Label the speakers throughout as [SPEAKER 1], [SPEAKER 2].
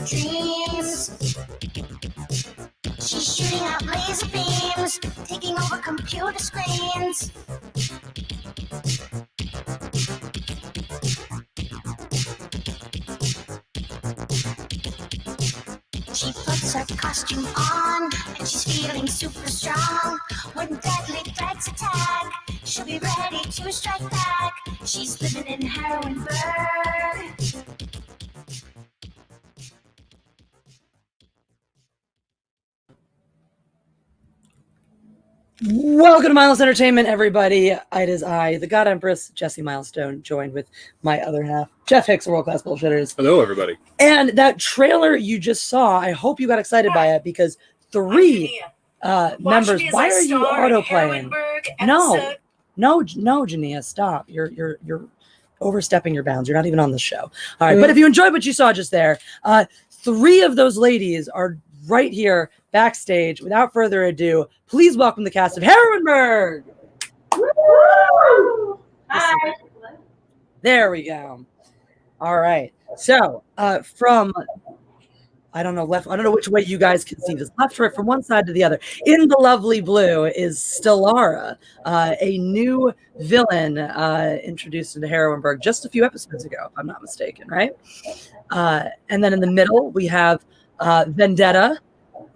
[SPEAKER 1] dreams. She's shooting out laser beams, taking over computer screens. She puts her costume on, and she's feeling super strong. When deadly threats attack, she'll be ready to strike back. She's living in Heroineburgh.
[SPEAKER 2] Welcome to Mindless Entertainment, everybody. It is I, the God Empress, Jesse Milestone, joined with my other half, Jeff Hicks, World Class Bullshitters.
[SPEAKER 3] Hello, everybody.
[SPEAKER 2] And that trailer you just saw, I hope you got excited by it because three members. Why are you auto-playing? No, Jania, stop. You're overstepping your bounds. You're not even on the show. All right, but if you enjoyed what you saw just there, three of those ladies are right here backstage. Without further ado, please welcome the cast of Heroineburgh.
[SPEAKER 4] Hi.
[SPEAKER 2] There we go. All right. So from I don't know which way you guys can see this, left to right, from one side to the other. In the lovely blue is Stellara, a new villain introduced into Heroineburgh just a few episodes ago, if I'm not mistaken, right? And then in the middle we have Vendetta,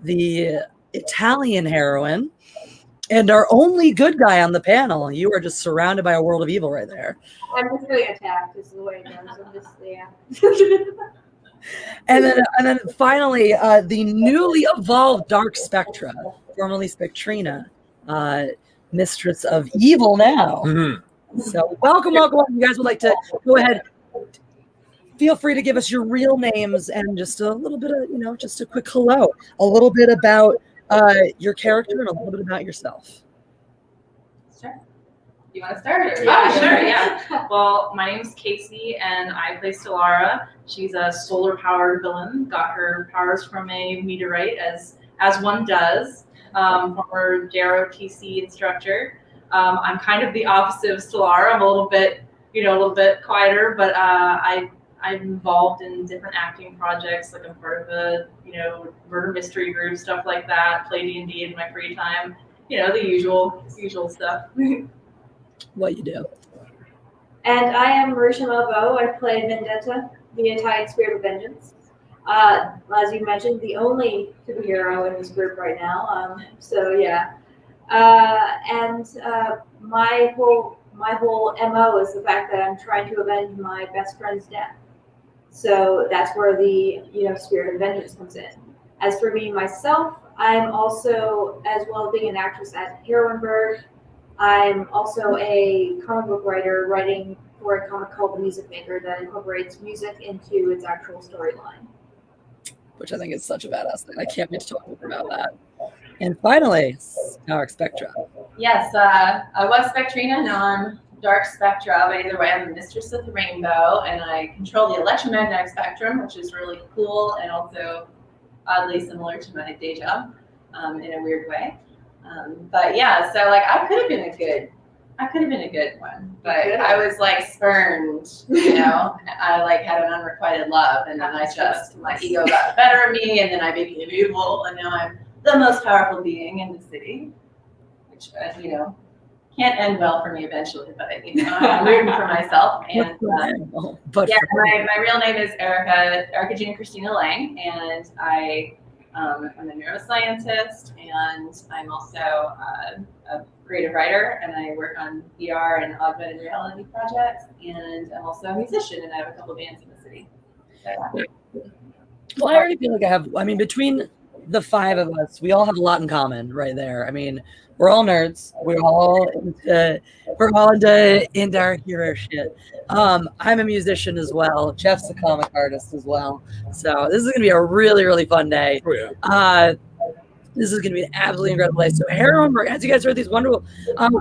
[SPEAKER 2] the Italian heroine, and our only good guy on the panel. You are just surrounded by a world of evil right there.
[SPEAKER 4] I'm just feeling attacked is the way it goes. I'm just, yeah.
[SPEAKER 2] And then finally, the newly evolved Dark Spectra, formerly Spectrina, mistress of evil now.
[SPEAKER 3] Mm-hmm.
[SPEAKER 2] So welcome. You guys would like to go ahead. Feel free to give us your real names and just a little bit of, just a quick hello, a little bit about your character and a little bit about yourself.
[SPEAKER 5] Sure. You want to start? Or?
[SPEAKER 4] Yeah.
[SPEAKER 5] Oh, sure, yeah. Well, my name's Casey, and I play Stellara. She's a solar-powered villain. Got her powers from a meteorite, as one does. Former JROTC instructor. I'm kind of the opposite of Stellara. I'm a little bit quieter, but I'm involved in different acting projects. Like I'm part of a, murder mystery group, stuff like that. Play D&D in my free time. The usual stuff.
[SPEAKER 2] What you do?
[SPEAKER 4] And I am Marisha Malvo. I play Vendetta, the Italian spirit of vengeance. As you mentioned, the only superhero in this group right now. So yeah. And my whole MO is the fact that I'm trying to avenge my best friend's death. So that's where the spirit of vengeance comes in. As for me myself, I'm also, as well as being an actress at Heroineburgh, I'm also a comic book writer, writing for a comic called The Music Maker that incorporates music into its actual storyline.
[SPEAKER 2] Which I think is such a badass thing. I can't wait to talk more about that. And finally, Dark Spectra.
[SPEAKER 5] Yes, I was Spectrina, now I'm Dark Spectra, but either way, I'm the mistress of the rainbow, and I control the electromagnetic spectrum, which is really cool and also oddly similar to my day job in a weird way. But yeah, so I could have been a good one, but I was spurned, I had an unrequited love, and then my ego got the better of me, and then I became evil, and now I'm the most powerful being in the city, which can't end well for me eventually, but I'm rooting for myself. And my real name is Erica Jean Christina Lang, and I'm a neuroscientist, and I'm also a creative writer, and I work on VR and augmented reality projects, and I'm also a musician, and I have a couple bands in the city. So.
[SPEAKER 2] Well, I already feel like between the five of us, we all have a lot in common right there. We're all nerds. We're all into our hero shit. I'm a musician as well. Jeff's a comic artist as well. So this is going to be a really, really fun day.
[SPEAKER 3] Oh, yeah.
[SPEAKER 2] This is going to be an absolutely incredible place. So Heroineburgh, as you guys heard these wonderful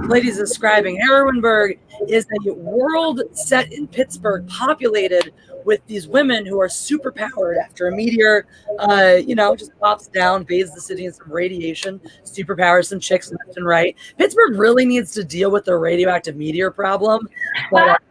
[SPEAKER 2] ladies describing, Heroineburgh is a world set in Pittsburgh, populated with these women who are super powered after a meteor, just pops down, bathes the city in some radiation, superpowers some chicks left and right. Pittsburgh really needs to deal with the radioactive meteor problem. But,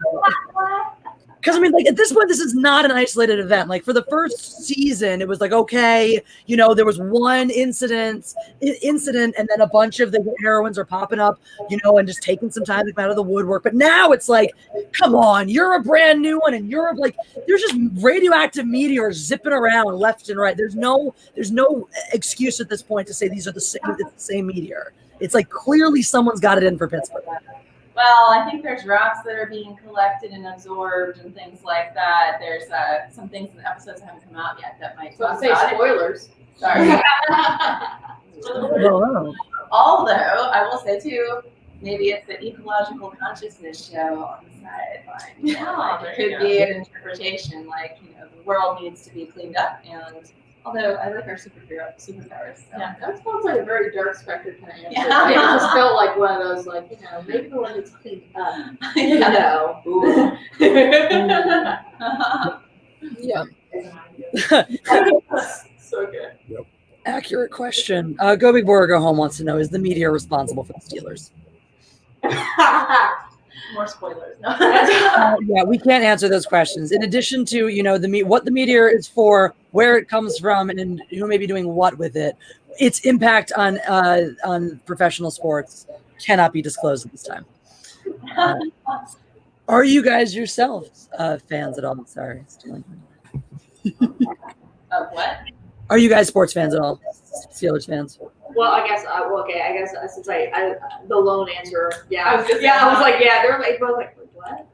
[SPEAKER 2] Because I mean, like at this point, this is not an isolated event. Like for the first season, it was like okay, you know, there was one incident, and then a bunch of the heroines are popping up, you know, and just taking some time to come out of the woodwork. But now it's like, come on, you're a brand new one, and you're like, there's just radioactive meteors zipping around left and right. There's no excuse at this point to say these are the same meteor. It's like clearly someone's got it in for Pittsburgh.
[SPEAKER 5] Well, I think there's rocks that are being collected and absorbed and things like that. There's some things in the episodes that haven't come out yet that might talk about
[SPEAKER 4] spoilers.
[SPEAKER 5] Sorry.
[SPEAKER 2] Oh.
[SPEAKER 5] Although, I will say too, maybe it's the ecological consciousness show on the sideline. You know, like it could be an interpretation, like, you know, the world needs to be cleaned up, and although I like our superpowers. So.
[SPEAKER 4] Yeah, that sounds like a very dark spectrum kind of answer.
[SPEAKER 5] Yeah.
[SPEAKER 4] It just felt like one of those, like, you know, maybe the one that's cleaned up. You know.
[SPEAKER 2] Yeah.
[SPEAKER 4] So good.
[SPEAKER 2] Yep. Accurate question. Go Big Boy or Go Home wants to know: is the meteor responsible for the Steelers?
[SPEAKER 5] More spoilers. No.
[SPEAKER 2] Yeah, we can't answer those questions. In addition to, you know, what the meteor is for, where it comes from, and who may be doing what with it, its impact on professional sports cannot be disclosed at this time. Are you guys yourselves fans at all? Sorry, stealing.
[SPEAKER 5] Of what?
[SPEAKER 2] Are you guys sports fans at all? Steelers fans?
[SPEAKER 4] Well, I guess since I the lone answer, yeah.
[SPEAKER 5] I was just
[SPEAKER 4] they're like both like what?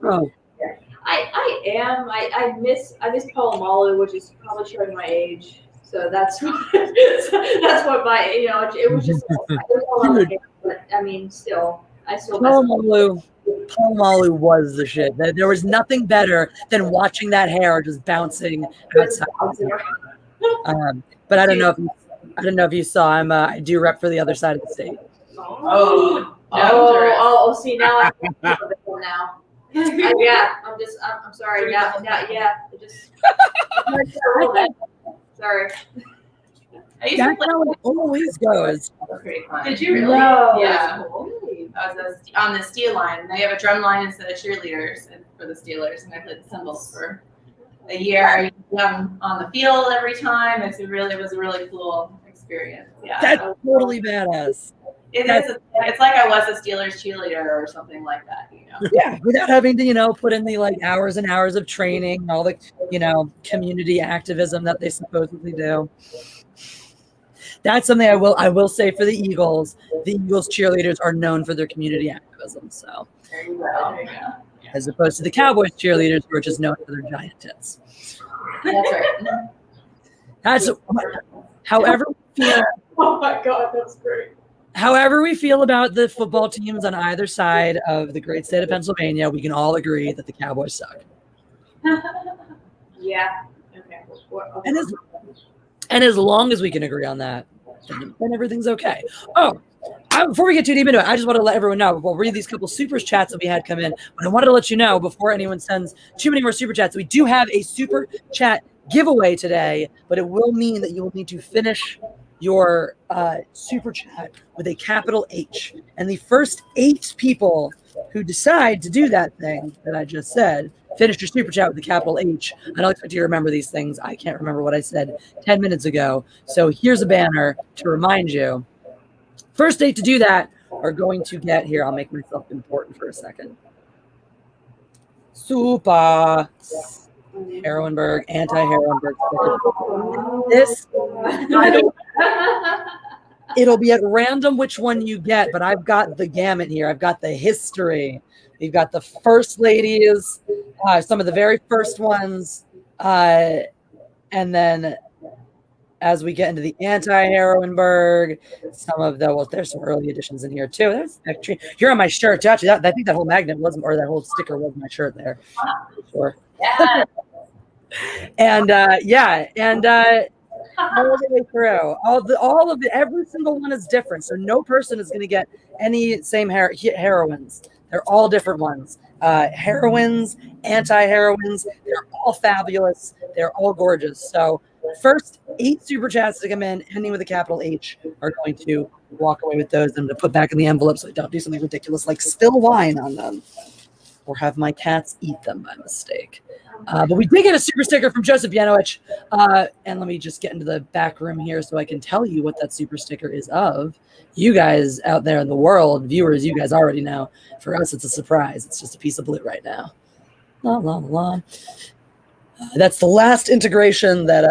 [SPEAKER 2] Oh.
[SPEAKER 4] I miss Palomalu, which is probably showing my age. So that's what my, you know, it was just but I mean I still
[SPEAKER 2] Palomalu was the shit. There was nothing better than watching that hair just bouncing outside. But I don't know if you saw. I do rep for the other side of the state.
[SPEAKER 4] See now I now. Yeah, I'm sorry. Now, yeah, sorry.
[SPEAKER 5] That's
[SPEAKER 2] how it always goes.
[SPEAKER 5] Did you really?
[SPEAKER 4] No.
[SPEAKER 5] Yeah. I was on the steel line. They have a drum line instead of cheerleaders for the Steelers, and I played the cymbals for a year. I'm on the field every time. It was a really cool experience. Yeah,
[SPEAKER 2] that's totally badass.
[SPEAKER 5] It's like I was a Steelers cheerleader or something like that, you know.
[SPEAKER 2] Yeah, without having to, you know, put in the like hours and hours of training and all the, you know, community activism that they supposedly do. That's something I will say for the Eagles. The Eagles cheerleaders are known for their community activism. So
[SPEAKER 5] there you go.
[SPEAKER 2] As opposed to the Cowboys cheerleaders who are just known for their giant tits.
[SPEAKER 5] That's right.
[SPEAKER 2] That's however we feel.
[SPEAKER 4] Oh my God, that's great.
[SPEAKER 2] However we feel about the football teams on either side of the great state of Pennsylvania, we can all agree that the Cowboys suck.
[SPEAKER 4] Yeah. Okay.
[SPEAKER 2] And as long as we can agree on that, then everything's okay. Oh, before we get too deep into it, I just want to let everyone know, we'll read these couple super chats that we had come in, but I wanted to let you know before anyone sends too many more super chats, we do have a super chat giveaway today, but it will mean that you will need to finish your super chat with a capital H. And the first 8 people who decide to do that thing that I just said, finish your super chat with the capital H. I don't expect you to remember these things. I can't remember what I said 10 minutes ago. So here's a banner to remind you. First 8 to do that are going to get here. I'll make myself important for a second. Super Heroineburgh, anti-Heroineburgh. This, it'll be at random which one you get, but I've got the gamut here. I've got the history. We've got the first ladies, some of the very first ones, and then as we get into the anti-Heroineburgh, some of the, there's some early editions in here too. That's actually, you're on my shirt too. Actually, I think that whole magnet wasn't, or that whole sticker was my shirt there. Sure.
[SPEAKER 5] Yeah.
[SPEAKER 2] And all the way through, all of it, every single one is different. So no person is going to get any same heroines. They're all different ones. Heroines, anti-heroines, they're all fabulous. They're all gorgeous. So first 8 super chats to come in, ending with a capital H, are going to walk away with those and to put back in the envelope so they don't do something ridiculous like spill wine on them. or have my cats eat them by mistake. But we did get a super sticker from Joseph Yanowich. And let me just get into the back room here so I can tell you what that super sticker is of. You guys out there in the world, viewers, you guys already know. For us, it's a surprise. It's just a piece of blue right now. La, la, la. That's the last integration that,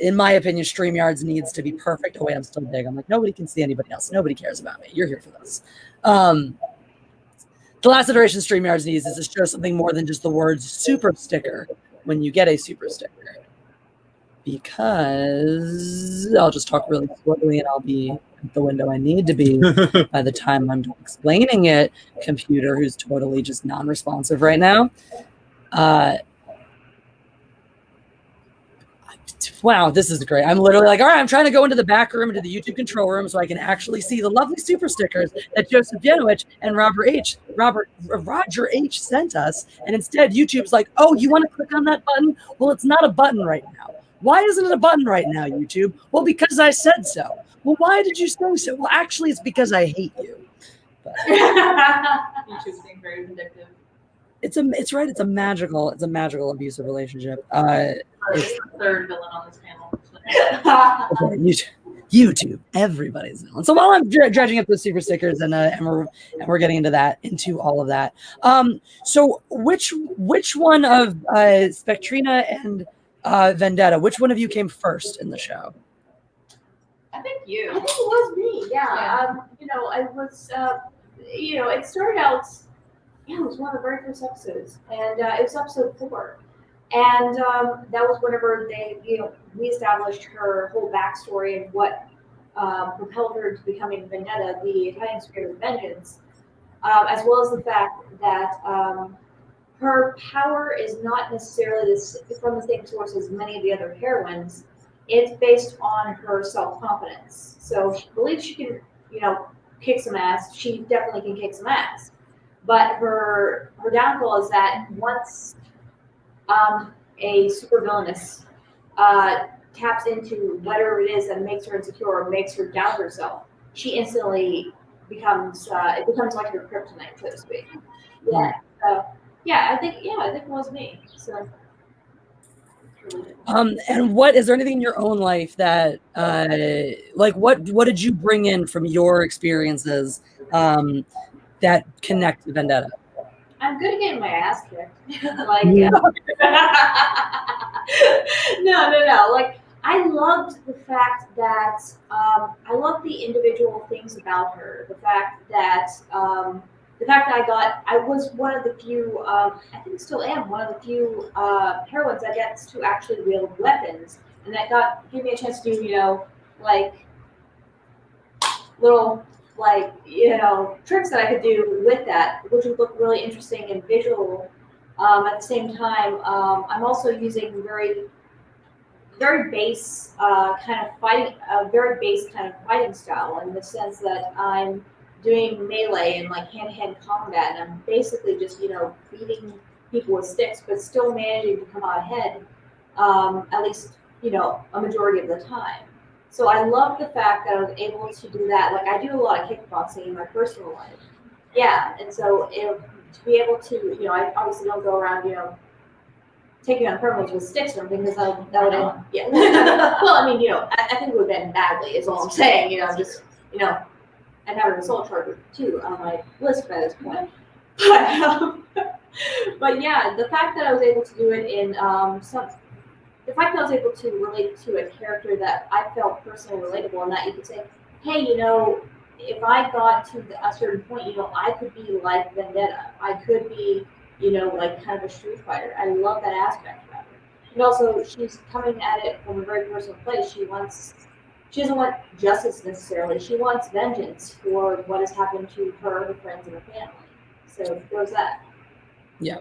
[SPEAKER 2] in my opinion, StreamYards needs to be perfect. Oh, wait, I'm still big. I'm like, nobody can see anybody else. Nobody cares about me. You're here for this. The last iteration StreamYards needs is to show something more than just the words super sticker when you get a super sticker. Because I'll just talk really slowly and I'll be at the window I need to be by the time I'm explaining it. Computer, who's totally just non-responsive right now. Wow, this is great. I'm literally like, all right, I'm trying to go into the back room, into the YouTube control room, so I can actually see the lovely super stickers that Joseph Yanowich and Roger H sent us. And instead, YouTube's like, oh, you want to click on that button? Well, it's not a button right now. Why isn't it a button right now, YouTube? Well, because I said so. Well, why did you say so? Well, actually, it's because I hate you. But
[SPEAKER 5] YouTube's being very vindictive.
[SPEAKER 2] It's right. It's a magical abusive relationship.
[SPEAKER 5] It's the third villain on this panel.
[SPEAKER 2] YouTube, everybody's villain. So while I'm dredging up those super stickers and we're getting into all of that. So which one of Spectrina and Vendetta, which one of you came first in the show?
[SPEAKER 5] I think you.
[SPEAKER 4] I think it was me. Yeah. I was. It started out. Yeah, it was one of the very first episodes, and it was episode 4, and that was whenever we established her whole backstory and what propelled her to becoming Vendetta, the Italian spirit of vengeance, as well as the fact that her power is not necessarily from the same source as many of the other heroines. It's based on her self-confidence. So she believes she can, kick some ass. She definitely can kick some ass. But her downfall is that once a supervillainess taps into whatever it is that makes her insecure or makes her doubt herself, she instantly becomes it becomes like her kryptonite, so to speak. Yeah. I think it was me. So.
[SPEAKER 2] And what is there anything in your own life that what did you bring in from your experiences that connect to Vendetta?
[SPEAKER 4] I'm good at getting my ass kicked. No. Like, I loved the fact that I loved the individual things about her. The fact that I was one of the few, I think still am one of the few heroines that gets to actually wield weapons, and that gave me a chance to do, little tricks that I could do with that, which would look really interesting and visual. At the same time, I'm also using very base kind of fighting style, in the sense that I'm doing melee and hand-to-hand combat, and I'm basically just beating people with sticks, but still managing to come out ahead, at least a majority of the time. So I love the fact that I was able to do that. Like, I do a lot of kickboxing in my personal life. Yeah, and so to be able to, I obviously don't go around, taking on criminals with sticks or something, because that would end, yeah. Well, I mean, I think it would end badly, is all I'm saying. I'd have an assault charge too on my list by this point. But yeah, the fact that I was able to do it in the fact that I was able to relate to a character that I felt personally relatable, and that you could say, hey, if I got to a certain point, I could be like Vendetta. I could be, kind of a street fighter. I love that aspect about her. And also, she's coming at it from a very personal place. She doesn't want justice necessarily. She wants vengeance for what has happened to her, her friends, and her family. So there's that.
[SPEAKER 2] Yeah.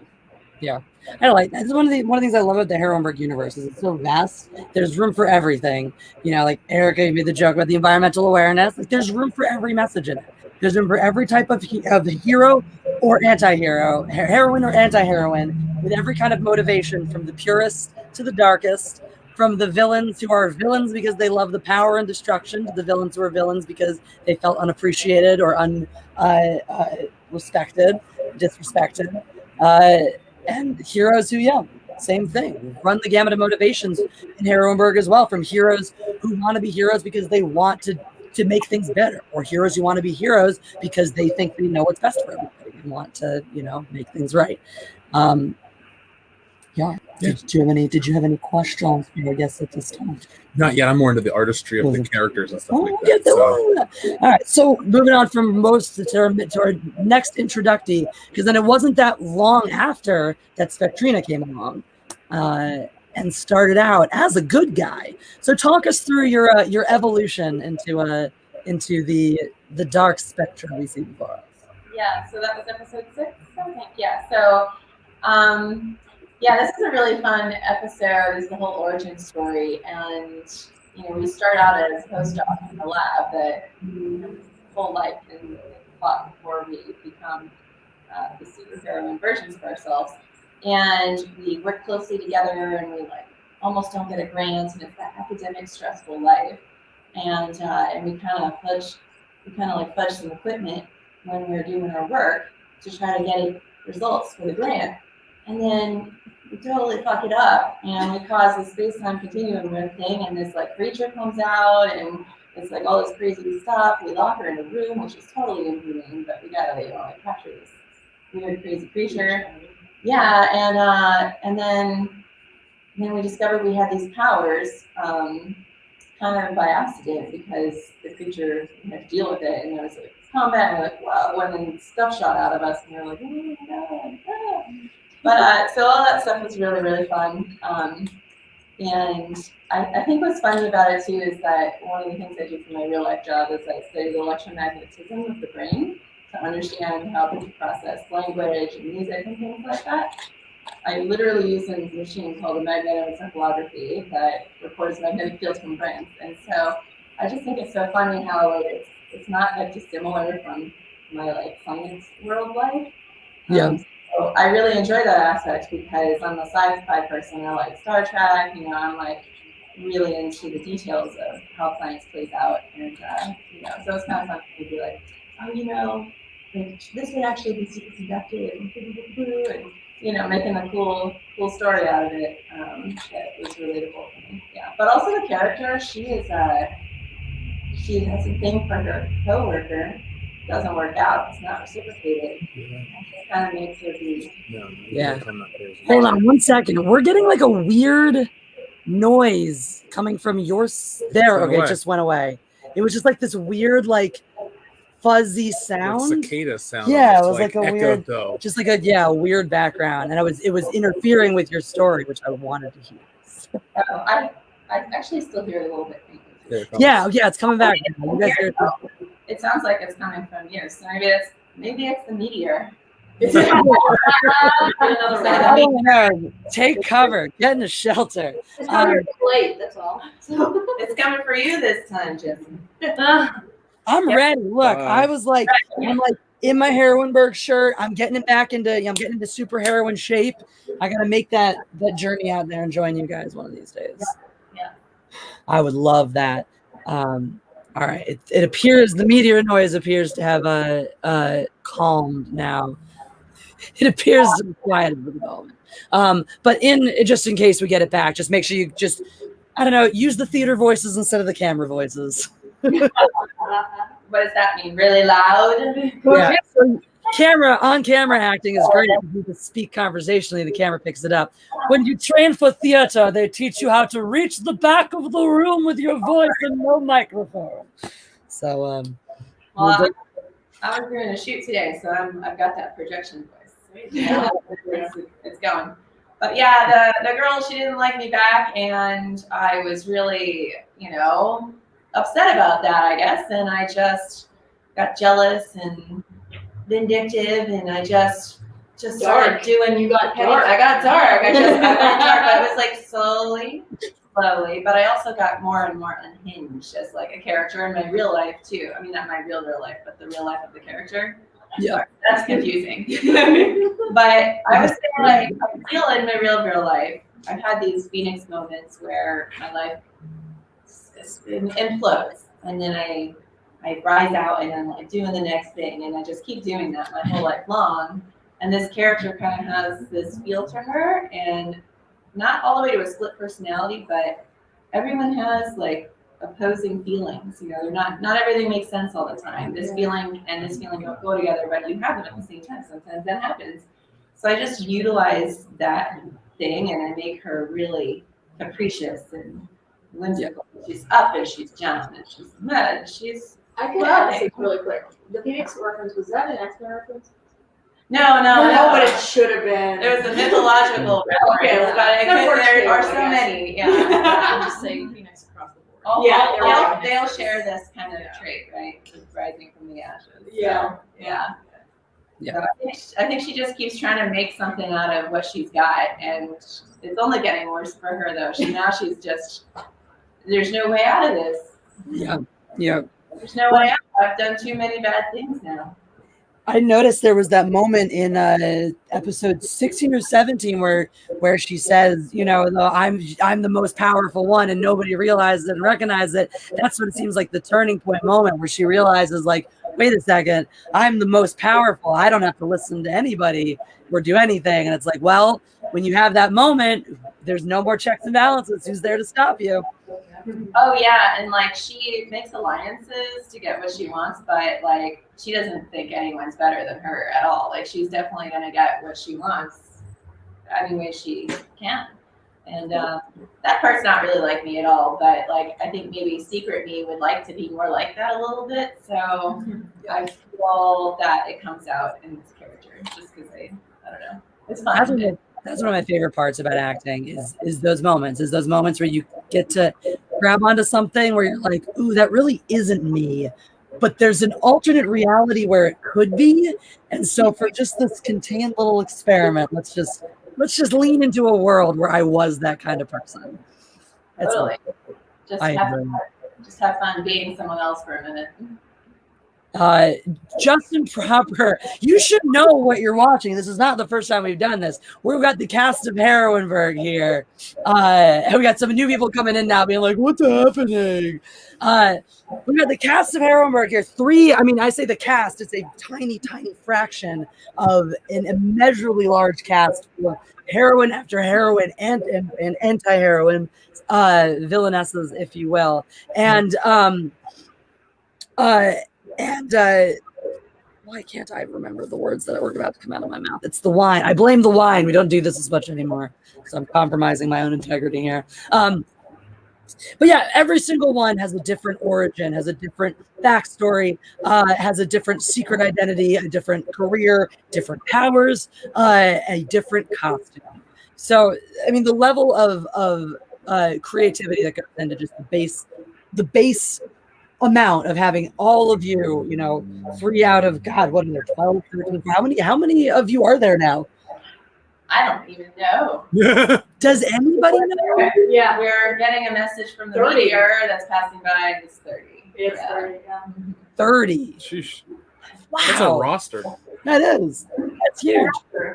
[SPEAKER 2] I like that's one of the things I love about the Heroineburgh universe is it's so vast. There's room for everything. Like Erica made the joke about the environmental awareness. Like, there's room for every message in it. There's room for every type of hero or anti-hero, heroine or anti-heroine, with every kind of motivation, from the purest to the darkest, from the villains who are villains because they love the power and destruction, to the villains who are villains because they felt unappreciated or disrespected. And heroes who, same thing. Run the gamut of motivations in Heroineburgh as well, from heroes who want to be heroes because they want to make things better, or heroes who want to be heroes because they think they know what's best for everybody and want to, make things right. Did you have any questions for your guests at this time?
[SPEAKER 3] Not yet. I'm more into the artistry of the characters and stuff like
[SPEAKER 2] We'll get
[SPEAKER 3] that.
[SPEAKER 2] to all right. So moving on from most to our next introductee, because then it wasn't that long after that Spectrina came along and started out as a good guy. So talk us through your evolution into the dark spectrum we see before us.
[SPEAKER 5] Yeah. So that was episode 6, I think. Yeah. So. This is a really fun episode. It's the whole origin story, and we start out as postdocs in the lab that whole life in the plot before we become the superheroine versions of ourselves, and we work closely together, and we almost don't get a grant, and it's that academic stressful life, and we kind of fudge some equipment when we're doing our work to try to get results for the grant. And then we totally fuck it up, and we cause this space-time continuum thing, and this creature comes out, and it's all this crazy stuff. We lock her in a room, which is totally inhumane, but we gotta capture this weird, crazy creature. Yeah, and then we discovered we had these powers, kind of by accident, because the creature had to deal with it, and there was combat, and we're whoa, and then stuff shot out of us, and we were like, oh my god. Ah. But so all that stuff was really, really fun. And I think what's funny about it too is that one of the things I do for my real life job is I study the electromagnetism of the brain to understand how people process language and music and things like that. I literally use a machine called a magnetoencephalography that records magnetic fields from brains. And so I just think it's so funny how it's not dissimilar from my science world life. So I really enjoy that aspect because I'm a sci-fi person. I like Star Trek. I'm really into the details of how science plays out, and so it's kind of fun to be this would actually be superconductive, and making a cool story out of it that was relatable for me. Yeah, but also the character, she has a thing for her coworker. Doesn't work out. It's not reciprocated. It kind of makes her be.
[SPEAKER 2] Yeah. Hold on 1 second. We're getting a weird noise coming from your there. Okay, it just went away. It was just this weird fuzzy sound.
[SPEAKER 3] Cicada sound.
[SPEAKER 2] Yeah, it was a weird,
[SPEAKER 3] though.
[SPEAKER 2] Just a weird background, and it was interfering with your story, which I wanted to hear.
[SPEAKER 5] I actually still hear it a little bit.
[SPEAKER 2] Yeah, it's coming back. You guys hear it?
[SPEAKER 5] It sounds like it's coming from you. So maybe it's the meteor.
[SPEAKER 2] Take cover. Get in the shelter.
[SPEAKER 4] It's coming late. That's all.
[SPEAKER 5] It's coming for you this time, Jim.
[SPEAKER 2] I'm ready. Look, I was I'm in my Heroineburgh shirt. I'm getting into super heroine shape. I gotta make that journey out there and join you guys one of these days.
[SPEAKER 5] Yeah.
[SPEAKER 2] I would love that. All right. It appears the meteor noise appears to have calmed now. It appears to be quiet at the moment. But just in case we get it back, just make sure you use the theater voices instead of the camera voices.
[SPEAKER 5] What does that mean? Really loud?
[SPEAKER 2] Yeah. So on-camera acting is great. You can speak conversationally, the camera picks it up. When you train for theater, they teach you how to reach the back of the room with your voice and no microphone. So,
[SPEAKER 5] I was doing a shoot today, so I've got that projection voice. It's going. But yeah, the girl, she didn't like me back, and I was really, upset about that, I guess. And I just got jealous and vindictive, and I just started doing.
[SPEAKER 4] You got dark.
[SPEAKER 5] I got dark. I went dark. But it was slowly, but I also got more and more unhinged as a character in my real life too. I mean, not my real life, but the real life of the character.
[SPEAKER 2] Yeah,
[SPEAKER 5] that's confusing. But I was saying, I feel in my real life, I've had these Phoenix moments where my life implodes, and then I rise out and I'm doing the next thing, and I just keep doing that my whole life long. And this character kind of has this feel to her, and not all the way to a split personality, but everyone has like opposing feelings. You know, they're not everything makes sense all the time. This feeling and this feeling don't go together, but you have them at the same time. Sometimes that happens. So I just utilize that thing, and I make her really capricious and whimsical. She's up and she's down and she's mad and she's.
[SPEAKER 4] I could ask this really quick. The Phoenix reference, was that an X-Men reference?
[SPEAKER 5] No,
[SPEAKER 4] but it should have been.
[SPEAKER 5] It was a mythological reference, but there are so many. Yeah,
[SPEAKER 6] I'm just saying Phoenix across the board.
[SPEAKER 5] They'll share this kind of trait, right? Rising from the ashes.
[SPEAKER 4] Yeah.
[SPEAKER 5] So I think she just keeps trying to make something out of what she's got, and it's only getting worse for her though. She's just there's no way out of this.
[SPEAKER 2] Yeah.
[SPEAKER 5] There's no way out. I've done too many bad things now.
[SPEAKER 2] I noticed there was that moment in episode 16 or 17 where she says, you know, I'm the most powerful one, and nobody realizes it and recognizes it. That's what it seems like the turning point moment where she realizes, like, wait a second, I'm the most powerful. I don't have to listen to anybody or do anything. And it's like, well, when you have that moment, there's no more checks and balances. Who's there to stop you?
[SPEAKER 5] Oh yeah, and like she makes alliances to get what she wants, but like she doesn't think anyone's better than her at all. Like she's definitely gonna get what she wants any way she can. And that part's not really like me at all, but like I think maybe secret me would like to be more like that a little bit. So I feel that it comes out in this character just because I don't know. It's fun.
[SPEAKER 2] That's one of my favorite parts about acting is those moments where you get to grab onto something where you're like, ooh, that really isn't me, but there's an alternate reality where it could be. And so for just this contained little experiment, let's just lean into a world where I was that kind of person. That's
[SPEAKER 5] totally. Just have fun being someone else for a minute.
[SPEAKER 2] Justin Proper, you should know what you're watching. This is not the first time we've done this. We've got the cast of Heroineburgh here, and we got some new people coming in now being like, what's happening? We've got the cast of Heroineburgh here. I say the cast, it's a tiny fraction of an immeasurably large cast of heroine after heroine and anti-heroine villainesses, if you will. And why can't I remember the words that were about to come out of my mouth? It's the wine. I blame the wine. We don't do this as much anymore, so I'm compromising my own integrity here. But yeah, every single one has a different origin, has a different backstory, has a different secret identity, a different career, different powers, a different costume. So, I mean, the level of creativity that goes into just the base amount of having all of you, 3 out of God, what are there, 12, 13, how many of you are there now?
[SPEAKER 5] I don't even know.
[SPEAKER 2] Does anybody know?
[SPEAKER 5] Yeah, we're getting a message from the meteor that's passing by, and it's 30.
[SPEAKER 4] It's 30, yeah.
[SPEAKER 2] 30.
[SPEAKER 3] Sheesh.
[SPEAKER 2] Wow.
[SPEAKER 3] That's a roster.
[SPEAKER 2] That is. That's huge.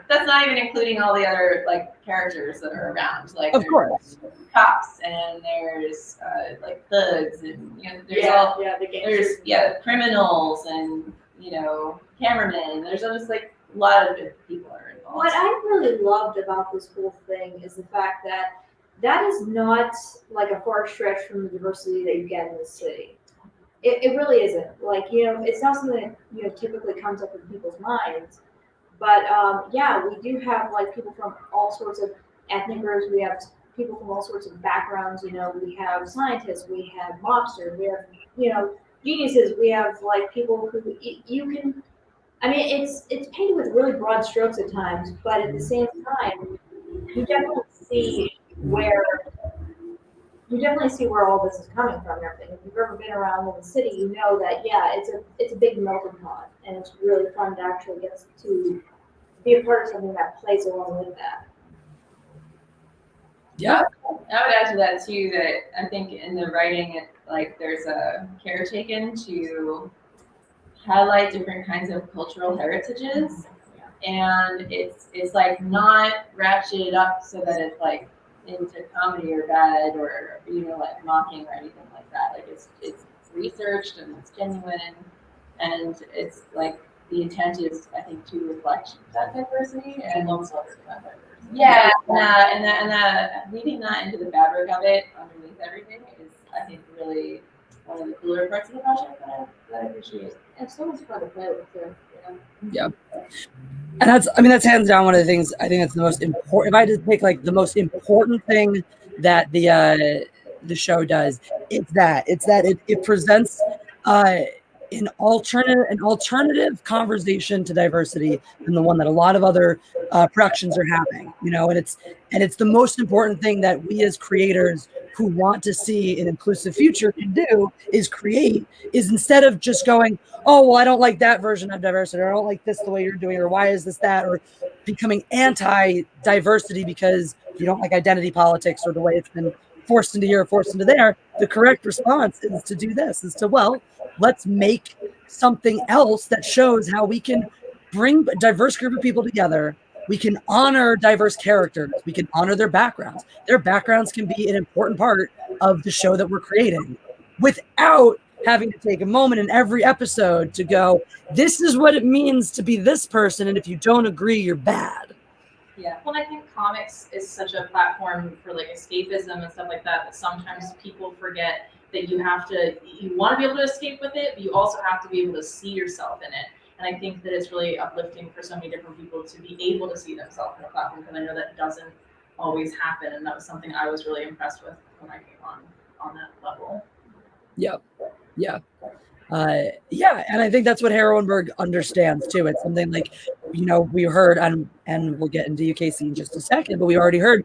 [SPEAKER 5] That's not even including all the other characters that are around.
[SPEAKER 2] Of course.
[SPEAKER 5] Cops, and there's thugs, and there's criminals, and cameramen. There's just a lot of different people are involved.
[SPEAKER 4] What I really loved about this whole thing is the fact that is not a far stretch from the diversity that you get in the city. It really isn't. It's not something that typically comes up in people's minds. But we do have people from all sorts of ethnic groups. We have people from all sorts of backgrounds. We have scientists, we have mobsters, we have geniuses. We have people who you can. I mean, it's painted with really broad strokes at times, but at the same time, you definitely see where all this is coming from and everything. If you've ever been around in the city, you know that it's a big melting pot, and it's really fun to actually get to be a part of something that plays along with that.
[SPEAKER 2] Yeah,
[SPEAKER 5] I would add to that too that I think in the writing, there's a care taken to highlight different kinds of cultural heritages, and it's not ratcheted up so that it's into comedy or bad or mocking or anything like that. It's researched and it's genuine, and it's the intent is, I think, to reflect that diversity and
[SPEAKER 6] also that diversity.
[SPEAKER 5] yeah, and weaving that into the fabric of it underneath everything is, I think, really one of the cooler parts of the project that I appreciate.
[SPEAKER 6] And so much fun to play with too.
[SPEAKER 2] Yeah. And that's hands down one of the things I think that's the most important. If I just pick like the most important thing that the show does, it's that it presents an alternative conversation to diversity than the one that a lot of other productions are having. And it's the most important thing that we as creators who want to see an inclusive future can do is instead of just going, oh, well, I don't like that version of diversity, or I don't like this the way you're doing it, or why is this that, or becoming anti-diversity because you don't like identity politics or the way it's been forced into here or forced into there. The correct response is to do this, well, let's make something else that shows how we can bring a diverse group of people together. We can honor diverse characters. We can honor their backgrounds. Their backgrounds can be an important part of the show that we're creating without having to take a moment in every episode to go, this is what it means to be this person, and if you don't agree, you're bad.
[SPEAKER 5] Yeah, well, I think comics is such a platform for like escapism and stuff like that sometimes people forget that you want to be able to escape with it, but you also have to be able to see yourself in it. And I think that it's really uplifting for so many different people to be able to see themselves in a platform, because I know that doesn't always happen, and that was something I was really impressed with when I came on that level.
[SPEAKER 2] Yep. Yeah. And I think that's what Heroineburgh understands too. It's something like, we heard, and we'll get into UKC in just a second, but we already heard,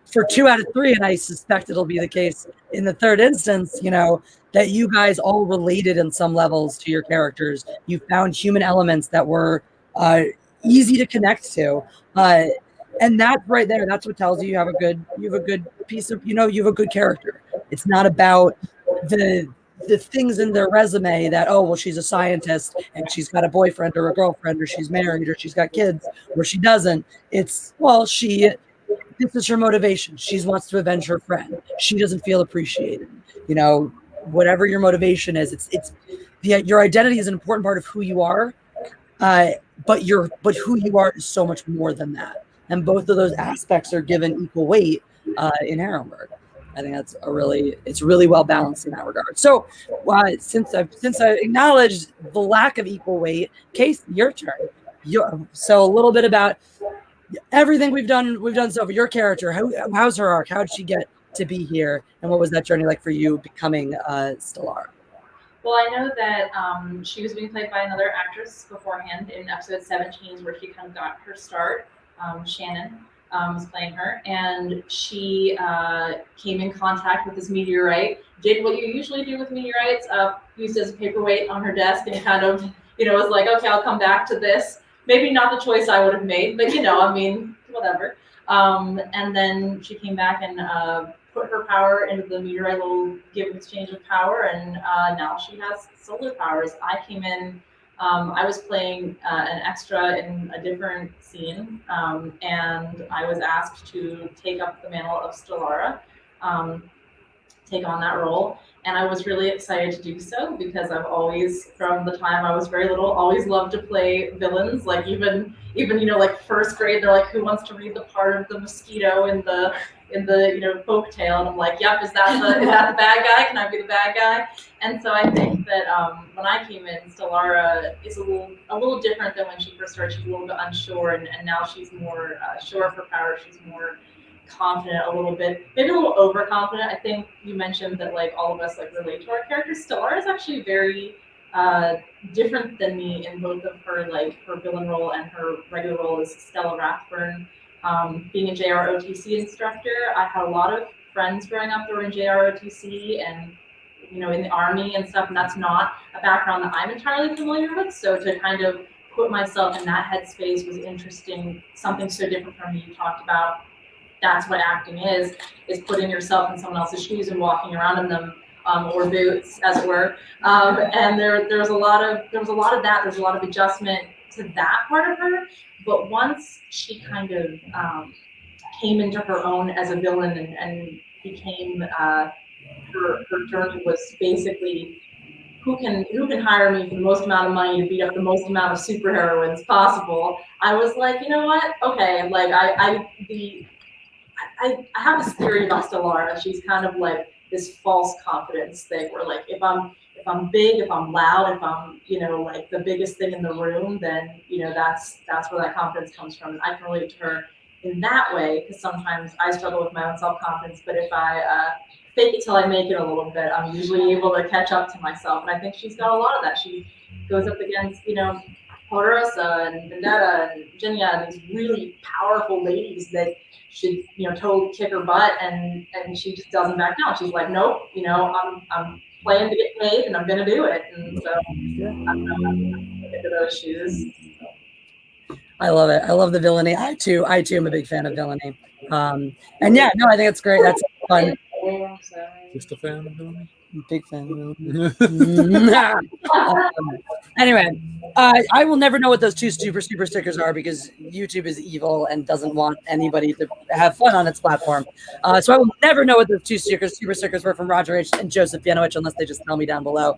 [SPEAKER 2] for 2 out of 3, and I suspect it'll be the case in the third instance, that you guys all related in some levels to your characters. You found human elements that were easy to connect to. And that right there, that's what tells you have a good piece of, you have a good character. It's not about the things in their resume that, oh, well, she's a scientist and she's got a boyfriend or a girlfriend, or she's married, or she's got kids, or she doesn't. It's, well, this is her motivation. She wants to avenge her friend. She doesn't feel appreciated. Whatever your motivation is, your identity is an important part of who you are. But who you are is so much more than that. And both of those aspects are given equal weight in Heroineburgh. I think it's really well balanced in that regard. So since I acknowledged the lack of equal weight, Case, your turn. So a little bit about everything we've done so far. Your character, how's her arc? How did she get to be here, and what was that journey like for you becoming Stellara?
[SPEAKER 5] Well, I know that she was being played by another actress beforehand in episode 17, where she kind of got her start. Shannon was playing her, and she came in contact with this meteorite, did what you usually do with meteorites, used as a paperweight on her desk, and kind of, was like, okay, I'll come back to this. Maybe not the choice I would have made, but whatever. And then she came back and put her power into the meteorite, little give and exchange of power, and now she has solar powers. I came in, I was playing an extra in a different scene, and I was asked to take up the mantle of Stellara, take on that role. And I was really excited to do so, because I've always, from the time I was very little, always loved to play villains. Like even like first grade, they're like, who wants to read the part of the mosquito in the folk tale? And I'm like, yep, is that the bad guy? Can I be the bad guy? And so I think that when I came in, Stellara is a little different than when she first started. She's a little bit unsure, and now she's more sure of her power. She's more confident, a little bit, maybe a little overconfident. I think you mentioned that like all of us like relate to our characters. Stellara is actually very different than me in both of her villain role and her regular role as Stella Rathburn. Being a JROTC instructor, I had a lot of friends growing up that were in JROTC and in the Army and stuff, and that's not a background that I'm entirely familiar with. So to kind of put myself in that headspace was interesting, something so different from me. You talked about that's what acting is putting yourself in someone else's shoes and walking around in them, or boots, as it were. And there was a lot of that. There's a lot of adjustment to that part of her. But once she kind of came into her own as a villain and became her journey was basically who can hire me for the most amount of money to beat up the most amount of superheroines possible, I was like, you know what? Okay, like I have this theory about Stellara. She's kind of like this false confidence thing where like if I'm big, if I'm loud, if I'm, like the biggest thing in the room, then, that's where that confidence comes from. And I can relate to her in that way, because sometimes I struggle with my own self-confidence, but if I fake it till I make it a little bit, I'm usually able to catch up to myself. And I think she's got a lot of that. She goes up against, Ponderosa and Vendetta and Virginia, and these really powerful ladies that should, totally kick her butt, and she just doesn't back down. She's like, nope, I'm playing to get paid, and I'm gonna do it. And so I don't know, I'm into those shoes.
[SPEAKER 2] I love it. I love the villainy. I too am a big fan of villainy. And yeah, no, I think it's great. That's fun.
[SPEAKER 3] Just a fan of villainy?
[SPEAKER 2] Big fan of villainy. Anyway, I will never know what those two super stickers are because YouTube is evil and doesn't want anybody to have fun on its platform. So I will never know what those two super stickers were from Roger H. and Joseph Yanowich unless they just tell me down below.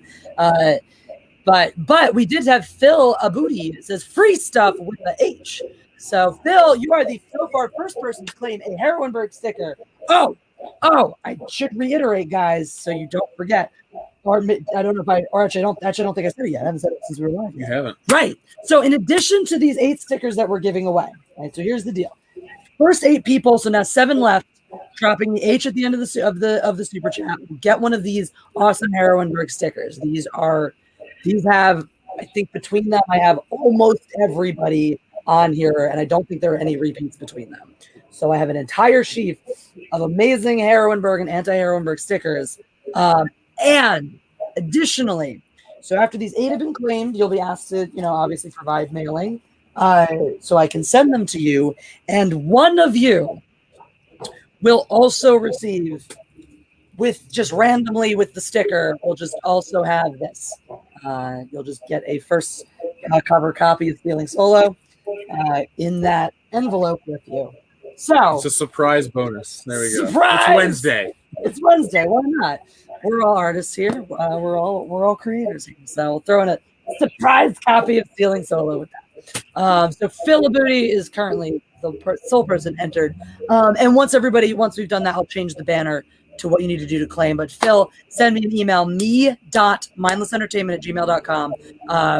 [SPEAKER 2] But we did have Phil Abudi. It says free stuff with the H. So Phil, you are the so far first person to claim a Heroineburgh sticker. Oh, I should reiterate, guys, so you don't forget. Or I don't know if I don't think I said it yet. I haven't said it since we were live.
[SPEAKER 3] You haven't.
[SPEAKER 2] Right. So in addition to these 8 stickers that we're giving away, right? So here's the deal. First 8 people, so now 7 left, dropping the H at the end of the super chat, get one of these awesome Heroineburgh stickers. These have, I think between them, I have almost everybody on here, and I don't think there are any repeats between them. So I have an entire sheaf of amazing Heroineburgh and anti-Heroineburgh stickers. And additionally, so after these 8 have been claimed, you'll be asked to, obviously provide mailing so I can send them to you. And one of you will also receive, with just randomly with the sticker, we'll just also have this. You'll just get a first cover copy of Feeling Solo in that envelope with you. So
[SPEAKER 3] it's a surprise bonus. There we go.
[SPEAKER 2] Surprise!
[SPEAKER 3] It's Wednesday.
[SPEAKER 2] It's Wednesday. Why not? We're all artists here. We're all creators here. So we'll throw in a surprise copy of Feeling Solo with that. So Phil Abudi is currently the sole person entered. And once we've done that, I'll change the banner to what you need to do to claim. But Phil, send me an email, me.mindlessentertainment@gmail.com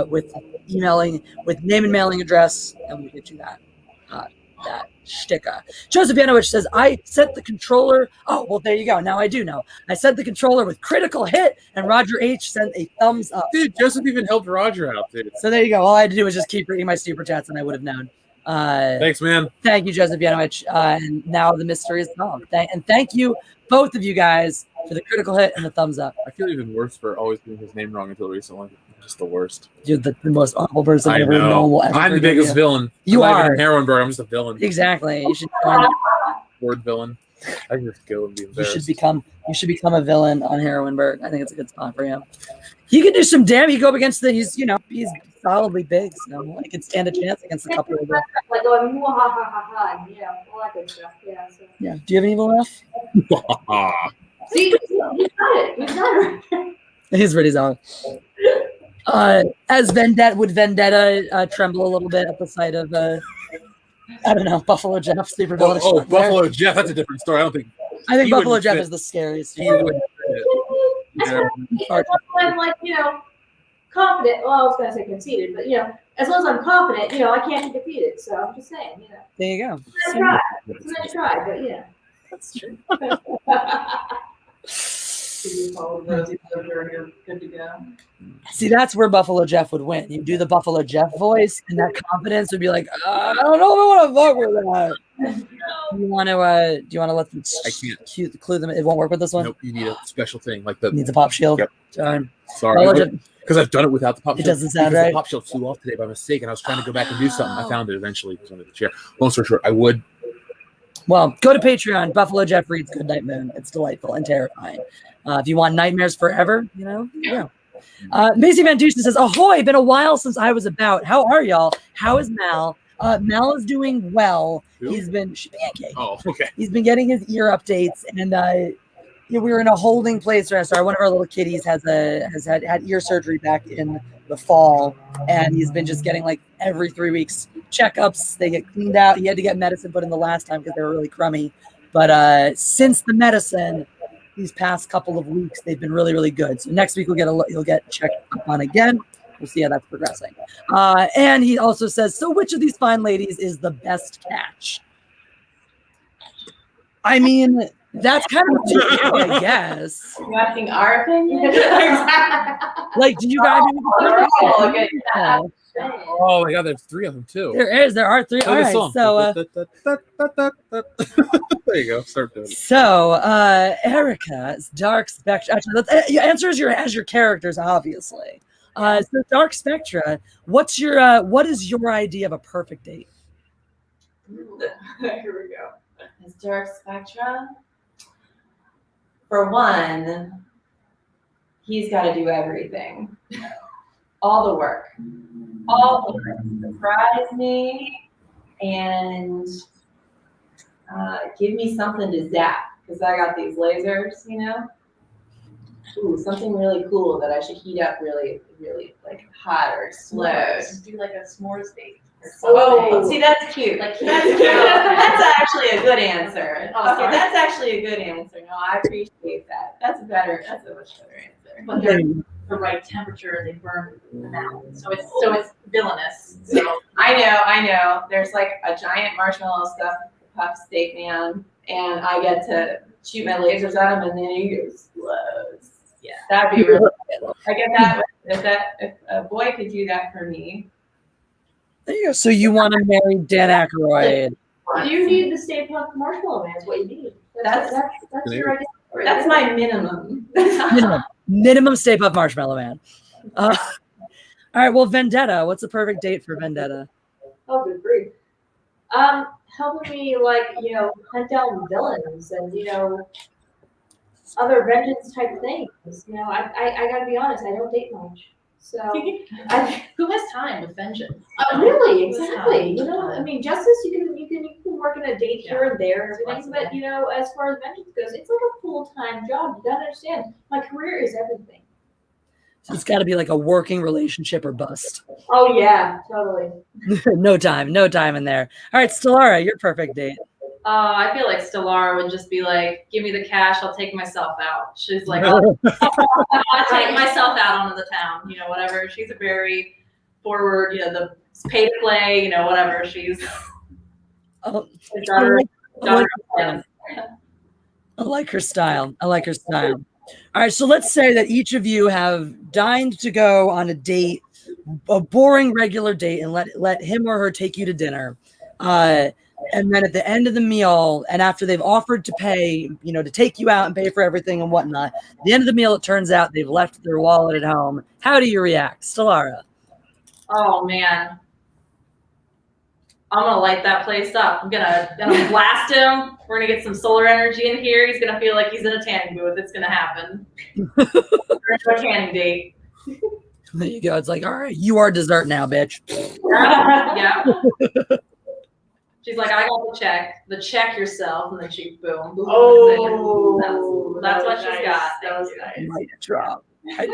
[SPEAKER 2] with emailing, with name and mailing address, and we'll get you that sticker. Joseph Yanowich says, I set the controller. Oh, well, there you go. Now I do know. I set the controller with critical hit, and Roger H sent a thumbs up.
[SPEAKER 3] Dude, Joseph even helped Roger out, dude.
[SPEAKER 2] So there you go. All I had to do was just keep reading my super chats, and I would have known.
[SPEAKER 3] Thanks, man.
[SPEAKER 2] Thank you, Joseph Yanowich. And now the mystery is solved. And thank you, both of you guys, for the critical hit and the thumbs up.
[SPEAKER 3] I feel even worse for always getting his name wrong until recently. Just the worst.
[SPEAKER 2] You're the most awful person
[SPEAKER 3] I
[SPEAKER 2] ever
[SPEAKER 3] know.
[SPEAKER 2] known will ever
[SPEAKER 3] I'm the
[SPEAKER 2] forgive
[SPEAKER 3] biggest
[SPEAKER 2] you.
[SPEAKER 3] villain.
[SPEAKER 2] You
[SPEAKER 3] I'm not
[SPEAKER 2] are.
[SPEAKER 3] even Heroineburgh. I'm just a villain.
[SPEAKER 2] Exactly. You should
[SPEAKER 3] Word villain. I can just go and be embarrassed.
[SPEAKER 2] you should become a villain on Heroineburgh. I think it's a good spot for him. He can do some damage. He go up against he's solidly big, so I can stand a chance against a couple of them.
[SPEAKER 6] Like going, ha ha ha ha, all that good stuff. Yeah. So.
[SPEAKER 2] Yeah. Do you have any evil laugh?
[SPEAKER 6] See, we got it. We got it.
[SPEAKER 2] He's pretty solid. As Vendetta tremble a little bit at the sight of I don't know, Buffalo Jeff, super villain.
[SPEAKER 3] Buffalo Jeff. That's a different story. I think
[SPEAKER 2] Buffalo Jeff
[SPEAKER 3] fit.
[SPEAKER 2] is the scariest.
[SPEAKER 3] He would.
[SPEAKER 6] I'm like, confident. Well, I was going to say conceited, but as long as I'm confident, I can't be defeated. So I'm just saying,
[SPEAKER 2] There you go.
[SPEAKER 6] I'm gonna try, but
[SPEAKER 2] That's true.
[SPEAKER 5] Good to go.
[SPEAKER 2] See, that's where Buffalo Jeff would win. You do the Buffalo Jeff voice, and that confidence would be like, I don't know if I want to fuck with that. Do you want to let them?
[SPEAKER 3] I can't.
[SPEAKER 2] Clue them. It won't work with this one.
[SPEAKER 3] Nope. You need a special thing like that.
[SPEAKER 2] It needs a pop shield.
[SPEAKER 3] Yep.
[SPEAKER 2] Sorry.
[SPEAKER 3] Because I've done it without the pop shield.
[SPEAKER 2] Doesn't sound
[SPEAKER 3] because
[SPEAKER 2] right.
[SPEAKER 3] The pop shield flew off today by mistake, and I was trying to go back and do something. I found it eventually. It was under the chair. Long story short, I would.
[SPEAKER 2] Well, go to Patreon. Buffalo Jeff reads Good Night Moon. It's delightful and terrifying. If you want nightmares forever, yeah. Macy Van Dusen says, ahoy, been a while since I was about. How are y'all? How is Mal? Mal is doing well.
[SPEAKER 3] Who?
[SPEAKER 2] He's been pancake.
[SPEAKER 3] Oh, okay.
[SPEAKER 2] He's been getting his ear updates, and we were in a holding place. Or sorry, one of our little kitties has had ear surgery back in the fall, and he's been just getting like every 3 weeks checkups. They get cleaned out. He had to get medicine put in the last time because they were really crummy. But since the medicine, these past couple of weeks, they've been really, really good. So next week you'll get checked up on again. We'll see how that's progressing. And he also says, so which of these fine ladies is the best catch? I mean, that's kind of I guess.
[SPEAKER 5] You asking our opinion?
[SPEAKER 2] Like, do you guys?
[SPEAKER 5] Okay.
[SPEAKER 3] Oh my God, there's 3 of them too.
[SPEAKER 2] There are 3. All right, so
[SPEAKER 3] there you go. Start doing it.
[SPEAKER 2] So Erica's Dark Spectra. Actually, your answer is as your characters, obviously. So Dark Spectra, what is your idea of a perfect date?
[SPEAKER 5] Here we go. It's Dark Spectra. For one, he's got to do everything. All the work. Surprise me and give me something to zap, because I got these lasers, Ooh, something really cool that I should heat up really, really like hot or explode.
[SPEAKER 6] Do like a s'mores date.
[SPEAKER 5] Oh, see, that's cute.
[SPEAKER 6] Like,
[SPEAKER 5] That's cute. That's actually a good answer.
[SPEAKER 6] Oh,
[SPEAKER 5] Okay,
[SPEAKER 6] sorry.
[SPEAKER 5] that's actually a good answer. No, I appreciate that. That's a much better answer.
[SPEAKER 6] But they're the right temperature, they burn them out. So it's villainous. So
[SPEAKER 5] I know. There's like a giant marshmallow stuffed puff steak man, and I get to shoot my lasers at him, and then he explodes. Yeah, that'd be really good. I get that. If a boy could do that for me.
[SPEAKER 2] There you go. So you want to marry Dan Aykroyd?
[SPEAKER 6] you need the Stay Puft Marshmallow Man. Is what you need. That's your idea.
[SPEAKER 5] That's my minimum.
[SPEAKER 2] Minimum Stay Puft Marshmallow Man. All right. Well, Vendetta. What's the perfect date for Vendetta?
[SPEAKER 6] Oh, good grief. Helping me hunt down villains and other vengeance type things. I gotta be honest. I don't date much. So
[SPEAKER 4] Who has time with vengeance?
[SPEAKER 6] Really, exactly. I mean, justice. You can work in a date here and there and everything, but as far as vengeance goes, it's like a full-time job. You gotta understand, my career is everything.
[SPEAKER 2] So it's got to be like a working relationship or bust.
[SPEAKER 6] Oh yeah, totally.
[SPEAKER 2] No time in there. All right, Stellara, your perfect date.
[SPEAKER 4] I feel like Stellara would just be like, give me the cash, I'll take myself out. She's like, I'll take myself out onto the town, whatever. She's a very forward, the pay to play, whatever. She's
[SPEAKER 2] Oh,
[SPEAKER 4] daughter
[SPEAKER 2] I like her style. All right, so let's say that each of you have dined to go on a date, a boring regular date, and let him or her take you to dinner. And then at the end of the meal, and after they've offered to pay, to take you out and pay for everything and whatnot, at the end of the meal, it turns out they've left their wallet at home. How do you react? Stellara?
[SPEAKER 4] Oh man. I'm gonna light that place up. I'm gonna blast him. We're gonna get some solar energy in here. He's gonna feel like he's in a tanning booth. It's gonna happen. We're into a tanning date.
[SPEAKER 2] There you go. It's like, all right, you are dessert now, bitch.
[SPEAKER 4] Yeah. She's like, I got the check. The check yourself, and then she boom.
[SPEAKER 6] Oh,
[SPEAKER 4] that's what she's got.
[SPEAKER 6] That was nice.
[SPEAKER 2] Might drop. I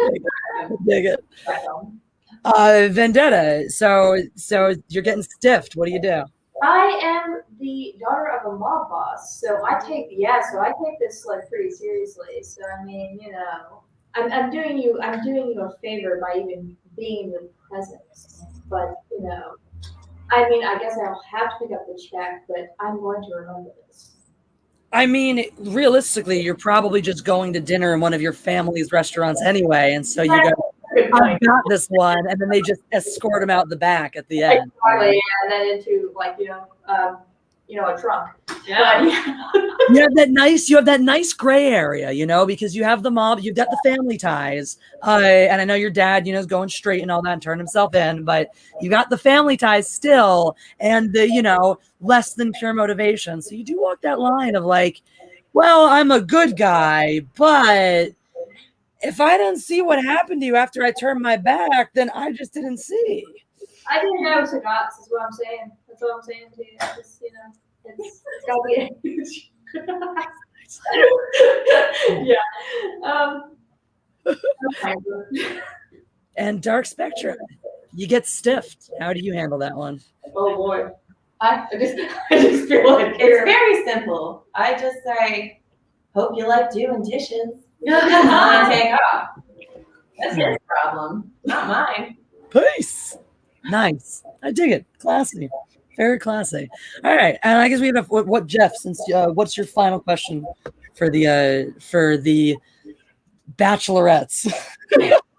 [SPEAKER 2] dig it. Vendetta. So you're getting stiffed. What do you do?
[SPEAKER 6] I am the daughter of a mob boss, so I take this pretty seriously. So I mean, I'm doing you a favor by even being in the presence. But I mean, I guess I'll have to pick up the check, but I'm going to remember this.
[SPEAKER 2] I mean, realistically, you're probably just going to dinner in one of your family's restaurants anyway, and so you go, I've got this one, and then they just escort him out the back at the end.
[SPEAKER 6] Exactly, and then into a trunk.
[SPEAKER 4] Yeah.
[SPEAKER 2] You have that nice gray area, because you have the mob, you've got the family ties, and I know your dad, is going straight and all that and turned himself in, but you got the family ties still, and the less than pure motivation. So you do walk that line of like, well, I'm a good guy, but if I didn't see what happened to you after I turned my back, then I just didn't see.
[SPEAKER 6] I didn't know cigars is what I'm saying. That's what I'm saying to you. Just, it's gotta be Yeah.
[SPEAKER 2] And Dark Spectrum, you get stiffed. How do you handle that one?
[SPEAKER 6] Oh boy.
[SPEAKER 5] I
[SPEAKER 6] I just feel like
[SPEAKER 5] It's very simple. I just say, hope you like doing dishes. And I take off. That's his problem, not mine.
[SPEAKER 2] Peace. Nice. I dig it. Classy. Very classy. All right, and I guess we have what Jeff? Since what's your final question for the bachelorettes?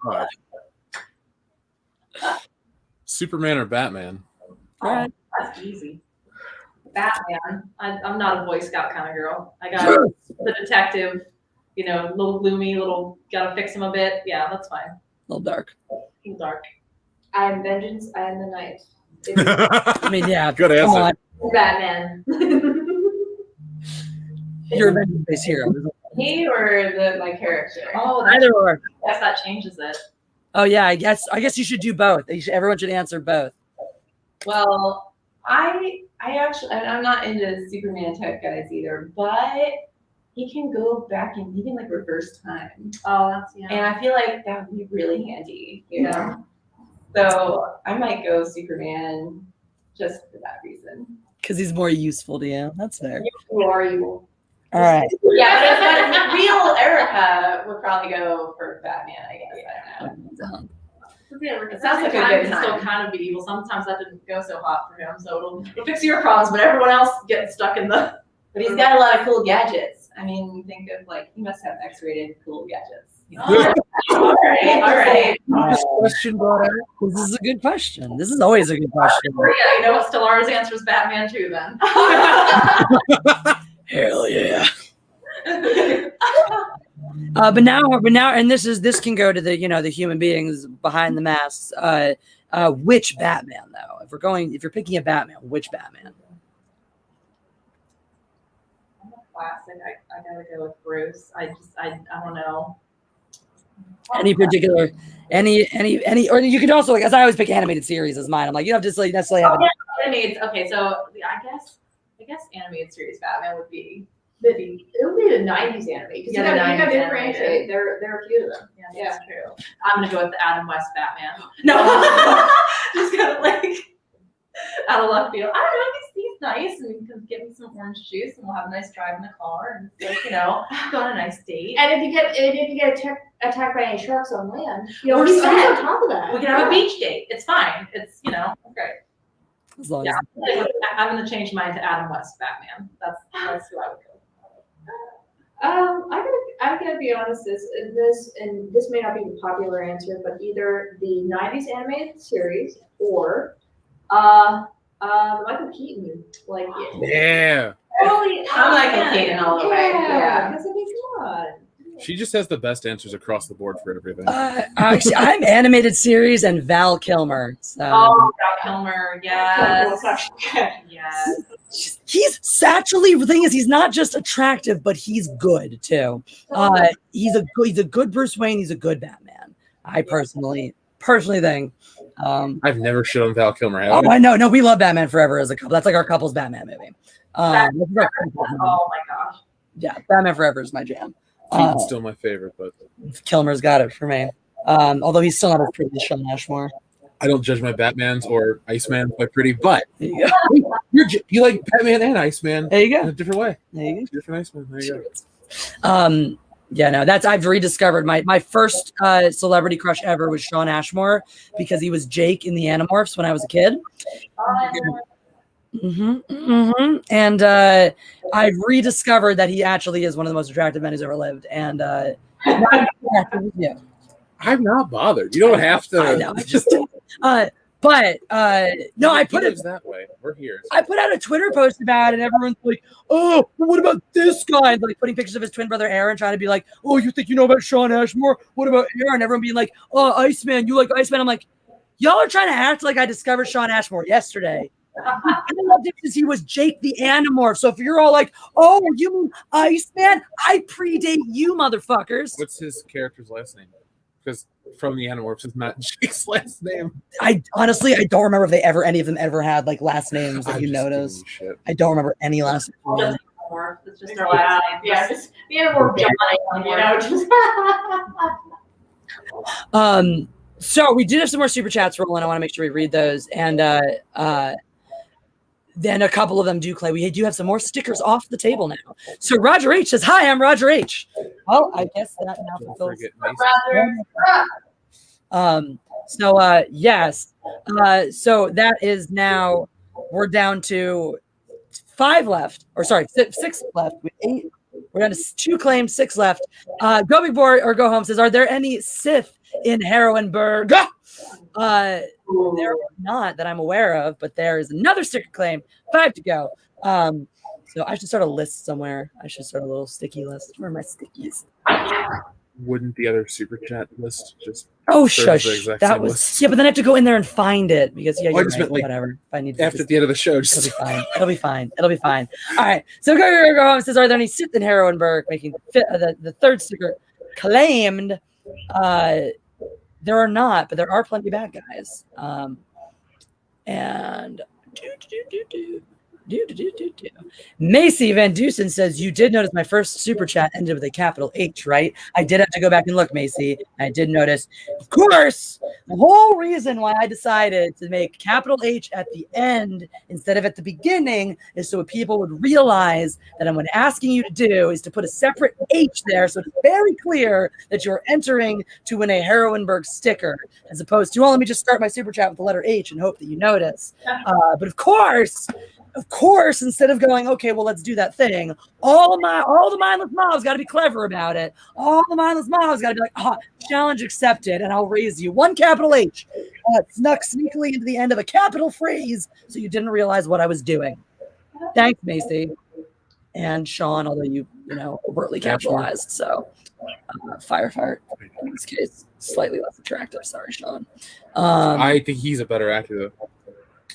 [SPEAKER 3] God. Superman or Batman?
[SPEAKER 2] All right.
[SPEAKER 4] That's easy. Batman. I'm not a Boy Scout kind of girl. I got the detective, little gloomy, gotta fix him a bit. Yeah, that's fine.
[SPEAKER 2] A little dark.
[SPEAKER 4] He's dark.
[SPEAKER 6] I am vengeance, I am the night.
[SPEAKER 2] I mean, yeah.
[SPEAKER 3] Good
[SPEAKER 2] Come
[SPEAKER 3] answer.
[SPEAKER 2] on.
[SPEAKER 6] Batman.
[SPEAKER 2] You're a vengeance-based hero.
[SPEAKER 5] He or my character?
[SPEAKER 4] Oh,
[SPEAKER 2] Either or.
[SPEAKER 4] I guess that changes it.
[SPEAKER 2] Oh yeah, I guess you should do both. Everyone should answer both.
[SPEAKER 5] Well, I actually, I'm not into Superman type guys either, but he can go back and he can reverse time.
[SPEAKER 4] Oh, that's
[SPEAKER 5] And I feel like that would be really handy, So I might go Superman just for that reason.
[SPEAKER 2] Because he's more useful to you. That's fair.
[SPEAKER 6] Who are you?
[SPEAKER 2] All right.
[SPEAKER 5] Yeah, but real Erica would probably go for Batman, I guess. I don't know.
[SPEAKER 4] It
[SPEAKER 5] sounds like a
[SPEAKER 4] time
[SPEAKER 5] good
[SPEAKER 4] can
[SPEAKER 5] time.
[SPEAKER 4] still kind of be evil. Sometimes that didn't go so hot for him, so it'll fix your problems, but everyone else gets stuck in the.
[SPEAKER 5] But he's got a lot of cool gadgets. I mean, think of he must have X-rated cool gadgets.
[SPEAKER 4] All right.
[SPEAKER 3] This question brought out.
[SPEAKER 2] This is a good question. This is always a good question.
[SPEAKER 4] Yeah, you know what? Stellara's answer is Batman too. Then.
[SPEAKER 2] Hell yeah. But now, and this can go to the the human beings behind the masks. Which Batman though? If you're picking a Batman, which Batman?
[SPEAKER 4] Classic. I gotta go with Bruce. I don't know.
[SPEAKER 2] Any particular, any, or you could also as I always pick animated series as mine. I'm like you don't have to necessarily have.
[SPEAKER 4] Animated. Okay, so I guess animated series Batman would be.
[SPEAKER 6] It would be the 90s anime. Because
[SPEAKER 4] Yeah, the
[SPEAKER 6] you got
[SPEAKER 4] 90s
[SPEAKER 6] to differentiate. There are a few of them.
[SPEAKER 4] Yeah, that's true. I'm gonna go with the Adam West Batman.
[SPEAKER 5] No.
[SPEAKER 4] Just kind of out of left field. I don't know. He's nice, and he can give me some orange juice, and we'll have a nice drive in the car, and go on a nice date.
[SPEAKER 6] And if you get attacked by any sharks on land,
[SPEAKER 4] We're
[SPEAKER 6] he's
[SPEAKER 4] set.
[SPEAKER 6] on top of that.
[SPEAKER 4] We can have a beach date. It's fine. It's great.
[SPEAKER 2] As long
[SPEAKER 4] Yeah,
[SPEAKER 2] as
[SPEAKER 4] I'm gonna change mine to Adam West Batman. That's who I would go.
[SPEAKER 6] I gotta be honest. This may not be the popular answer, but either the 90s animated series or Michael Keaton.
[SPEAKER 3] Yeah.
[SPEAKER 6] Totally.
[SPEAKER 5] I'm Michael Keaton all the way. Yeah.
[SPEAKER 6] Because I mean, come on.
[SPEAKER 3] She just has the best answers across the board for everything.
[SPEAKER 2] actually, I'm animated series and Val Kilmer. So.
[SPEAKER 4] Oh, Val Kilmer, yes. Yes.
[SPEAKER 2] Actually, the thing is, he's not just attractive, but he's good too. He's a good Bruce Wayne. He's a good Batman. I personally think.
[SPEAKER 3] I've never shown Val Kilmer.
[SPEAKER 2] I know. No, we love Batman Forever as a couple. That's like our couple's Batman movie.
[SPEAKER 4] Oh my gosh.
[SPEAKER 2] Yeah, Batman Forever is my jam.
[SPEAKER 3] Keaton's still my favorite, but
[SPEAKER 2] Kilmer's got it for me. Although he's still not as pretty as Shawn Ashmore.
[SPEAKER 3] I don't judge my Batmans or Iceman by pretty, but
[SPEAKER 2] There you go.
[SPEAKER 3] you like Batman and Iceman
[SPEAKER 2] There you
[SPEAKER 3] in
[SPEAKER 2] go.
[SPEAKER 3] a different way.
[SPEAKER 2] There you go.
[SPEAKER 3] Different Iceman. There you go.
[SPEAKER 2] Yeah, no, I've rediscovered my first celebrity crush ever was Shawn Ashmore because he was Jake in the Animorphs when I was a kid. And I've rediscovered that he actually is one of the most attractive men who's ever lived. And yeah,
[SPEAKER 3] I'm not bothered. You don't have to.
[SPEAKER 2] I know. I just no, I put it
[SPEAKER 3] that way. We're here.
[SPEAKER 2] I put out a Twitter post about it, and everyone's like, "Oh, what about this guy?" And like putting pictures of his twin brother Aaron, trying to be like, "Oh, you think you know about Shawn Ashmore? What about Aaron?" Everyone being like, "Oh, Iceman, you like Iceman?" I'm like, y'all are trying to act like I discovered Shawn Ashmore yesterday. And the difference is he was Jake the Animorph. So if you're all like, "Oh, you mean Iceman?" I predate you, motherfuckers.
[SPEAKER 3] What's his character's last name? Because from the Animorphs is not Jake's last name.
[SPEAKER 2] I honestly don't remember if any of them ever had like last names that
[SPEAKER 3] I'm
[SPEAKER 2] you
[SPEAKER 3] just giving
[SPEAKER 2] noticed.
[SPEAKER 3] you shit.
[SPEAKER 2] I don't remember any last names.
[SPEAKER 4] This
[SPEAKER 5] It's just our last name.
[SPEAKER 6] Yeah, just the other more just
[SPEAKER 2] So we did have some more super chats rolling. I want to make sure we read those. And then a couple of them do clay. We do have some more stickers off the table now. So Roger H says, "Hi, I'm Roger H." Well, I guess that now fulfills. Yes. So that is now, we're down to 5 left, or sorry, 6 left. With 8, we're down to 2 claims, 6 left. Go Big Boy or Go Home says, "Are there any Sith in Heroineburgh?" There are not that I'm aware of, but there is another sticker claim, 5 to go. So I should start a list somewhere. I should start a little sticky list. Where are my stickies?
[SPEAKER 3] Wouldn't the other super chat list just?
[SPEAKER 2] Oh, shush. That was list? Yeah, but then I have to go in there and find it because I just meant, like, whatever. If I need to
[SPEAKER 3] after the end of the show,
[SPEAKER 2] it'll be fine. It'll be fine. It'll be fine. All right. So go home says, "Are there any Sith in Heroineburgh?" Making the third sticker claimed. There are not, but there are plenty of bad guys. And Macy Van Dusen says, "You did notice my first super chat ended with a capital H, right? I did have to go back and look, Macy. I did notice. Of course, the whole reason why I decided to make capital H at the end instead of at the beginning is so people would realize that what I'm asking you to do is to put a separate H there, so it's very clear that you're entering to win a Heroineburgh sticker, as opposed to, well, let me just start my super chat with the letter H and hope that you notice. But of course, instead of going, okay, well, let's do that thing, all the mindless mobs got to be clever about it. All the mindless mobs got to be like, challenge accepted, and I'll raise you 1 capital H. Snuck sneakily into the end of a capital phrase, so you didn't realize what I was doing. Thanks, Macy. And Sean, although you overtly capitalized, so Firefight in this case slightly less attractive. Sorry, Sean.
[SPEAKER 3] I think he's a better actor though.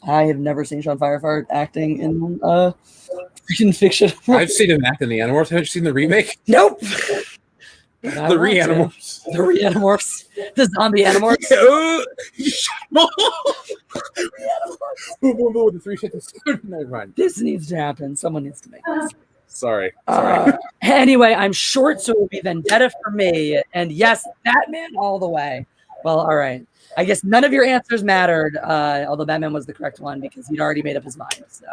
[SPEAKER 2] I have never seen Sean Firefight acting in freaking fiction.
[SPEAKER 3] I've seen him act in the Animorphs. Haven't you seen the remake?
[SPEAKER 2] Nope.
[SPEAKER 3] The Re-Animorphs.
[SPEAKER 2] The Re-Animorphs. The zombie Animorphs.
[SPEAKER 3] The 350. Never mind.
[SPEAKER 2] This needs to happen. Someone needs to make this.
[SPEAKER 3] Sorry.
[SPEAKER 2] Anyway, I'm short, so it will be Vendetta for me. And yes, Batman all the way. Well, all right. I guess none of your answers mattered, although Batman was the correct one because he'd already made up his mind. So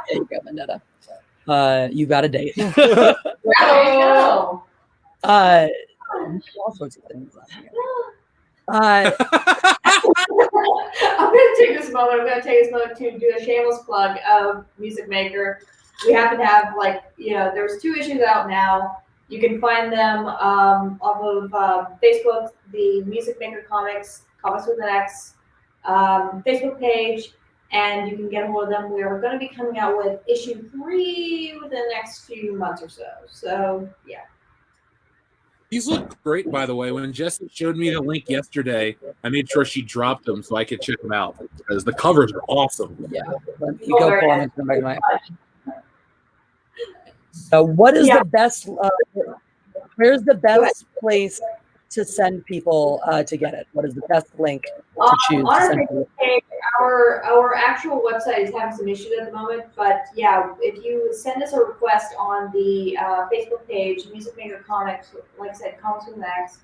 [SPEAKER 2] there you go, Vendetta. You got a date.
[SPEAKER 5] There you go.
[SPEAKER 2] All sorts of things.
[SPEAKER 6] I'm going to take this moment to do a shameless plug of Music Maker. We happen to have, there's 2 issues out now. You can find them off of Facebook, the Music Maker Comics with an X, Facebook page, and you can get a hold of them. We're going to be coming out with issue 3 within the next few months or so. So, yeah.
[SPEAKER 3] These look great, by the way. When Jesse showed me the link yesterday, I made sure she dropped them so I could check them out because the covers are awesome.
[SPEAKER 2] Yeah. You go for them. So what is the best, where's the best place to send people to get it? What is the best link to choose?
[SPEAKER 6] Our actual website is having some issues at the moment, but yeah, if you send us a request on the Facebook page, Music Maker Comics, like I said, Comics with Max,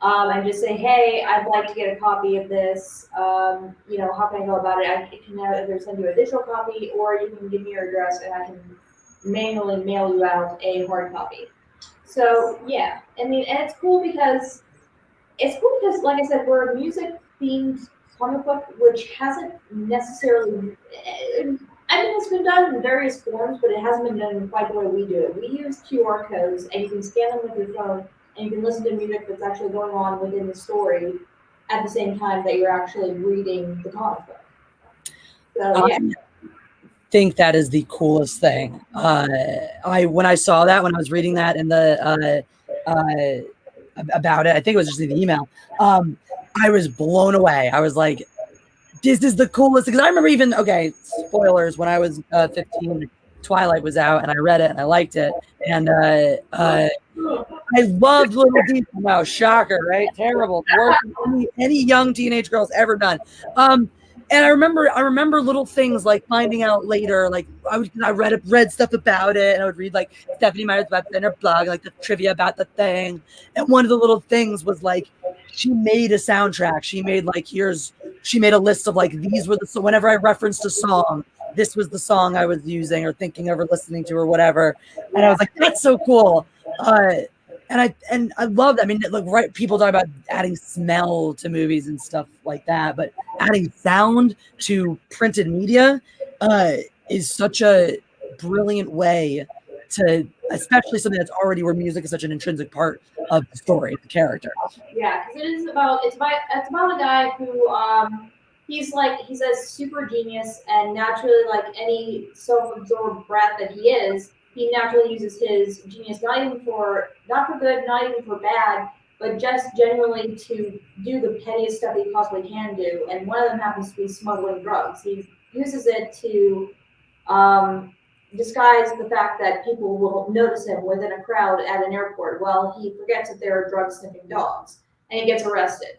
[SPEAKER 6] and just say, hey, I'd like to get a copy of this. How can I go about it? I can either send you a digital copy, or you can give me your address, and I can manually mail you out a hard copy. So yeah, and it's cool because like I said, we're a music themed comic book, which hasn't necessarily, it's been done in various forms, but it hasn't been done quite the way we do it. We use QR codes, and you can scan them with your phone, and you can listen to music that's actually going on within the story at the same time that you're actually reading the comic book. So yeah.
[SPEAKER 2] Think that is the coolest thing. When I saw that, when I was reading that in the about it, I think it was just in the email. I was blown away. I was like, "This is the coolest." Because I remember even spoilers, when I was 15, Twilight was out, and I read it and I liked it, and I loved Little Deacon. Wow, shocker, right? Terrible. Worst any young teenage girl's ever done. And I remember little things like finding out later, like I read stuff about it, and I would read like Stephanie Meyer's website and her blog, like the trivia about the thing. And one of the little things was like she made a soundtrack. She made a list of like these were so whenever I referenced a song, this was the song I was using or thinking of or listening to or whatever. And I was like, that's so cool. And I love that. I mean, look, right? People talk about adding smell to movies and stuff like that, but adding sound to printed media is such a brilliant way to, especially something that's already where music is such an intrinsic part of the story, the character.
[SPEAKER 6] Yeah, because it's about a guy who he's a super genius, and naturally, like any self-absorbed brat that he is, he naturally uses his genius not for good, not even for bad, but just genuinely to do the pettiest stuff he possibly can do. And one of them happens to be smuggling drugs. He uses it to disguise the fact that people will notice him within a crowd at an airport. Well, he forgets that there are drug-sniffing dogs, and he gets arrested.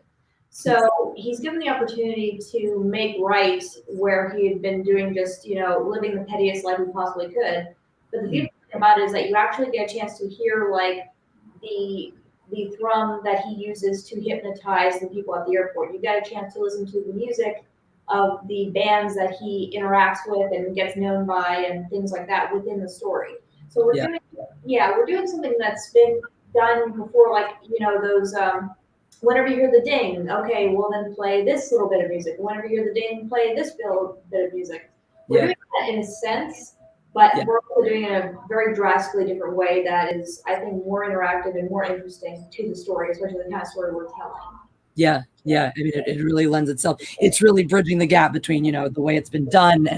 [SPEAKER 6] So he's given the opportunity to make right where he had been doing just, living the pettiest life he possibly could. But the beautiful thing about it is that you actually get a chance to hear like the thrum that he uses to hypnotize the people at the airport. You get a chance to listen to the music of the bands that he interacts with and gets known by and things like that within the story. So we're doing something that's been done before, like those whenever you hear the ding, okay, well then play this little bit of music. Whenever you hear the ding, play this bit of music. We're doing that in a sense, but we're also doing it in a very drastically different way that is, I think, more interactive and more interesting to the story, especially the kind of story we're telling.
[SPEAKER 2] Yeah. I mean, it really lends itself. It's really bridging the gap between, the way it's been done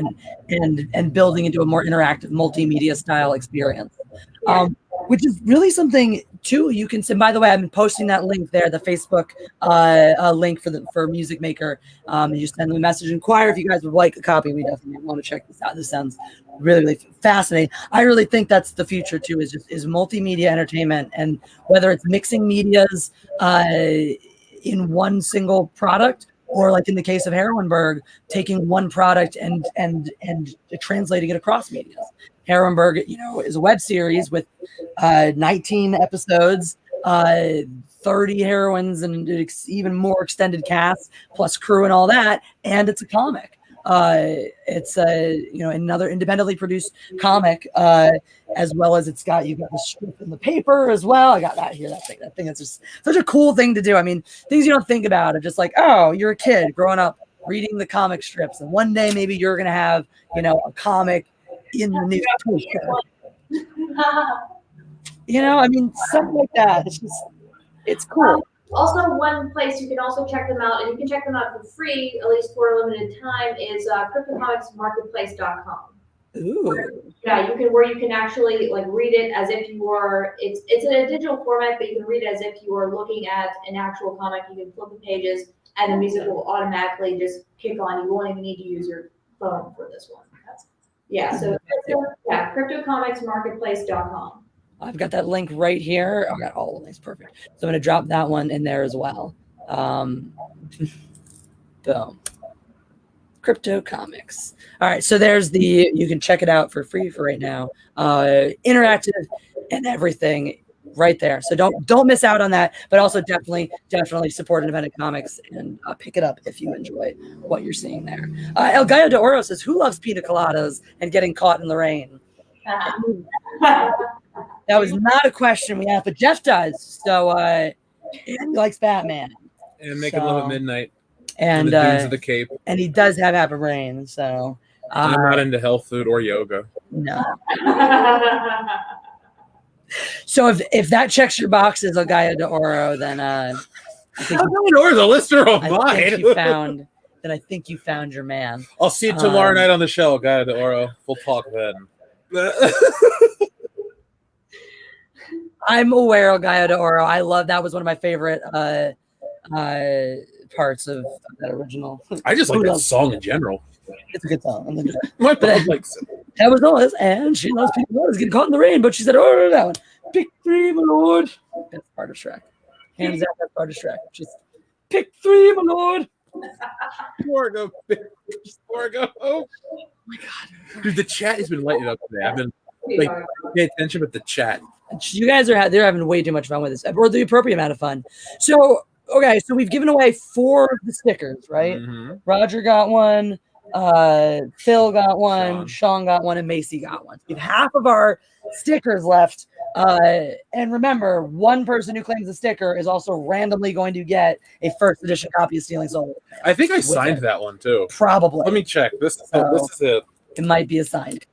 [SPEAKER 2] and building into a more interactive multimedia style experience. Which is really something too you can send. By the way, I'm posting that link there, the Facebook link for Music Maker. You send them a message, inquire if you guys would like a copy. We definitely want to check this out. This sounds really, really fascinating. I really think that's the future too, is multimedia entertainment, and whether it's mixing medias in one single product, or like in the case of Heroineburgh, taking one product and translating it across medias. Heroineburgh, is a web series with 19 episodes, 30 heroines, and even more extended cast, plus crew and all that. And it's a comic. It's another independently produced comic, as well as you've got the strip in the paper as well. I got that here. That thing is just such a cool thing to do. I mean, things you don't think about are just like, oh, you're a kid growing up reading the comic strips, and one day maybe you're gonna have a comic in the newspaper. I mean, something like that. It's cool.
[SPEAKER 6] Also, one place you can also check them out, and you can check them out for free, at least for a limited time, is cryptocomicsmarketplace.com.
[SPEAKER 2] Ooh.
[SPEAKER 6] Where you can actually like read it as if you were. It's in a digital format, but you can read it as if you were looking at an actual comic. You can flip the pages, and the music will automatically just kick on. You won't even need to use your phone for this one. So cryptocomicsmarketplace.com.
[SPEAKER 2] I've got that link right here. I got all of these. Perfect. So I'm going to drop that one in there as well. Boom. Crypto Comics. All right. So there's you can check it out for free for right now. Interactive and everything right there. So don't miss out on that, but also definitely support independent comics and pick it up if you enjoy what you're seeing there. El Gallo de Oro says, who loves pina coladas and getting caught in the rain? That was not a question we have, but Jeff does. So and he likes Batman.
[SPEAKER 3] And Making Love at Midnight.
[SPEAKER 2] And
[SPEAKER 3] the Dunes of the Cape.
[SPEAKER 2] And he does have a rain. So
[SPEAKER 3] I'm not into health food or yoga.
[SPEAKER 2] No. So if that checks your boxes, El Gallo de Oro, then I think
[SPEAKER 3] El Gallo de Oro is a listener of mine.
[SPEAKER 2] I think you found your man.
[SPEAKER 3] I'll see you tomorrow night on the show, El Gallo de Oro. We'll talk then.
[SPEAKER 2] I'm aware of Gallo de Oro. I love that. Was one of my favorite parts of that original.
[SPEAKER 3] I just like that song in general.
[SPEAKER 2] It's a good song.
[SPEAKER 3] My dog likes it.
[SPEAKER 2] That was always, and she loves pina coladas getting caught in the rain, but she said, "Oh, that one, pick three, my lord." That's part of Shrek. Hands down, that's part of Shrek. Just pick three, my lord.
[SPEAKER 3] Forgo, Forgo. Oh my god, dude, the chat has been lighting up today. I've been like pay attention with the chat.
[SPEAKER 2] You guys they're having way too much fun with this, or the appropriate amount of fun. So okay, so we've given away 4 of the stickers, right?
[SPEAKER 3] Mm-hmm.
[SPEAKER 2] Roger got one, Phil got one, Sean got one, and Macy got one. We have half of our stickers left. And remember, one person who claims a sticker is also randomly going to get a first edition copy of Stealing Soul.
[SPEAKER 3] I think I signed that one too.
[SPEAKER 2] Probably.
[SPEAKER 3] Let me check. This is it.
[SPEAKER 2] It might be a signed.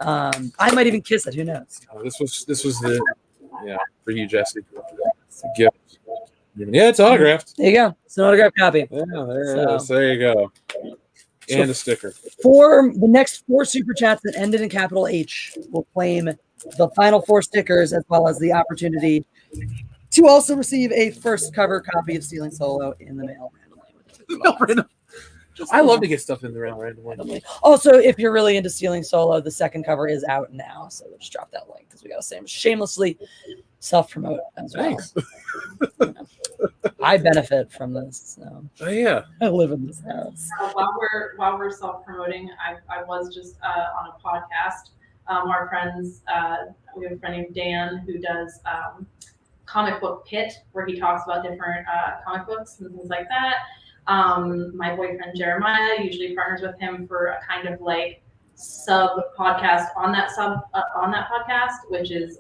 [SPEAKER 2] I might even kiss it. Who knows?
[SPEAKER 3] This was the for you, Jesse. It's a gift. Yeah, it's autographed.
[SPEAKER 2] There you go. It's an autographed copy.
[SPEAKER 3] Yeah, there it is. There you go. And a sticker.
[SPEAKER 2] For the next 4 super chats that ended in capital H will claim the final 4 stickers, as well as the opportunity to also receive a first cover copy of Stealing Solo in the mail randomly.
[SPEAKER 3] I love to get stuff in the mail randomly.
[SPEAKER 2] Also, if you're really into Stealing Solo, the second cover is out now, so we'll just drop that link because we got to shamelessly self-promote as well.
[SPEAKER 3] Thanks.
[SPEAKER 2] I benefit from this. So.
[SPEAKER 3] Oh yeah,
[SPEAKER 2] I live in this house.
[SPEAKER 5] While we're self-promoting, I was just on a podcast. Our friends, we have a friend named Dan who does Comic Book Pit, where he talks about different comic books and things like that. My boyfriend Jeremiah usually partners with him for a kind of like sub podcast on that podcast, which is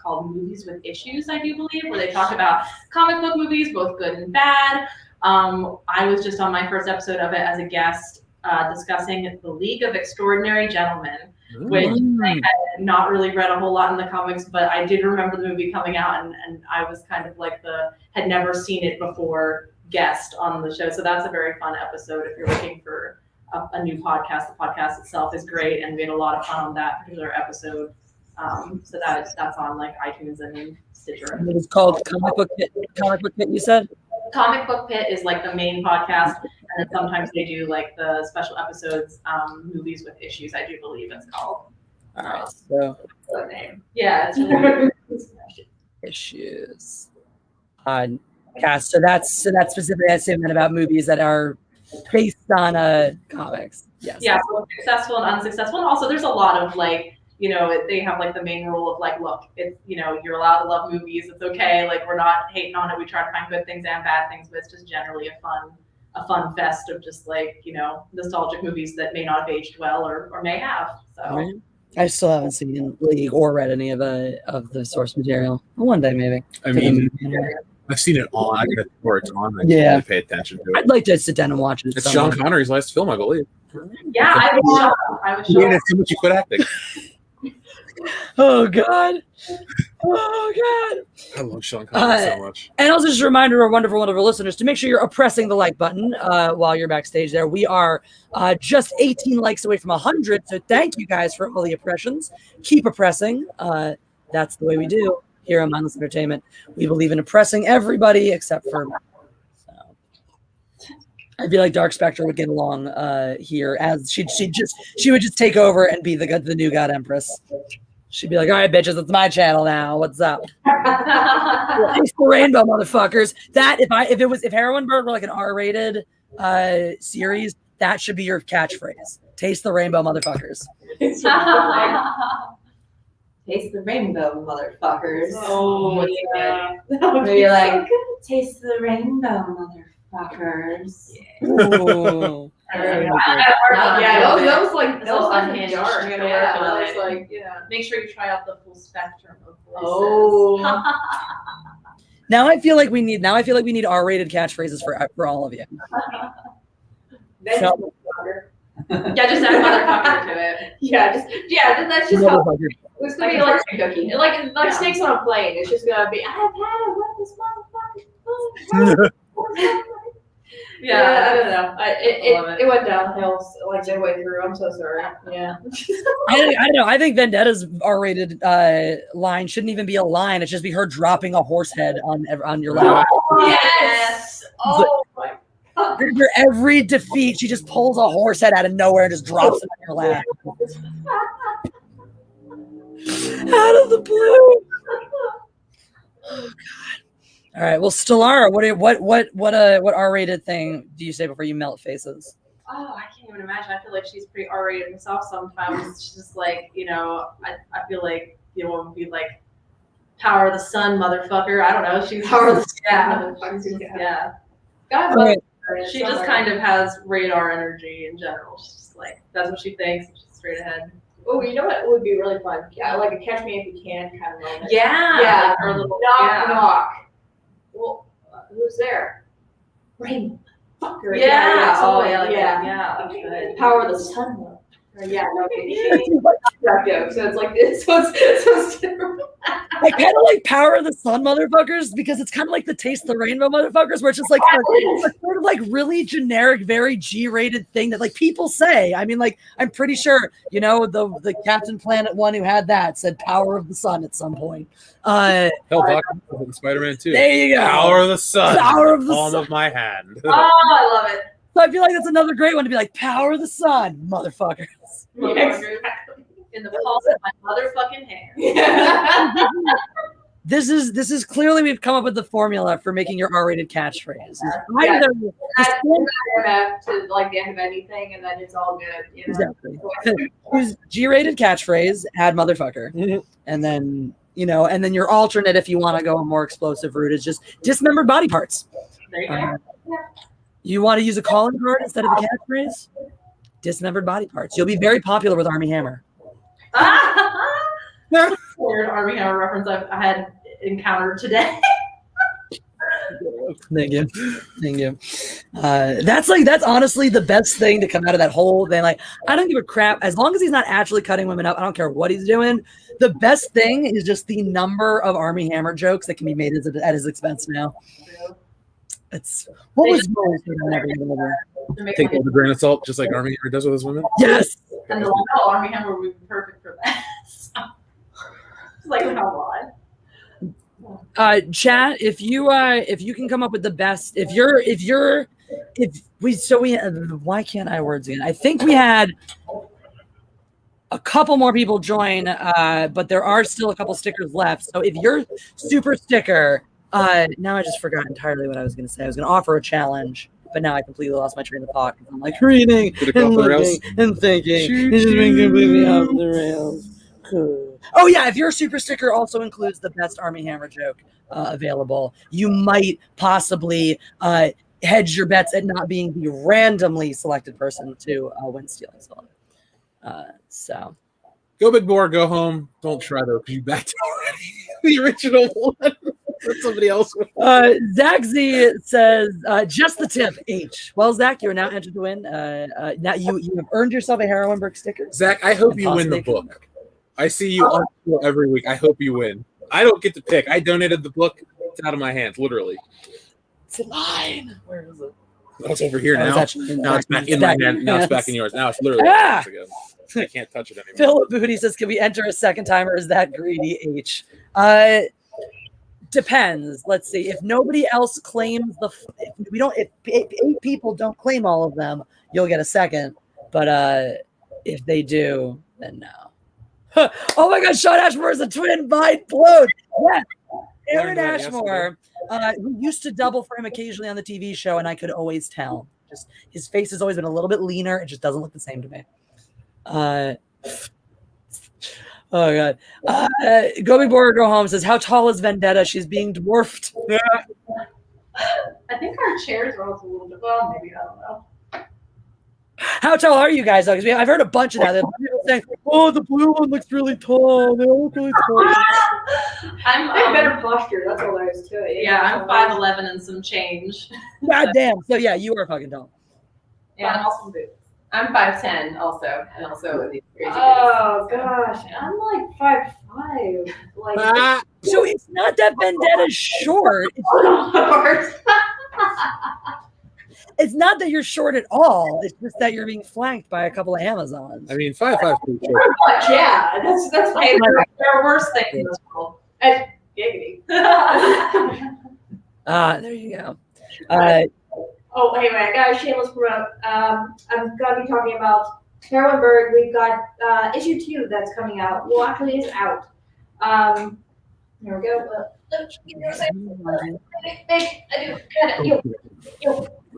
[SPEAKER 5] called Movies with Issues, I do believe, where they talk about comic book movies, both good and bad. I was just on my first episode of it as a guest, discussing The League of Extraordinary Gentlemen, which I had not really read a whole lot in the comics, but I did remember the movie coming out, and I was kind of like had never seen it before guest on the show. So that's a very fun episode if you're looking for a new podcast. The podcast itself is great, and we had a lot of fun on that particular episode. So that's on like iTunes and Stitcher.
[SPEAKER 2] And it was called Comic Book Pit. Comic Book Pit, you said?
[SPEAKER 5] Comic Book Pit is like the main podcast, and then sometimes they do like the special episodes, Movies with Issues, I do believe it's called.
[SPEAKER 2] All right, so
[SPEAKER 5] name. Yeah, it's really
[SPEAKER 2] Issues. So that's specifically that statement about movies that are based on comics. Yes.
[SPEAKER 5] Yeah, so successful and unsuccessful, and also there's a lot of like, they have like the main rule of like, look, it's you're allowed to love movies. It's okay. Like we're not hating on it. We try to find good things and bad things, but it's just generally a fun fest of just like nostalgic movies that may not have aged well or may have. So.
[SPEAKER 2] Right. I still haven't seen League or read any of the source material. One day maybe.
[SPEAKER 3] I mean, I've seen it on. I get where it's on. I can't really pay attention to it.
[SPEAKER 2] I'd like to sit down and watch it.
[SPEAKER 3] It's Sean Connery's last film, I believe.
[SPEAKER 5] Yeah, I was shocked.
[SPEAKER 3] As soon as you quit acting.
[SPEAKER 2] Oh God.
[SPEAKER 3] I love Sean Connery so much.
[SPEAKER 2] And also just a reminder to our wonderful listeners to make sure you're pressing the like button while you're backstage there. We are just 18 likes away from 100. So thank you guys for all the oppressions. Keep oppressing. That's the way we do here on Mindless Entertainment. We believe in oppressing everybody except for so. I feel like Dark Spectre would get along here, as she would just take over and be the new God Empress. She'd be like, all right, bitches, it's my channel now. What's up? Taste the rainbow, motherfuckers. That if Heroineburgh were like an R-rated series, that should be your catchphrase. Taste the rainbow, motherfuckers.
[SPEAKER 5] Taste the rainbow, motherfuckers.
[SPEAKER 6] Oh, yeah.
[SPEAKER 5] Maybe like, taste the rainbow, motherfuckers.
[SPEAKER 2] Ooh.
[SPEAKER 6] That was like
[SPEAKER 5] unhinged.
[SPEAKER 6] dark.
[SPEAKER 5] Yeah,
[SPEAKER 6] It was like,
[SPEAKER 5] Make sure you try out the full spectrum of voices.
[SPEAKER 6] Oh.
[SPEAKER 2] Now I feel like we need R-rated catchphrases for all of you. So,
[SPEAKER 5] Yeah, just add motherfucker to it.
[SPEAKER 6] That's just how it's gonna be like a cookie. Like snakes on a plane. It's just gonna be, I've had it with this motherfucker. I don't know. It went downhill like midway through. I'm so sorry. Yeah.
[SPEAKER 2] I don't know. I think Vendetta's R-rated line shouldn't even be a line. It should just be her dropping a horse head on your lap.
[SPEAKER 6] Yes. Oh my God.
[SPEAKER 2] For every defeat, she just pulls a horse head out of nowhere and just drops it on your lap. Out of the blue. Oh God. All right. Well, Stellara, what R-rated thing do you say before you melt faces?
[SPEAKER 5] Oh, I can't even imagine. I feel like she's pretty R-rated herself sometimes. She's just like, I feel like, would be like, power of the sun, motherfucker. I don't know. She's
[SPEAKER 6] Power of the
[SPEAKER 5] sun.
[SPEAKER 6] sun.
[SPEAKER 5] Yeah.
[SPEAKER 6] God
[SPEAKER 2] All
[SPEAKER 6] bless
[SPEAKER 2] right.
[SPEAKER 6] her.
[SPEAKER 5] She just kind of has radar energy in general. She's just like, that's what she thinks. She's straight ahead.
[SPEAKER 6] Oh, you know what would be really fun? Yeah, like a catch me if you can kind of moment.
[SPEAKER 5] Yeah.
[SPEAKER 6] Yeah.
[SPEAKER 5] Like her little
[SPEAKER 6] Knock. Well, who's there? Rain. Fucker.
[SPEAKER 5] Yeah. Oh,
[SPEAKER 6] totally.
[SPEAKER 5] yeah. Good.
[SPEAKER 6] Power of the sun. Though. Yeah. No, so it's like this. So it's terrible.
[SPEAKER 2] I kind of like Power of the Sun motherfuckers because it's kind of like the Taste of the Rainbow motherfuckers, where it's just like a sort of like really generic, very G-rated thing that like people say. I mean, like I'm pretty sure the Captain Planet one who had that said Power of the Sun at some point.
[SPEAKER 3] Hell, Doc in Spider-Man 2.
[SPEAKER 2] There you go.
[SPEAKER 3] Power of the sun.
[SPEAKER 2] Power of the
[SPEAKER 3] palm
[SPEAKER 2] sun.
[SPEAKER 3] of my hand.
[SPEAKER 5] Oh, I love it.
[SPEAKER 2] So I feel like that's another great one to be like Power of the Sun, motherfuckers.
[SPEAKER 5] In the palm of my motherfucking hand.
[SPEAKER 2] This is clearly we've come up with the formula for making your R-rated catchphrase.
[SPEAKER 6] Yeah.
[SPEAKER 2] Either
[SPEAKER 6] To like the end of anything, and then it's all good.
[SPEAKER 2] exactly. Use G-rated catchphrase, add motherfucker, and then your alternate if you want to go a more explosive route is just dismembered body parts.
[SPEAKER 5] There you go.
[SPEAKER 2] You want to use a calling card instead of a catchphrase? Dismembered body parts. You'll be very popular with Army Hammer.
[SPEAKER 5] Weird Army Hammer reference I had encountered today.
[SPEAKER 2] Thank you. That's honestly the best thing to come out of that whole thing. Like, I don't give a crap as long as he's not actually cutting women up. I don't care what he's doing. The best thing is just the number of Army Hammer jokes that can be made at his expense now. It's what was yours that I never even remember?
[SPEAKER 3] Take it with a grain of salt, just like Army Hammer does with his women.
[SPEAKER 2] Yes.
[SPEAKER 5] And the Army Hammer would be perfect for that. So, it's like how odd.
[SPEAKER 2] Chat, if you can come up with the best, why can't I words again? I think we had a couple more people join, but there are still a couple stickers left. So if you're super sticker, now I just forgot entirely what I was going to say. I was going to offer a challenge, but now I completely lost my train of thought. I'm like reading and looking and thinking. It's just been completely off the rails. Oh yeah, if your super sticker also includes the best Army Hammer joke available, you might possibly hedge your bets at not being the randomly selected person to win Stealing Stolen. So
[SPEAKER 3] go big boar, go home. Don't try though, because you backed already. The original one. Let somebody else win.
[SPEAKER 2] Zach Z says, just the tip, H. Well, Zach, you are now entered to win. Now you have earned yourself a Heroineburgh sticker.
[SPEAKER 3] Zach, I hope you win the book. I see you on the every week. I hope you win. I don't get to pick. I donated the book. It's out of my hands, literally.
[SPEAKER 2] It's in mine. Where is it?
[SPEAKER 3] Oh, it's over here now. Now it's back in my hand. Now it's back in yours. Now it's literally ago. I can't touch it anymore.
[SPEAKER 2] Philip Booty says, can we enter a second time, or is that greedy, H? Depends. Let's see. If nobody else claims if 8 people don't claim all of them, you'll get a second. But if they do, then no. Oh my God, Sean Ashmore is a twin. Mind blown. Yeah. Aaron Ashmore, who used to double for him occasionally on the TV show, and I could always tell. Just his face has always been a little bit leaner. It just doesn't look the same to me. Oh God. Go Big Boy or Go Home says, how tall is Vendetta? She's being dwarfed.
[SPEAKER 5] I think our chairs are also a little bit, well, maybe, I don't know.
[SPEAKER 2] How tall are you guys? Because I've heard a bunch of that. People saying, "Oh, the blue one looks really tall. They all look really tall."
[SPEAKER 6] I'm better posture. That's all there is to it.
[SPEAKER 5] Yeah, I'm 5'11" and some change.
[SPEAKER 2] God damn. So yeah, you are fucking tall.
[SPEAKER 5] Yeah, I'm also boots. I'm 5'10" also, and also with these crazy
[SPEAKER 6] Oh gosh, I'm like 5'5". Like
[SPEAKER 2] so it's not that Vendetta's short. It's not that you're short at all. It's just that you're being flanked by a couple of Amazons.
[SPEAKER 3] I mean, 5'5" pretty short.
[SPEAKER 6] Yeah, that's
[SPEAKER 5] Hey, there are worse things in this world.
[SPEAKER 6] Giggity.
[SPEAKER 2] There you go.
[SPEAKER 6] Oh, hey, man, I got a shameless promote. I'm going to be talking about Heroineburgh. We've got issue 2 that's coming out. Well, actually, it's out. Here we go. Let me get this I do.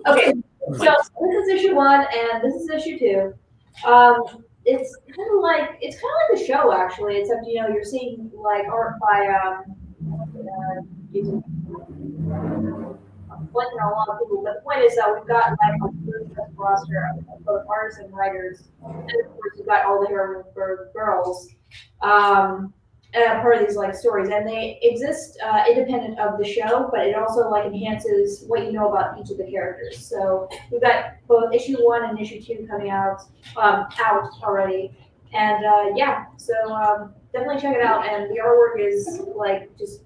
[SPEAKER 6] Okay, so this is issue 1, and this is issue 2. It's kind of like a show actually, except you're seeing like art by blanking on a lot of people. But the point is that we've got like a good roster of both artists and writers, and of course we've got all the Heroineburgh girls. Part of these like stories, and they exist independent of the show, but it also like enhances what you know about each of the characters. So we've got both issue 1 and issue 2 coming out already, and so definitely check it out. And the artwork is like just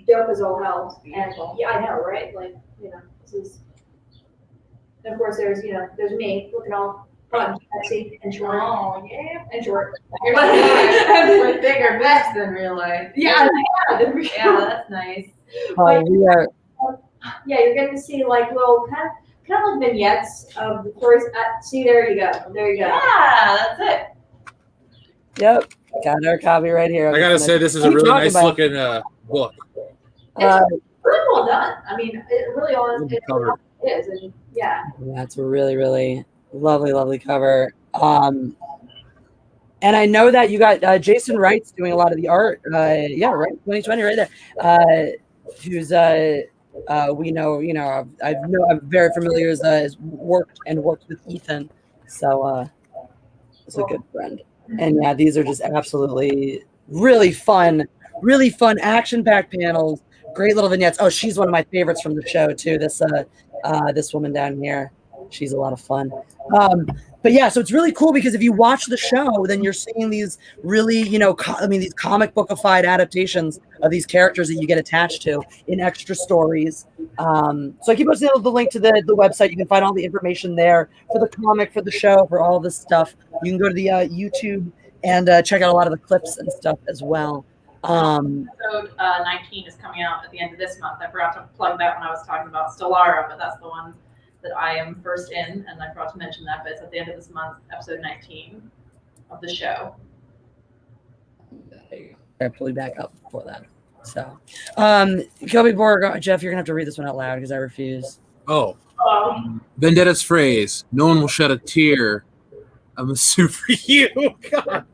[SPEAKER 6] dope as all hell. And yeah, I know, right? Like this is. And of course, there's me looking all fun, sexy, and short.
[SPEAKER 5] Oh, yeah.
[SPEAKER 6] And short.
[SPEAKER 5] You're with bigger boobs than real life.
[SPEAKER 6] Yeah,
[SPEAKER 5] that's nice.
[SPEAKER 2] We are.
[SPEAKER 6] Yeah, you're getting to see like little kind of like vignettes of the stories. See, there you go.
[SPEAKER 5] Yeah, that's it.
[SPEAKER 2] Yep, got our copy right here.
[SPEAKER 3] I gotta say, this is a really nice looking book.
[SPEAKER 6] It's really well done. I mean, it really is. And yeah,
[SPEAKER 2] it's a really, really lovely cover. And I know that you got Jason Wright's doing a lot of the art. Right, 2020 right there. Who's we know, I'm very familiar as worked with Ethan. So it's a good friend. And yeah, these are just absolutely really fun action-packed panels. Great little vignettes. Oh, she's one of my favorites from the show too. This woman down here, she's a lot of fun. But yeah, so it's really cool because if you watch the show, then you're seeing these really, these comic bookified adaptations of these characters that you get attached to in extra stories. So I keep posting the link to the website. You can find all the information there for the comic, for the show, for all this stuff. You can go to the YouTube and check out a lot of the clips and stuff as well.
[SPEAKER 5] Episode 19 is coming out at the end of this month. I forgot to plug that when I was talking about Stellara, but that's the one that I am first in, and I forgot to mention that, but it's at the end of this month, episode 19 of the show.
[SPEAKER 2] I pull you back up for that. So, Kobe Borg, Jeff, you're gonna have to read this one out loud because I refuse.
[SPEAKER 3] Oh, Vendetta's phrase: "No one will shed a tear. I'm a suit for you." God.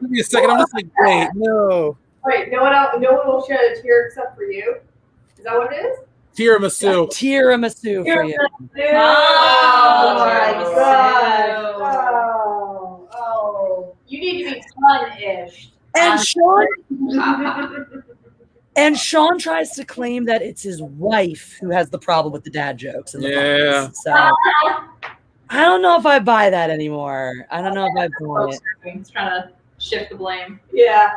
[SPEAKER 3] Give me a second. I'm just like, wait, no.
[SPEAKER 6] Wait, no one will shed a tear except for you. Is that what it is?
[SPEAKER 3] Tiramisu.
[SPEAKER 2] Tiramisu for you.
[SPEAKER 6] Oh my god. Oh. You need to be fun-ish.
[SPEAKER 2] And Sean tries to claim that it's his wife who has the problem with the dad jokes. In the box. So I don't know if I buy that anymore. I don't know if I buy it.
[SPEAKER 5] He's trying to shift the blame.
[SPEAKER 6] Yeah.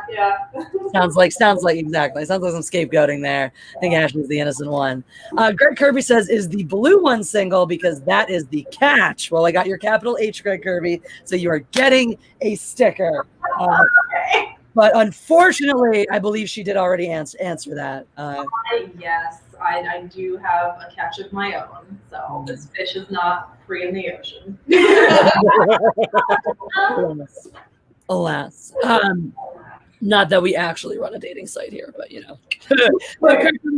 [SPEAKER 2] Sounds like exactly. Sounds like some scapegoating there. I think Ashley's the innocent one. Greg Kirby says, is the blue one single? Because that is the catch. Well, I got your capital H, Greg Kirby. So you are getting a sticker. But unfortunately, I believe she did already answer that.
[SPEAKER 5] Yes, I do have a catch of my own. So this fish is not free in the ocean.
[SPEAKER 2] Alas. Not that we actually run a dating site here, but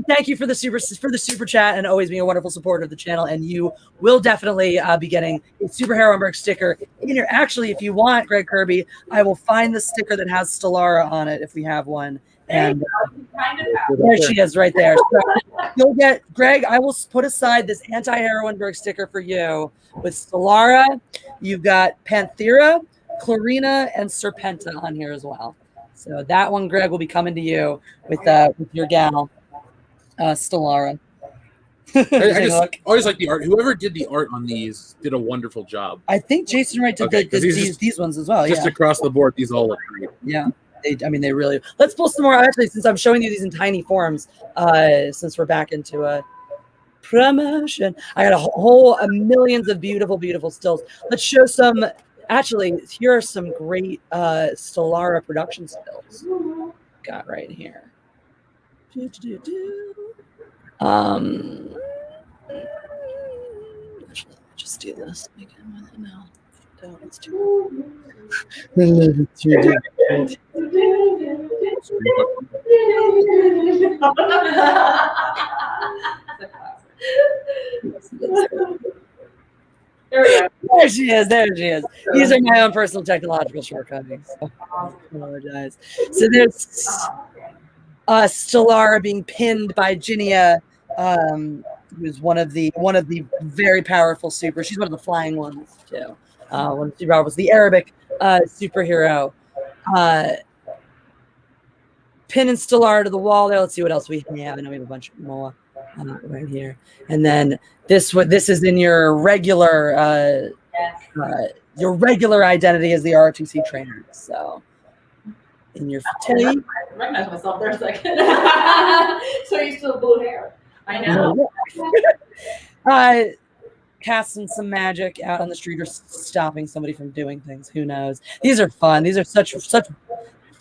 [SPEAKER 2] thank you for the super chat and always being a wonderful supporter of the channel. And you will definitely be getting a Super Heroineburgh sticker in here. Actually, if you want, Greg Kirby, I will find the sticker that has Stellara on it if we have one. And there she is, right there. So you'll get, Greg. I will put aside this anti-Heroineburgh sticker for you with Stellara. You've got Panthera, Clarina, and Serpenta on here as well. So that one, Greg, will be coming to you with your gal, Stellara.
[SPEAKER 3] I just always like the art. Whoever did the art on these did a wonderful job.
[SPEAKER 2] I think Jason Wright did these ones as well.
[SPEAKER 3] Just across the board, these all look great.
[SPEAKER 2] Yeah. They really. Let's pull some more. Actually, since I'm showing you these in tiny forms, since we're back into a promotion, I got a millions of beautiful stills. Let's show some. Actually, here are some great Stellara production stills. Got right here. Actually, just do this. Begin with it now. It's too
[SPEAKER 4] There we go.
[SPEAKER 2] There she is. There she is. These are my own personal technological shortcomings. So I apologize. So there's Stellara being pinned by Ginia, who's one of the very powerful super. She's one of the flying ones too. One of the super powerful, the Arabic superhero. Pinning Stellara to the wall there. Let's see what else we have. I know we have a bunch more right here. And then this is in your regular identity as the ROTC trainer. So in your
[SPEAKER 5] I recognize myself there a second.
[SPEAKER 4] So you still have blue hair.
[SPEAKER 5] I know.
[SPEAKER 2] Casting some magic out on the street or stopping somebody from doing things. Who knows? These are fun. These are such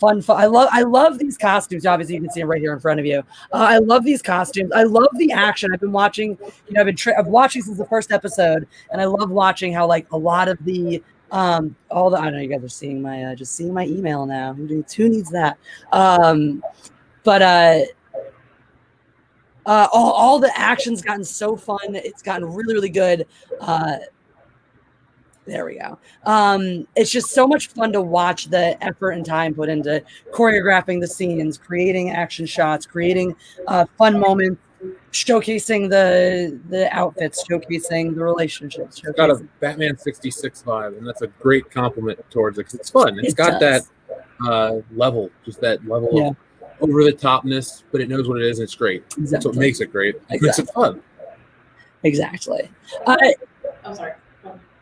[SPEAKER 2] fun. I love these costumes. Obviously, you can see them right here in front of you. I love these costumes. I love the action. I've been watching. I've watching since the first episode, and I love watching how like a lot of the I don't know. You guys are seeing my just seeing my email now. Who needs that? All the action's gotten so fun. It's gotten really, really good. There we go. It's just so much fun to watch the effort and time put into choreographing the scenes, creating action shots, creating fun moments, showcasing the outfits, showcasing the relationships.
[SPEAKER 3] It's got a Batman 66 vibe, and that's a great compliment towards it because it's fun. It's got that level, just that level of over the topness, but it knows what it is, and it's great. Exactly. That's what makes it great. It makes it fun.
[SPEAKER 2] Exactly.
[SPEAKER 5] I'm sorry.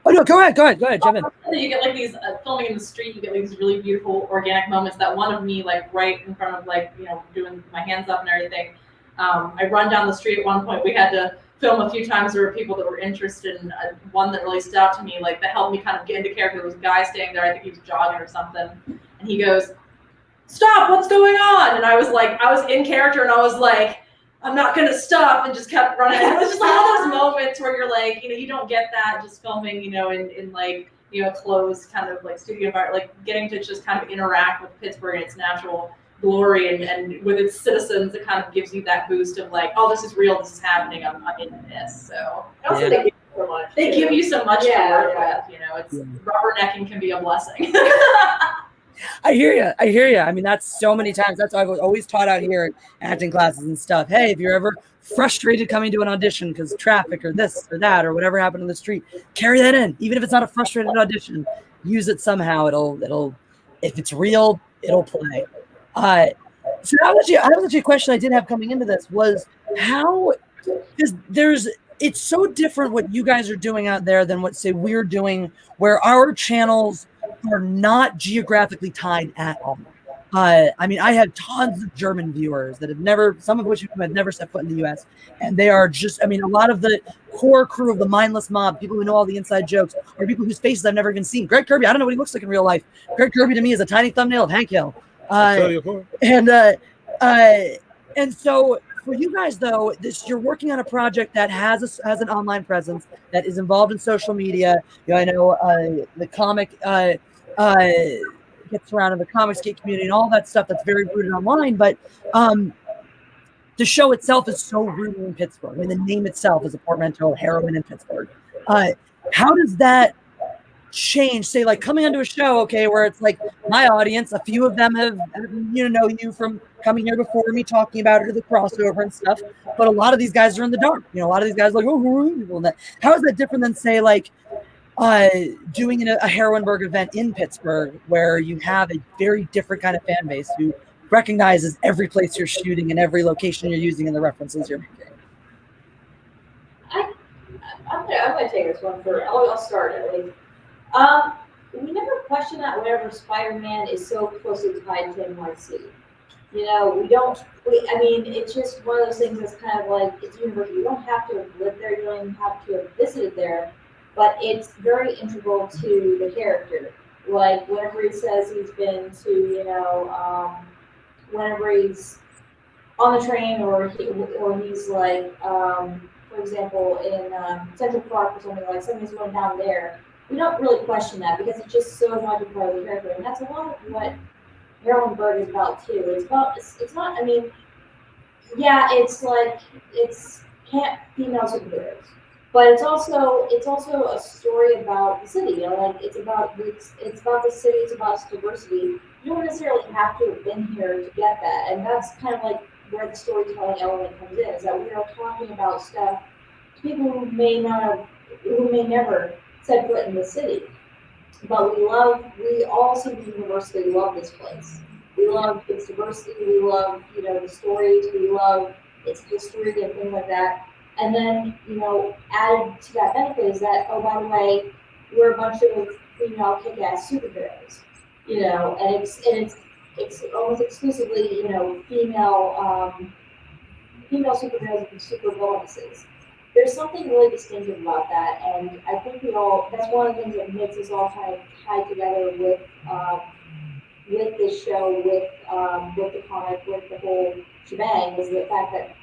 [SPEAKER 2] Oh no, go ahead, jump in.
[SPEAKER 5] You get like these filming in the street. You get these really beautiful organic moments. That one of me, like right in front of, like, you know, doing my hands up and everything. I run down the street at one point. We had to film a few times. There were people that were interested in one that really stood out to me, like that helped me kind of get into character. There was a guy standing there. I think he was jogging or something, and he goes, "Stop! What's going on?" And I was in character, and I was like, "I'm not gonna stop," and just kept running. It was just like all those moments where you're like, you know, you don't get that just filming, you know, in like, you know, closed kind of like studio environment, like getting to just kind of interact with Pittsburgh and its natural glory and with its citizens. It kind of gives you that boost of like, oh, this is real, this is happening, I'm in this. So
[SPEAKER 4] Also, they give you so much.
[SPEAKER 5] They give you so much to work with, you know. It's rubbernecking can be a blessing.
[SPEAKER 2] I hear you. I mean, that's so many times. That's what I've always taught out here in acting classes and stuff. Hey, if you're ever frustrated coming to an audition because traffic or this or that or whatever happened on the street, carry that in. Even if it's not a frustrated audition, use it somehow. It'll if it's real, it'll play. So that was actually a question I did have coming into this was how, because it's so different what you guys are doing out there than what, say, we're doing, where our channels are not geographically tied at all. I mean, I have tons of German viewers that have never, some of which have never set foot in the U.S. And they are just, I mean, a lot of the core crew of the Mindless Mob, people who know all the inside jokes, are people whose faces I've never even seen. Greg Kirby, I don't know what he looks like in real life. Greg Kirby to me is a tiny thumbnail of Hank Hill. And so for you guys, though, you're working on a project that has an online presence, that is involved in social media. You know, I know the comic gets around in the Comicsgate community and all that stuff that's very rooted online. But the show itself is so rooted in Pittsburgh. I mean, the name itself is a portmanteau of heroin in Pittsburgh. How does that change, say, like coming onto a show, okay, where it's like my audience, a few of them have know you from coming here before me, talking about it or the crossover and stuff, but a lot of these guys are in the dark. You know, a lot of these guys are like, oh, who are people? How is that different than, say, like doing a Heroineburgh event in Pittsburgh, where you have a very different kind of fan base who recognizes every place you're shooting and every location you're using and the references you're making?
[SPEAKER 6] I'm gonna take this one first. I'll start at least. We never question that whenever Spider-Man is so closely tied to NYC. You know, I mean, it's just one of those things that's kind of like, it's universal. You don't have to have lived there, you don't even have to have visited there, but it's very integral to the character. Like, whenever he says he's been to, whenever he's on the train or he's like, for example, in Central Park or something, like something's going down there, we don't really question that because it's just so much a part of the character. And that's a lot of what Heroineburgh is about too. It's not. I mean, yeah, it's camp female superheroes, but it's also a story about the city. You know, like it's about the city. It's about diversity. You don't necessarily have to have been here to get that, and that's kind of like where the storytelling element comes in. Is that we are talking about stuff to people who may never set foot in the city, but we all seem to universally love this place. We love its diversity, we love, the stories, we love its history and things like that. And then, added to that benefit is that, oh, by the way, we're a bunch of female kick-ass superheroes. And it's almost exclusively, female superheroes and super bonuses. There's something really distinctive about that, and I think that's one of the things that makes us all kind of tied together with this show, with the comic, with the whole shebang, is the fact that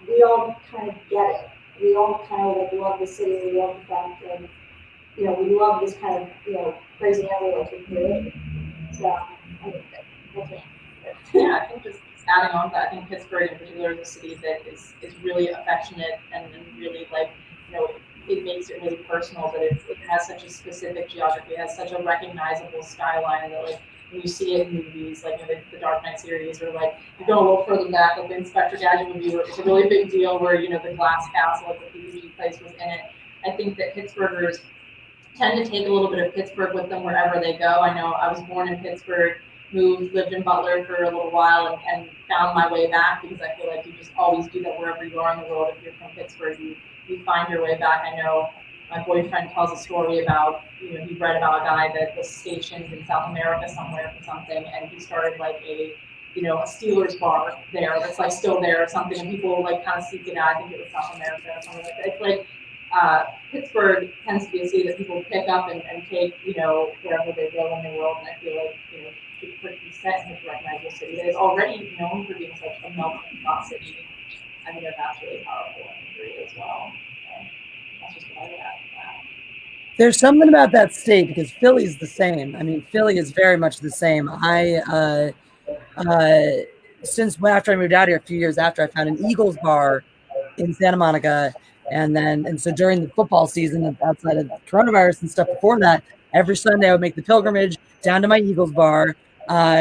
[SPEAKER 6] we all kind of get it. We all kind of like love the city, we love the fact that, we love this kind of, crazy animal that we created. So, I mean, that's me.
[SPEAKER 5] Yeah, I think just adding on to that, I think Pittsburgh in particular is a city that is really affectionate and really like, it makes it really personal, but it has such a specific geography, it has such a recognizable skyline that like when you see it in movies, like the Dark Knight series, or like you go a little further back, like the Inspector Gadget movie, where it's a really big deal where, the glass castle, like the PPG place was in it. I think that Pittsburghers tend to take a little bit of Pittsburgh with them wherever they go. I know I was born in Pittsburgh, lived in Butler for a little while, and found my way back, because I feel like you just always do that wherever you are in the world. If you're from Pittsburgh, you find your way back. I know my boyfriend tells a story about, he read about a guy that was stationed in South America somewhere for something, and he started like a Steelers bar there that's like still there or something, and people like kind of seek it out. I think it was South America or something like that. It's like Pittsburgh tends to be a city that people pick up and take, wherever they go in the world, and I feel like, to quickly set in this recognizable city that is already known for being such a melting pot city. I think that's really powerful imagery as well. So that's just what I would add to that.
[SPEAKER 2] There's something about that state, because Philly's the same. I mean, Philly is very much the same. Since after I moved out here, a few years after, I found an Eagles bar in Santa Monica. And so during the football season, outside of coronavirus and stuff before that, every Sunday I would make the pilgrimage down to my Eagles bar,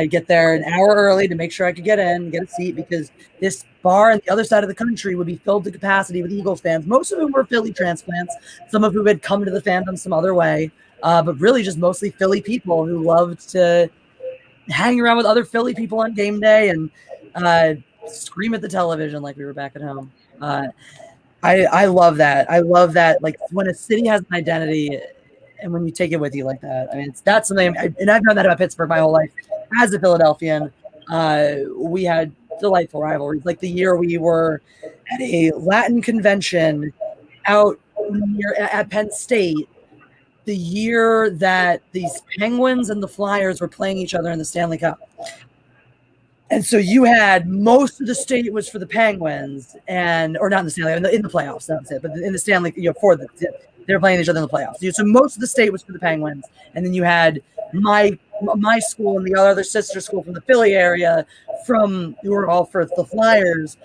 [SPEAKER 2] get there an hour early to make sure I could get a seat, because this bar on the other side of the country would be filled to capacity with Eagles fans, most of whom were Philly transplants, some of whom had come to the fandom some other way, but really just mostly Philly people who loved to hang around with other Philly people on game day and scream at the television like we were back at home. I love that. I love that, like, when a city has an identity and when you take it with you like that. I mean, that's something, and I've known that about Pittsburgh my whole life. As a Philadelphian, we had delightful rivalries. Like the year we were at a Latin convention out at Penn State, the year that these Penguins and the Flyers were playing each other in the Stanley Cup. And so you had most of the state was for the Penguins, or not in the Stanley, in the playoffs, that's it. But in the Stanley, they were playing each other in the playoffs. So most of the state was for the Penguins, and then you had my school and the other sister school from the Philly area, who were all for the Flyers.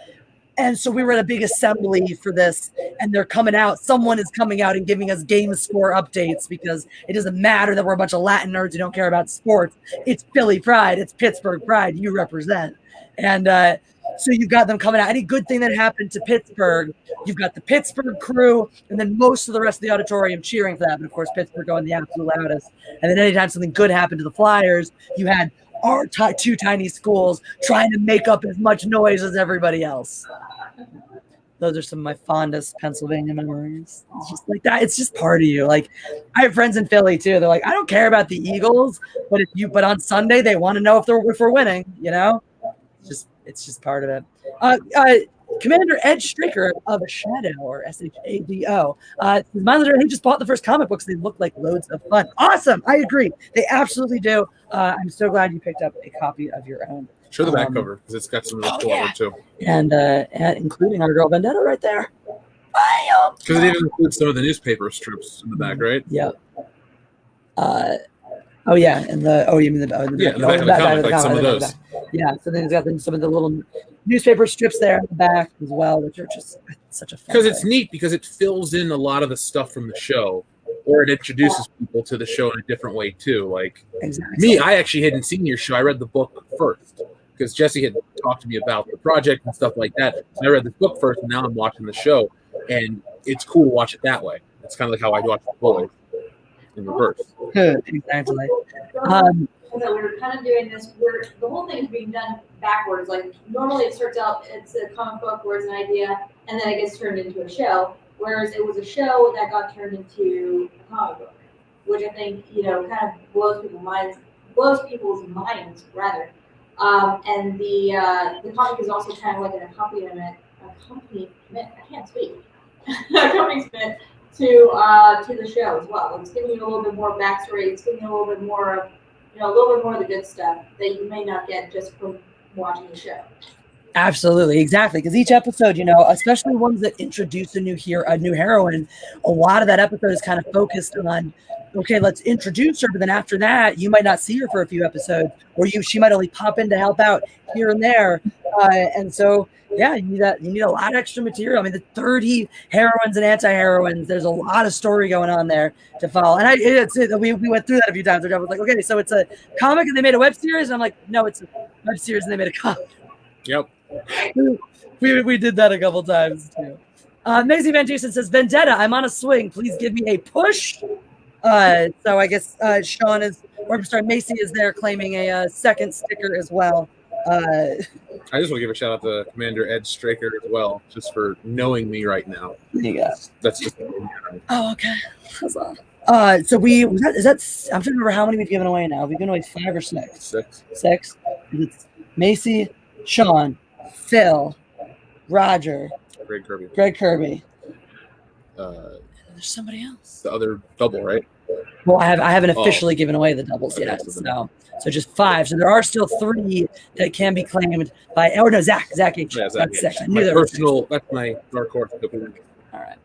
[SPEAKER 2] And so we were at a big assembly for this, and they're coming out. Someone is coming out and giving us game score updates, because it doesn't matter that we're a bunch of Latin nerds who don't care about sports. It's Philly pride. It's Pittsburgh pride. You represent. And so you've got them coming out. Any good thing that happened to Pittsburgh, you've got the Pittsburgh crew, and then most of the rest of the auditorium cheering for that. But of course, Pittsburgh going the absolute loudest. And then anytime something good happened to the Flyers, you had our two tiny schools trying to make up as much noise as everybody else. Those are some of my fondest Pennsylvania memories. It's just like that. It's just part of you. Like, I have friends in Philly too. They're like, I don't care about the Eagles, but on Sunday they want to know if we're winning. It's just part of it. Commander Ed Straker of a Shadow, or SHADO, he just bought the first comic books. They look like loads of fun. Awesome. I agree. They absolutely do. I'm so glad you picked up a copy of your own.
[SPEAKER 3] Show the back cover, because it's got some really cool art too.
[SPEAKER 2] And including our girl Vendetta right there.
[SPEAKER 3] Because it even includes some of the newspaper strips in the back, right?
[SPEAKER 2] Yep. Oh yeah, and you mean the back of
[SPEAKER 3] the comic, like some of those.
[SPEAKER 2] Yeah, so then he's got some of the little newspaper strips there in the back as well, which are just such a fun
[SPEAKER 3] because it's neat because it fills in a lot of the stuff from the show, or it introduces people to the show in a different way too. Like me, I actually hadn't seen your show. I read the book first because Jesse had talked to me about the project and stuff like that. So I read the book first, and now I'm watching the show, and it's cool to watch it that way. It's kind of like how I watch the Boys in reverse.
[SPEAKER 2] Exactly.
[SPEAKER 6] So we're kind of doing this where the whole thing is being done backwards. Like normally it starts out, it's a comic book where it's an idea, and then it gets turned into a show. Whereas it was a show that got turned into a comic book, which I think kind of blows people's minds rather. And the comic is also kind of like an accompaniment. I can't speak. Accompaniment to the show as well. It's giving you a little bit more backstory. It's giving you a little bit more of a little bit more of the good stuff that you may not get just from watching the show.
[SPEAKER 2] Absolutely, exactly. Because each episode, especially ones that introduce a new heroine, a lot of that episode is kind of focused on, okay, let's introduce her, but then after that, you might not see her for a few episodes, or she might only pop in to help out here and there, and so yeah, you need a lot of extra material. I mean, the 30 heroines and anti-heroines. There's a lot of story going on there to follow, and we went through that a few times. I was like, okay, so it's a comic and they made a web series. And I'm like, no, it's a web series and they made a comic.
[SPEAKER 3] Yep.
[SPEAKER 2] We did that a couple times too. Maisie Van Jason says, Vendetta, I'm on a swing. Please give me a push. So I guess Macy is there claiming a second sticker as well.
[SPEAKER 3] I just want to give a shout out to Commander Ed Straker as well, just for knowing me right now.
[SPEAKER 2] There you go.
[SPEAKER 3] That's just.
[SPEAKER 2] Oh, okay. So I'm trying to remember how many we've given away now. We've given away 5 or 6.
[SPEAKER 3] 6.
[SPEAKER 2] 6. It's Macy, Sean, Phil, Roger, Greg Kirby.
[SPEAKER 3] There's
[SPEAKER 2] somebody else.
[SPEAKER 3] The other double, right?
[SPEAKER 2] Well, I haven't officially given away the doubles yet. So just 5. So there are still 3 that can be claimed by. Oh no, Zach H.
[SPEAKER 3] Yeah, Zach
[SPEAKER 2] That's
[SPEAKER 3] H.
[SPEAKER 2] 6. I knew
[SPEAKER 3] That's my dark horse.
[SPEAKER 2] All right.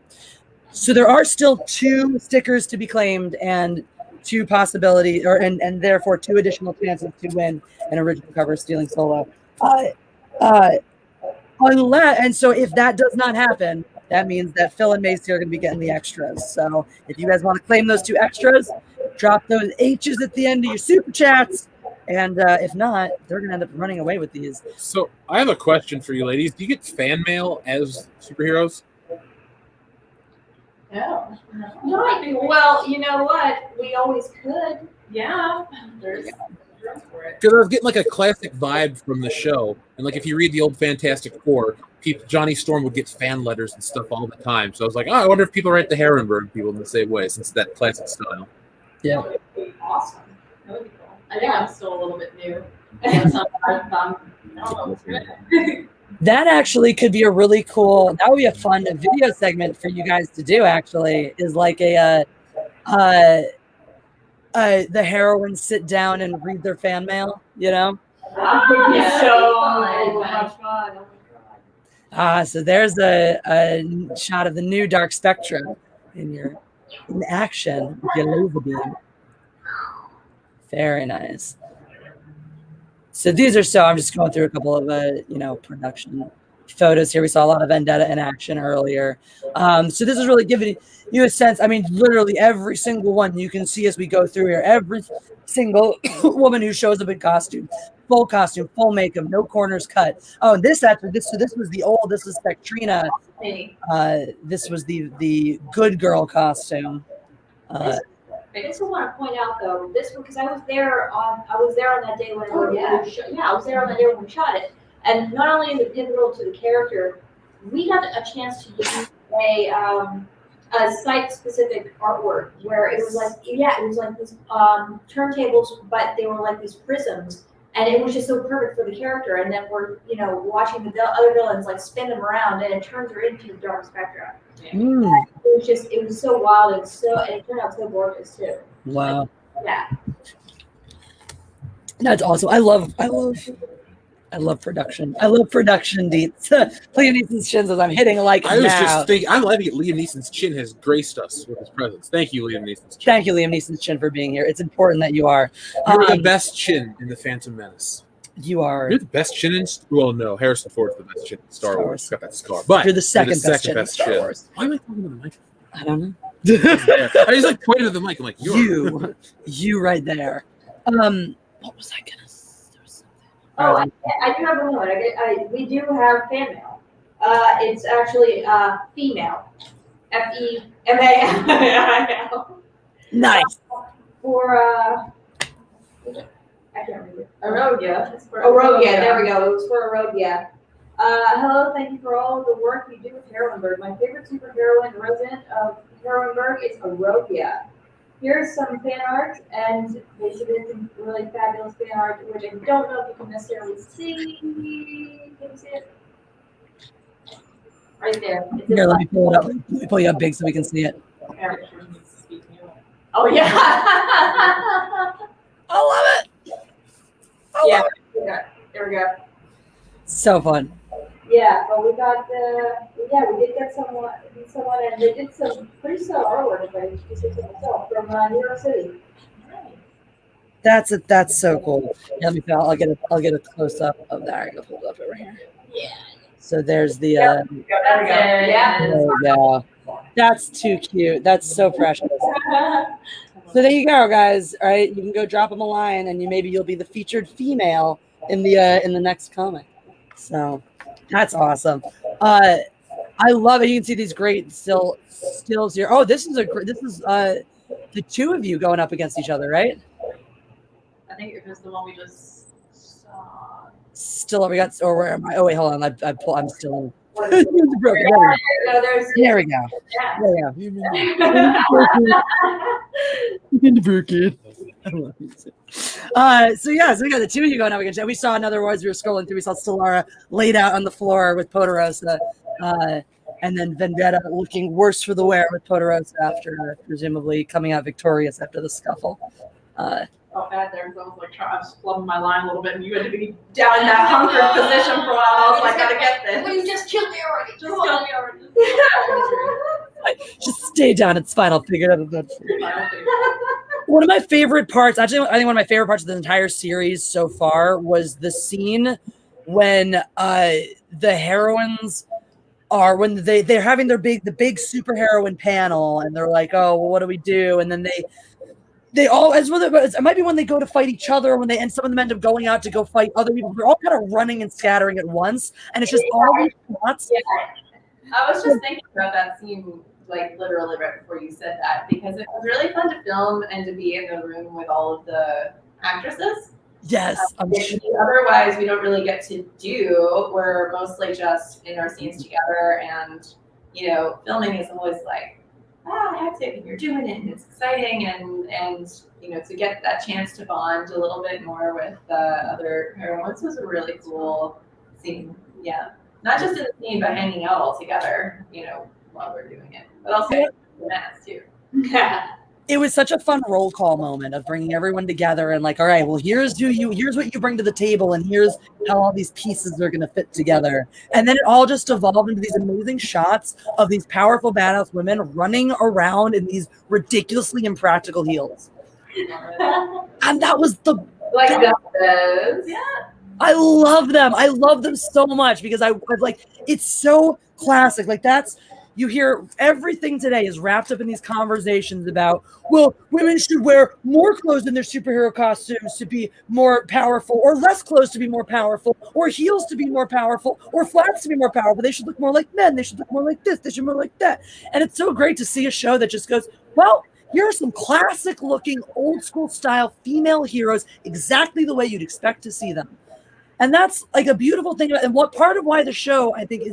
[SPEAKER 2] So there are still 2 stickers to be claimed and 2 possibilities, and therefore 2 additional chances to win an original cover Stealing Solo. And so if that does not happen, that means that Phil and Macy are going to be getting the extras. So if you guys want to claim those 2 extras, drop those H's at the end of your super chats. And if not, they're going to end up running away with these.
[SPEAKER 3] So I have a question for you ladies. Do you get fan mail as superheroes?
[SPEAKER 6] No. Well, you know what? We always could.
[SPEAKER 5] Yeah. There's room for it.
[SPEAKER 3] Because I was getting like a classic vibe from the show. And like if you read the old Fantastic Four, Johnny Storm would get fan letters and stuff all the time. So I was like, I wonder if people write the Heroineburgh people in the same way, since it's that classic style.
[SPEAKER 2] Yeah.
[SPEAKER 5] That would be awesome. That would be cool. I think I'm still a little bit new. So I don't know.
[SPEAKER 2] That actually could be a really cool. That would be a fun video segment for you guys to do. Actually, is like the heroines sit down and read their fan mail.
[SPEAKER 6] That would be so much fun.
[SPEAKER 2] So there's a shot of the new Dark Spectra in action with your laser beam. Very nice. So I'm just going through a couple of production photos here. We saw a lot of Vendetta in action earlier. So this is really giving you a sense. I mean, literally every single one you can see as we go through here. Every single woman who shows up in costume, full makeup, no corners cut. Oh, and this was Spectrina. This was the good girl costume.
[SPEAKER 6] I just want to point out though, this one, because I was there on that day when I was there on that day when we shot it. And not only is it pivotal to the character, we got a chance to use a site-specific artwork where it was like these turntables, but they were like these prisms, and it was just so perfect for the character. And then we're watching the other villains like spin them around, and it turns her into Dark Spectra.
[SPEAKER 2] Mm.
[SPEAKER 6] It was so wild and it turned out so gorgeous too.
[SPEAKER 2] Wow.
[SPEAKER 6] Yeah.
[SPEAKER 2] That's awesome. I love I love production. I love production, Deets. Liam Neeson's chin says I'm hitting like
[SPEAKER 3] I was
[SPEAKER 2] now.
[SPEAKER 3] just thinking, I'm loving it. Liam Neeson's chin has graced us with his presence. Thank you, Liam Neeson's chin.
[SPEAKER 2] Thank you, Liam Neeson's chin, for being here. It's important that you are.
[SPEAKER 3] You're the best chin in The Phantom Menace.
[SPEAKER 2] You are.
[SPEAKER 3] You're the best chin in... Well, no, Harrison Ford's the best chin in Star Wars. He's got that scar. But
[SPEAKER 2] you're the second best chin in Star Wars.
[SPEAKER 3] Why am I talking to the mic?
[SPEAKER 2] I don't know.
[SPEAKER 3] I just like pointed at the mic. I'm like,
[SPEAKER 2] you right there. What was I gonna say?
[SPEAKER 6] Oh, I do have one more. We do have fan mail. It's actually female. FEMAIL.
[SPEAKER 2] Nice.
[SPEAKER 6] For I can't remember.
[SPEAKER 5] Arogia.
[SPEAKER 6] Arogia. There we go. It was for Arogia. Hello, thank you for all the work you do with Heroineburgh. My favorite superheroine resident of Heroineburgh is Arogia. Here's some fan art, and basically some really fabulous fan art, which I don't know if you can necessarily see. Can you see it? Right there.
[SPEAKER 2] Here, let me pull it up. Let me pull you up big so we can see it.
[SPEAKER 6] Oh, yeah.
[SPEAKER 2] I love it.
[SPEAKER 6] Yeah. There we go.
[SPEAKER 2] So fun.
[SPEAKER 6] Yeah, but we got we did get someone, and they did some pretty solid artwork, if I just say so myself, from New York City.
[SPEAKER 2] That's so cool. Yeah, let me I'll get a close up of that. I'm gonna hold it up over here.
[SPEAKER 6] Yeah.
[SPEAKER 2] So there's the
[SPEAKER 6] There we go. Yeah.
[SPEAKER 2] there we go. That's too cute. That's so precious. So there you go, guys. All right, you can go drop them a line, and maybe you'll be the featured female in the next comic. So that's awesome. I love it. You can see these great stills here. Oh, this is the two of you going up against each other, right?
[SPEAKER 5] I think it was the one we just saw.
[SPEAKER 2] Still, we got. Or where am I? Oh wait, hold on. I'm still in.
[SPEAKER 6] There we go.
[SPEAKER 2] There we go. So we got the two of you going up against. We saw another one as we were scrolling through. We saw Stellara laid out on the floor with Poderosa, and then Vendetta looking worse for the wear with Poderosa after presumably coming out victorious after the scuffle.
[SPEAKER 5] Felt bad there because I was like, I was flubbing my line a little bit, and you had to be down in that hunkered position for a while. I was like, I gotta get this.
[SPEAKER 6] Well, you just killed me already.
[SPEAKER 5] Just kill me already.
[SPEAKER 2] Just stay down. It's fine. I'll figure it out. One of my favorite parts, actually, I think one of my favorite parts of the entire series so far was the scene when the heroines are when they're having the big superheroine panel, and they're like, oh, well, what do we do? And then they all, as well, it might be when they go to fight each other, and some of them end up going out to go fight other people. They're all kind of running and scattering at once, and it's just all these shots.
[SPEAKER 5] Yeah. I was just thinking about that scene, like literally right before you said that, because it was really fun to film and to be in the room with all of the actresses.
[SPEAKER 2] Yes,
[SPEAKER 5] otherwise we don't really get to do. We're mostly just in our scenes together, and filming is always like, hectic, and you're doing it, and it's exciting, and to get that chance to bond a little bit more with the other heroines was a really cool scene. Yeah, not just in the scene, but hanging out all together, while we're doing it, but also the mask too.
[SPEAKER 2] It was such a fun roll call moment of bringing everyone together and like, all right, well, here's what you bring to the table, and here's how all these pieces are going to fit together. And then it all just evolved into these amazing shots of these powerful, badass women running around in these ridiculously impractical heels. And that was the
[SPEAKER 5] like that. Yeah.
[SPEAKER 2] I love them. I love them so much because I like, it's so classic. Like you hear everything today is wrapped up in these conversations about, well, women should wear more clothes in their superhero costumes to be more powerful, or less clothes to be more powerful, or heels to be more powerful, or flats to be more powerful. They should look more like men. They should look more like this. They should more like that. And it's so great to see a show that just goes, well, here are some classic looking old school style female heroes exactly the way you'd expect to see them. And that's like a beautiful thing. And what part of why the show, I think,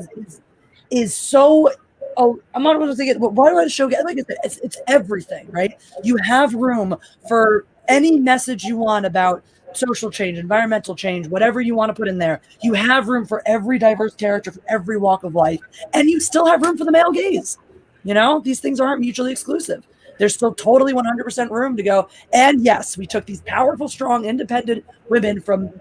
[SPEAKER 2] is so... Oh, I'm not going to think it. Why do I show? Like it's everything, right? You have room for any message you want about social change, environmental change, whatever you want to put in there. You have room for every diverse character from every walk of life, and you still have room for the male gaze. These things aren't mutually exclusive. there's still totally 100% room to go. And yes, we took these powerful, strong, independent women from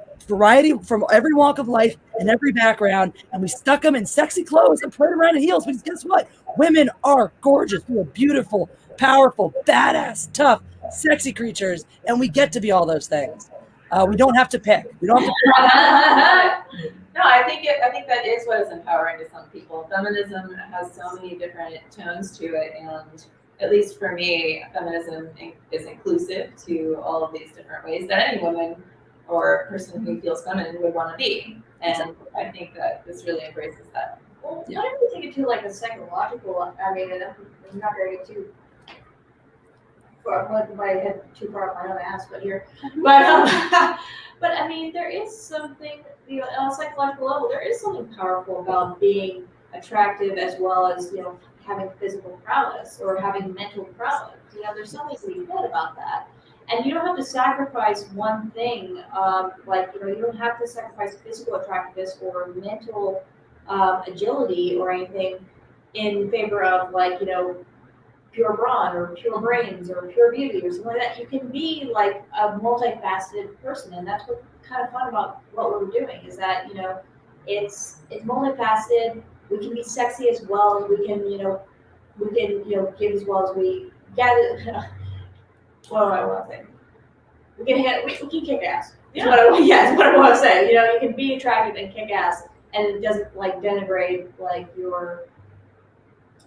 [SPEAKER 2] every walk of life and every background, and we stuck them in sexy clothes and put them around in heels. Because guess what? Women are gorgeous. We are beautiful, powerful, badass, tough, sexy creatures, and we get to be all those things. We don't have to pick. We don't have to
[SPEAKER 5] No, I think that is what is empowering to some people. Feminism has so many different tones to it, and at least for me, feminism is inclusive to all of these different ways that any woman or person who feels feminine would want to be. And I think that this really embraces that.
[SPEAKER 6] Well, why don't we take it to like a psychological? I mean, I'm not going to get too far, like my head too far up my own ass, but here. But I mean, there is something, you know, on a psychological level, there is something powerful about being attractive as well as, you know, having physical prowess or having mental prowess. You know, there's something to be said about that. And you don't have to sacrifice one thing, like, you know, you don't have to sacrifice physical attractiveness or mental agility or anything in favor of, like, you know, pure brawn or pure brains or pure beauty or something like that. You can be like a multifaceted person, and that's what's kind of fun about what we're doing is that, you know, it's multifaceted. We can be sexy as well as we can, you know, give as well as we gather. What do I want to say? We can kick ass. Yeah. What I want to say. You know, you can be attractive and kick ass, and it doesn't like denigrate like your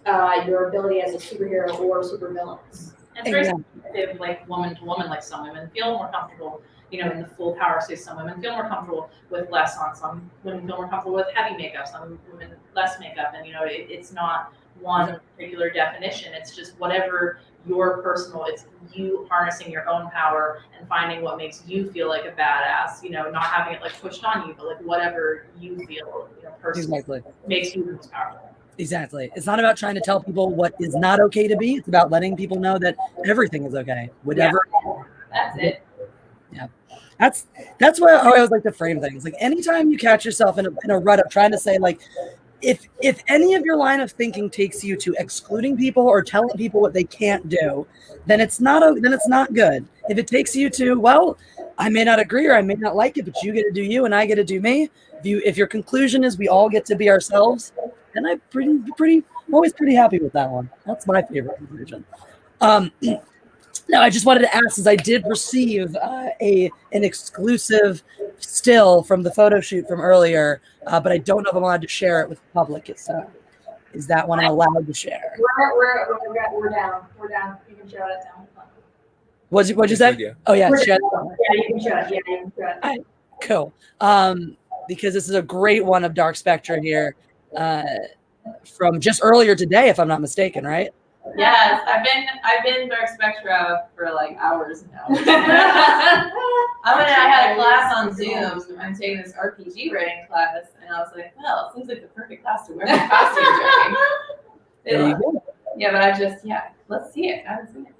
[SPEAKER 6] ability as a superhero or supervillains.
[SPEAKER 5] And it's very sensitive, like woman to woman. Like some women feel more comfortable, you know, in the full power suit. Some women feel more comfortable with less on. Some women feel more comfortable with heavy makeup. Some women less makeup. And you know, it's not one particular definition. It's just whatever your personal. It's you harnessing your own power and finding what makes you feel like a badass. You know, not having it like pushed on you, but like whatever you feel, you know, personally makes you the most powerful.
[SPEAKER 2] Exactly. It's not about trying to tell people what is not okay to be. It's about letting people know that everything is okay. Whatever.
[SPEAKER 5] Yeah, that's it.
[SPEAKER 2] Yeah. That's why I always like to frame things. Like anytime you catch yourself in a rut of trying to say like, if any of your line of thinking takes you to excluding people or telling people what they can't do, then it's not good. If it takes you to, well, I may not agree or I may not like it, but you get to do you and I get to do me. If your conclusion is we all get to be ourselves, then I'm always pretty happy with that one. That's my favorite conclusion. Now, I just wanted to ask, as I did receive an exclusive still from the photo shoot from earlier, but I don't know if I'm allowed to share it with the public. Is that one I'm allowed to share?
[SPEAKER 6] We're down. You can show it down.
[SPEAKER 2] What'd you say?
[SPEAKER 3] Yeah.
[SPEAKER 2] Oh yeah,
[SPEAKER 6] Yeah, you can show it. Yeah, you can show it.
[SPEAKER 2] All right, cool. Because this is a great one of Dark Spectra here, from just earlier today, if I'm not mistaken, right?
[SPEAKER 5] Yes, I've been Dark Spectra for like hours now. I had a class on Zoom. I'm taking this RPG writing class, and I was like, well, it seems like the perfect class to wear my costume during.
[SPEAKER 2] There you go.
[SPEAKER 5] Yeah, but let's see it. I haven't seen it.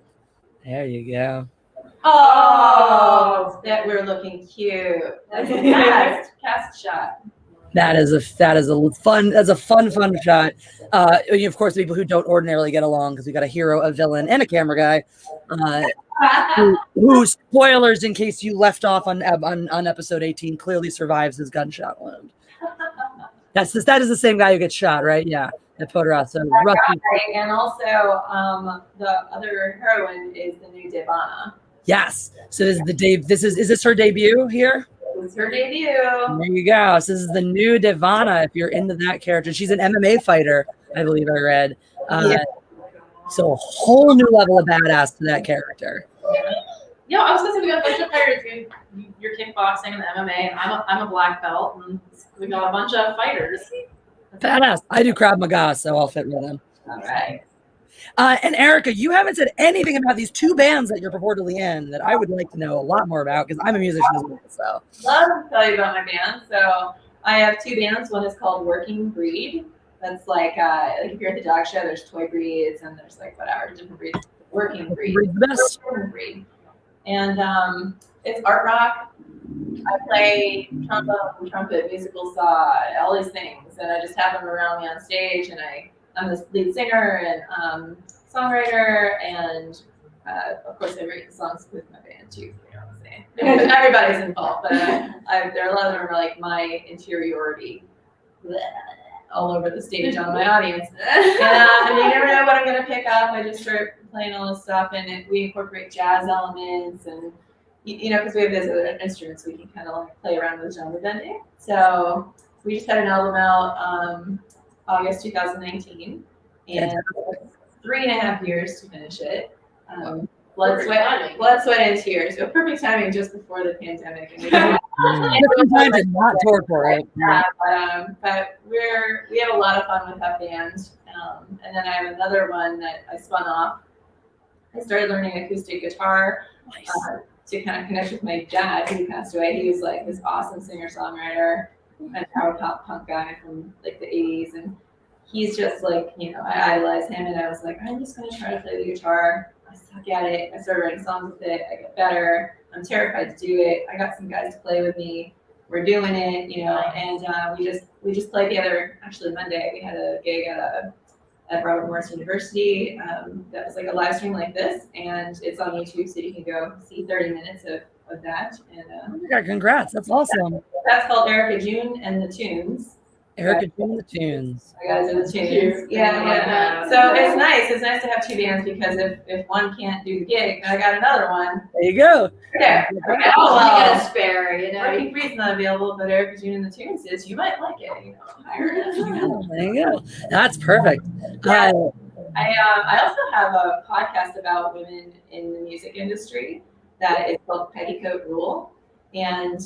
[SPEAKER 2] There you go.
[SPEAKER 5] Oh, that we're looking cute. That's a cast shot.
[SPEAKER 2] That is a fun shot. Of course, people who don't ordinarily get along because we got a hero, a villain, and a camera guy. Who spoilers in case you left off on episode 18 clearly survives his gunshot wound. That is the same guy who gets shot, right? Yeah, at Poderoso.
[SPEAKER 5] And also, the other heroine is the new Devana.
[SPEAKER 2] Yes. So is this her debut here?
[SPEAKER 5] It's her debut.
[SPEAKER 2] There you go. So this is the new Devana. If you're into that character, she's an MMA fighter, I believe I read. So a whole new level of badass to that character.
[SPEAKER 5] Yeah, I was gonna say we got a bunch of fighters. You're kickboxing and MMA, and I'm a black belt, and we got a bunch of fighters.
[SPEAKER 2] Badass. I do Krav Maga, so I'll fit with them.
[SPEAKER 5] All right.
[SPEAKER 2] And Erica, you haven't said anything about these two bands that you're purportedly in that I would like to know a lot more about because I'm a musician as well. So
[SPEAKER 5] love to tell you about my band. So I have two bands. One is called Working Breed. That's like if you're at the dog show, there's toy breeds and there's like whatever different breeds. Working Breed. Working Breed. And it's art rock. I play trombone, trumpet, musical saw, all these things, and I just have them around me on stage, and I'm the lead singer, and songwriter, and of course I write the songs with my band too. Everybody's involved, but there are a lot of them are like my interiority all over the stage on my audience. And you never know what I'm going to pick up. I just start playing all this stuff, and we incorporate jazz elements, and because we have those other instruments, we can kind of like play around with genre bending. So we just had an album out August 2019, and 3.5 years to finish it. Blood, sweat, and tears. So perfect timing just before the pandemic. And
[SPEAKER 2] time to not tour for it.
[SPEAKER 5] Yeah, but we have a lot of fun with that band. And then I have another one that I spun off. I started learning acoustic guitar to kind of connect with my dad, who passed away. He was like this awesome singer-songwriter and power pop punk guy from like the 80s, and he's just like, I idolize him, and I was like, I'm just gonna try to play the guitar. I suck at it. I started writing songs with it. I get better. I'm terrified to do it. I got some guys to play with me. We're doing it, and we just played the other, actually Monday, we had a gig at Robert Morris University that was like a live stream like this, and it's on YouTube, so you can go see 30 minutes of that. And
[SPEAKER 2] yeah, congrats. That's awesome.
[SPEAKER 5] That's called Erica June and the Tunes.
[SPEAKER 2] Erica June and the Tunes.
[SPEAKER 5] I gotta do the tunes. Yeah. So it's nice. It's nice to have two bands, because if one can't do the gig, then I got another one.
[SPEAKER 2] There you go.
[SPEAKER 5] Yeah.
[SPEAKER 6] You got a spare,
[SPEAKER 5] Working Free's not available, but Erica June and the Tunes is. You might like it. Hire it.
[SPEAKER 2] There you go. That's perfect.
[SPEAKER 5] Yeah. I also have a podcast about women in the music industry that is called Petticoat Rule. And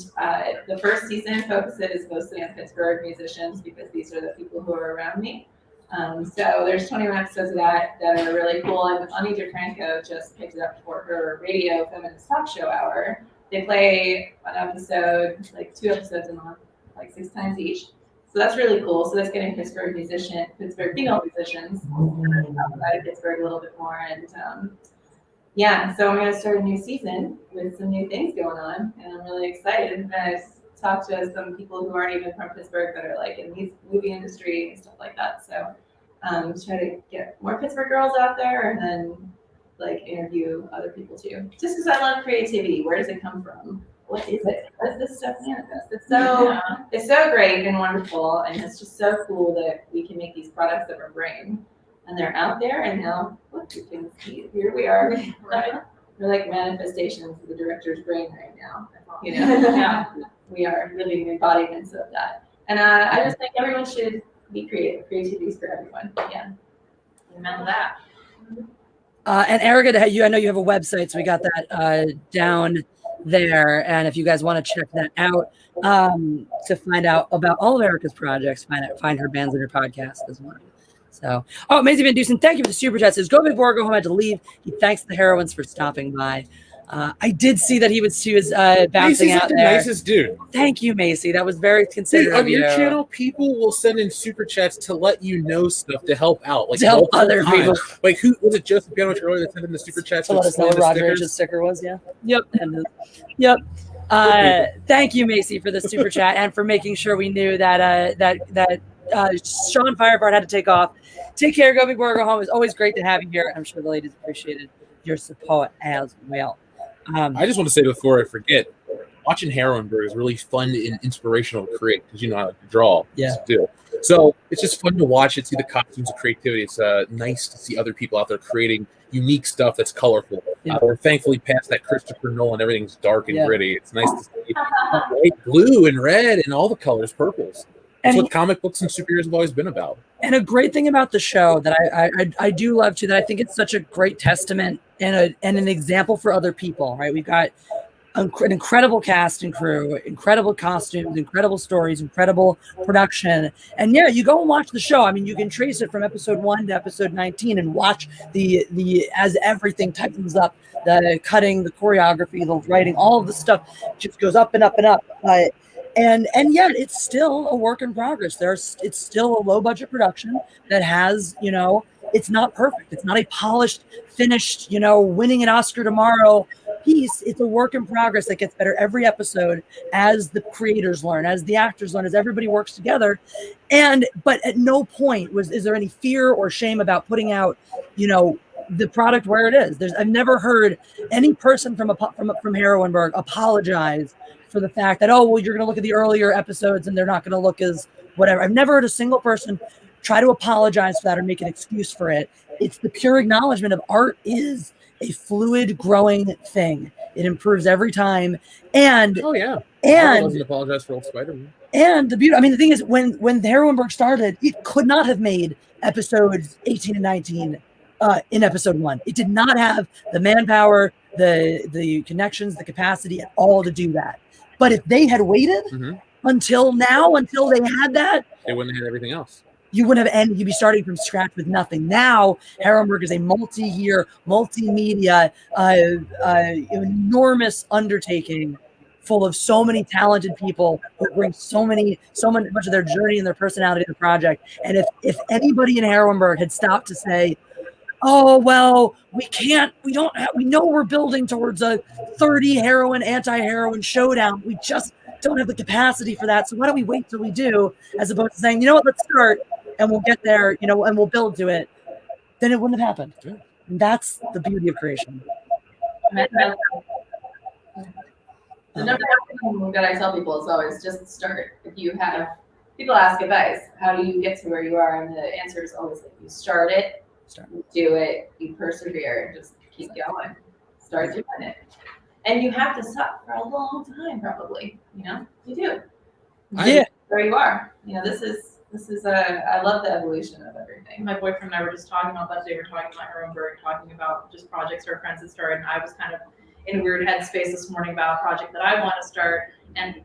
[SPEAKER 5] the first season focuses mostly on Pittsburgh musicians, because these are the people who are around me. So there's 21 episodes of that are really cool. And Anita Franco just picked it up for her radio feminist talk show hour. They play an episode, like 2 episodes a month, like 6 times each. So that's really cool. So that's getting Pittsburgh female musicians outside of Pittsburgh a little bit more. And so I'm going to start a new season with some new things going on, and I'm really excited. And I've talked to some people who aren't even from Pittsburgh that are like in the movie industry and stuff like that. So try to get more Pittsburgh girls out there, and then like interview other people too. Just because I love creativity. Where does it come from? What is it? How does this stuff manifest? It's so great and wonderful, and it's just so cool that we can make these products of our brain. And they're out there, and now look, you can see, here we are. Right? We're like manifestations of the director's brain right now. We are living embodiments of that. And I just think everyone should be creative. Creativity is for everyone. Yeah. Remember that.
[SPEAKER 2] And Erica, I know you have a website, so we got that down there. And if you guys want to check that out, to find out about all of Erica's projects, find her bands and her podcast as well. So, Maisie Van Dusen, thank you for the super chat. Says, go big boy, go home, I had to leave. He thanks the heroines for stopping by. I did see that he was bouncing out
[SPEAKER 3] the
[SPEAKER 2] there.
[SPEAKER 3] Nicest dude.
[SPEAKER 2] Thank you, Macy. That was very considerate of you.
[SPEAKER 3] On your channel, people will send in super chats to let you know stuff to help out, like
[SPEAKER 2] to help other people.
[SPEAKER 3] Like who was it? Joseph Piano earlier that sent in the super chats
[SPEAKER 2] to let us know what Roger's sticker was. Yeah. Yep. Yep. Thank you, Macy, for the super chat and for making sure we knew that Sean Firefart had to take off. Take care, go big boy, go home. It's always great to have you here. I'm sure the ladies appreciated your support as well.
[SPEAKER 3] I just want to say before I forget, watching Heroineburgh is really fun and inspirational to create, because I like to draw.
[SPEAKER 2] Yeah.
[SPEAKER 3] So it's just fun to watch it, see the costumes and creativity. It's nice to see other people out there creating unique stuff that's colorful.
[SPEAKER 2] Yeah.
[SPEAKER 3] We're thankfully past that Christopher Nolan. Everything's dark and gritty. It's nice to see white, blue, and red, and all the colors, purples. That's what comic books and superheroes have always been about.
[SPEAKER 2] And a great thing about the show that I do love too, that I think it's such a great testament and an example for other people, right? We've got an incredible cast and crew, incredible costumes, incredible stories, incredible production. And you go and watch the show. I mean, you can trace it from episode 1 to episode 19 and watch the as everything tightens up, the cutting, the choreography, the writing, all of the stuff just goes up and up and up. And yet it's still a work in progress. It's still a low budget production that has, it's not perfect. It's not a polished, finished, winning an Oscar tomorrow piece. It's a work in progress that gets better every episode as the creators learn, as the actors learn, as everybody works together. But at no point is there any fear or shame about putting out, the product where it is. I've never heard any person from Heroineburgh apologize for the fact that, oh, well, you're going to look at the earlier episodes and they're not going to look as whatever. I've never heard a single person try to apologize for that or make an excuse for it. It's the pure acknowledgement of art is a fluid, growing thing. It improves every time. And
[SPEAKER 3] oh yeah,
[SPEAKER 2] and
[SPEAKER 3] doesn't apologize for old Spider-Man.
[SPEAKER 2] And the beauty, I mean, the thing is, when the Heroineburgh started, it could not have made episodes 18 and 19 in episode 1. It did not have the manpower, the connections, the capacity at all to do that. But if they had waited until now, until they had that,
[SPEAKER 3] they wouldn't have had everything else.
[SPEAKER 2] You wouldn't have ended. You'd be starting from scratch with nothing. Now, Heroineburgh is a multi-year, multimedia, enormous undertaking, full of so many talented people who bring so much of their journey and their personality to the project. And if anybody in Heroineburgh had stopped to say, oh, well, we know we're building towards a 30 heroin, anti-heroin showdown. We just don't have the capacity for that. So why don't we wait till we do, as opposed to saying, you know what, let's start and we'll get there, and we'll build to it. Then it wouldn't have happened. And that's the beauty of creation.
[SPEAKER 5] The number one thing that I tell people is always just start. If you have people ask advice, how do you get to where you are? And the answer is always like you start it, you do it, you persevere, and just keep going. Start doing it. And you have to suck for a long time, probably. You do.
[SPEAKER 2] Yeah.
[SPEAKER 5] Where you are. This is I love the evolution of everything.
[SPEAKER 7] My boyfriend and I were just talking about that today. We're talking about Heroineburgh, talking about just projects our friends had started, and I was kind of in a weird headspace this morning about a project that I want to start. And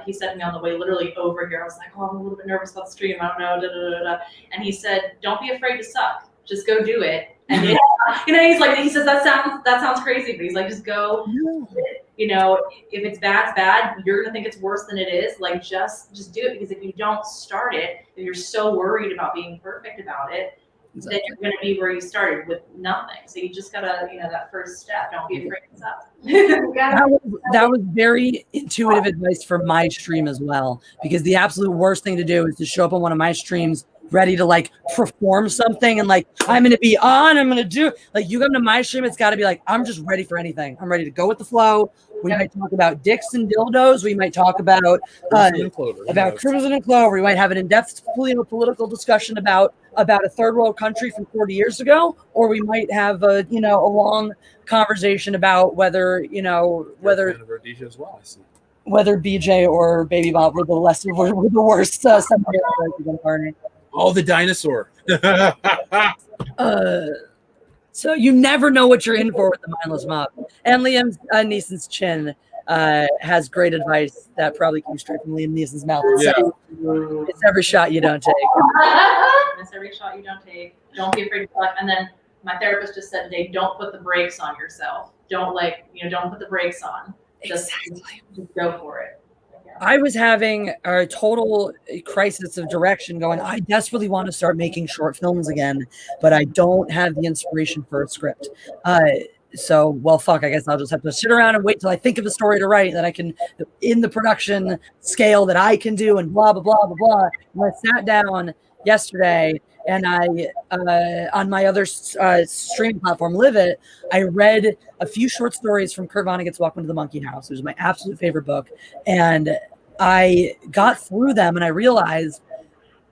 [SPEAKER 7] he said to me on the way literally over here, I was like, oh, I'm a little bit nervous about the stream. I don't know, da, da, da, da. And he said, don't be afraid to suck. Just go do it. And he says that sounds crazy, but he's like, just go. If it's bad, it's bad. You're gonna think it's worse than it is. Like just do it, because if you don't start it, if you're so worried about being perfect about it, then you're going to be where you started with nothing. So you just gotta, that first step. Don't be afraid to suck.
[SPEAKER 2] That was very intuitive advice for my stream as well, because the absolute worst thing to do is to show up on one of my streams ready to perform something and I'm going to be on, I'm going to do you come to my stream, it's got to be I'm just ready for anything. I'm ready to go with the flow. We might talk about dicks and dildos. We might talk about Crimson and Clover. We might have an in-depth political discussion about a third world country from 40 years ago, or we might have a long conversation about whether BJ or Baby Bob were the worst partner.
[SPEAKER 3] Oh, the dinosaur.
[SPEAKER 2] So you never know what you're in for with the mindless mob. And Liam Neeson's chin has great advice that probably comes straight from Liam Neeson's mouth. It's every shot you don't take.
[SPEAKER 7] It's every shot you don't take. Don't be afraid to suck. And then my therapist just said today, don't put the brakes on yourself. Don't put the brakes on. Just go for it.
[SPEAKER 2] I was having a total crisis of direction going, I desperately want to start making short films again, but I don't have the inspiration for a script. So, I guess I'll just have to sit around and wait till I think of a story to write that I can, in the production scale that I can do, and blah, blah, blah, blah, blah. And I sat down yesterday and I, on my other streaming platform, Live It, I read a few short stories from Kurt Vonnegut's Welcome to the Monkey House. It was my absolute favorite book. And I got through them and I realized,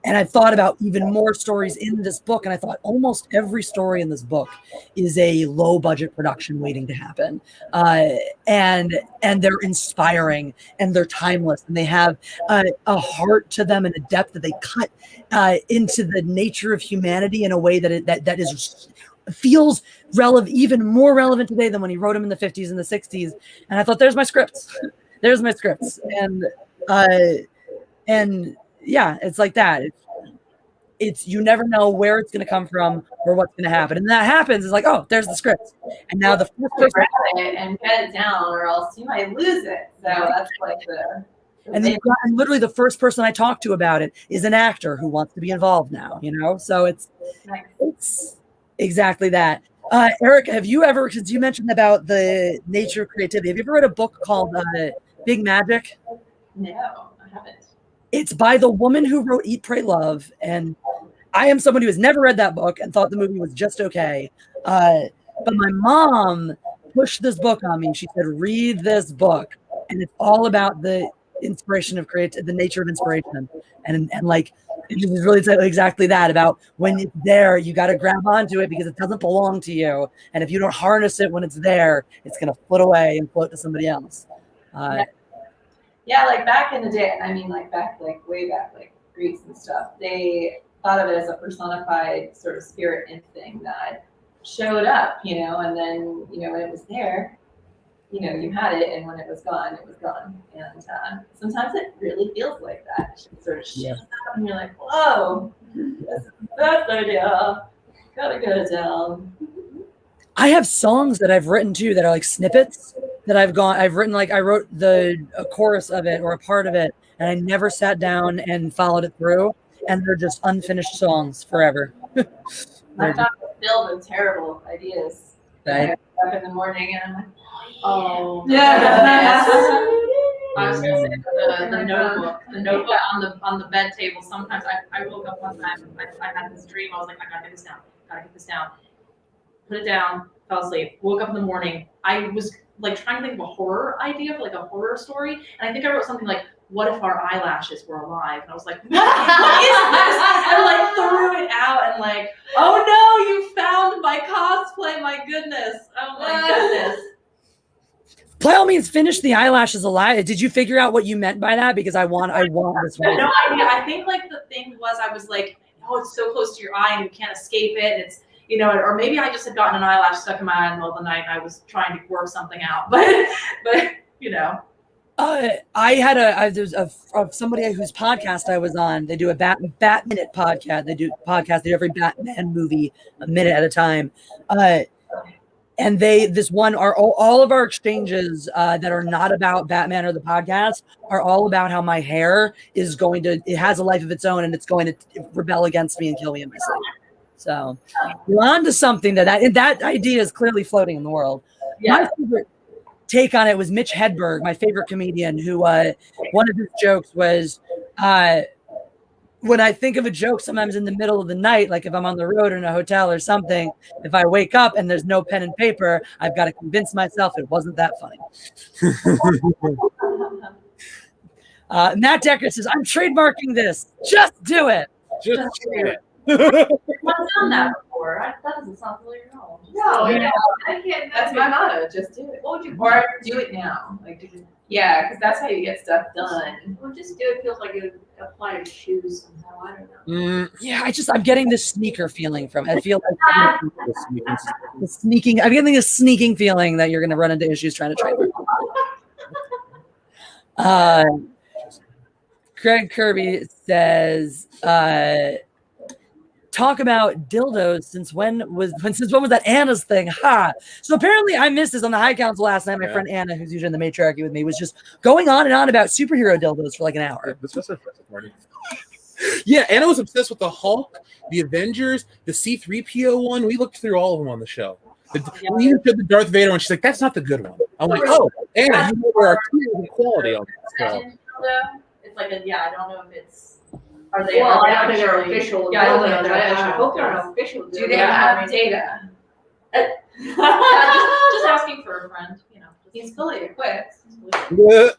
[SPEAKER 2] and I thought about even more stories in this book. And I thought almost every story in this book is a low budget production waiting to happen. And they're inspiring and they're timeless and they have a heart to them and a depth that they cut into the nature of humanity in a way that feels relevant, even more relevant today than when he wrote them in the 50s and the 60s. And I thought, there's my scripts. There's my scripts. And yeah, it's like that. It's you never know where it's going to come from or what's going to happen. And that happens. It's like, oh, there's the script. And now the first person
[SPEAKER 5] and get it down, or else you might lose it. So that's
[SPEAKER 2] and literally the first person I talk to about it is an actor who wants to be involved now. So it's exactly that. Erica, have you ever, since you mentioned about the nature of creativity, have you ever read a book called Big Magic?
[SPEAKER 5] No, I haven't.
[SPEAKER 2] It's by the woman who wrote Eat, Pray, Love. And I am someone who has never read that book and thought the movie was just okay. But my mom pushed this book on me. She said, read this book. And it's all about the inspiration of the nature of inspiration. And like, it was really exactly that, about when it's there, you got to grab onto it because it doesn't belong to you. And if you don't harness it when it's there, it's going to float away and float to somebody else.
[SPEAKER 5] Yeah, like back in the day, I mean, like way back, like Greeks and stuff, they thought of it as a personified sort of spirit and thing that showed up, and then, when it was there, you had it, and when it was gone, it was gone. And sometimes it really feels like that. It sort of shows up, and you're like, whoa, this is the best idea. Gotta get it down.
[SPEAKER 2] I have songs that I've written too that are like snippets that I've written, like I wrote a chorus of it or a part of it, and I never sat down and followed it through, and they're just unfinished songs forever.
[SPEAKER 5] My thoughts are filled with terrible ideas.
[SPEAKER 2] Right.
[SPEAKER 5] I wake up in the morning and I'm like, oh
[SPEAKER 7] yeah. I was gonna say the notebook on the bed table. Sometimes I woke up one time, I had this dream. I was like, I gotta get this down. Put it down, fell asleep. Woke up in the morning. I was like trying to think of a horror idea for like a horror story, and I think I wrote something like, what if our eyelashes were alive? And I was like, what is this? And I like threw it out and like, oh no, you found my cosplay, my goodness. Oh my goodness.
[SPEAKER 2] By all means, finish the eyelashes alive. Did you figure out what you meant by that? Because I want this one.
[SPEAKER 7] No idea. I think like the thing was, I was like, oh, it's so close to your eye and you can't escape it. And it's, or maybe I just had gotten an eyelash stuck in my eye in the middle of the night and I was trying to work something out. But
[SPEAKER 2] I had there's somebody whose podcast I was on. They do a Bat Minute podcast. They do every Batman movie a minute at a time. And this one are all of our exchanges that are not about Batman or the podcast are all about how my hair is it has a life of its own and it's going to rebel against me and kill me in my sleep. So you're on to something that idea is clearly floating in the world. Yeah. My favorite take on it was Mitch Hedberg, my favorite comedian, who one of his jokes was, when I think of a joke sometimes in the middle of the night, like if I'm on the road or in a hotel or something, if I wake up and there's no pen and paper, I've got to convince myself it wasn't that funny. Matt Decker says, I'm trademarking this. Just do it.
[SPEAKER 3] Just do it.
[SPEAKER 7] I've done that before. That doesn't sound familiar at all.
[SPEAKER 5] No, I can't. That's my motto. Just do it. What would you? Or do it now. Yeah, because that's how you get stuff done.
[SPEAKER 6] Well, just do it. Feels like it would apply to shoes somehow. I don't know.
[SPEAKER 2] Yeah, I'm getting this sneaker feeling from it. I feel like the sneaking. I'm getting a sneaking feeling that you're going to run into issues trying to trademark. Greg Kirby says, talk about dildos since when was that Anna's thing? Ha! So apparently I missed this on the High Council last night. My friend Anna, who's usually in the matriarchy with me, was just going on and on about superhero dildos for like an hour.
[SPEAKER 3] This was impressive, Marty. Yeah, Anna was obsessed with the Hulk, the Avengers, the C-3PO one. We looked through all of them on the show. We even did the Darth Vader one. She's like, that's not the good one. I'm like, oh, Anna, you know there are tiers of quality on this show.
[SPEAKER 7] It's like I don't know if it's.
[SPEAKER 6] Are they? Well, I don't think they're official.
[SPEAKER 7] Yeah, I don't think they're official.
[SPEAKER 6] I hope they're not official.
[SPEAKER 5] Do they have data?
[SPEAKER 7] Just asking for a friend.
[SPEAKER 5] He's fully equipped.
[SPEAKER 3] Yeah.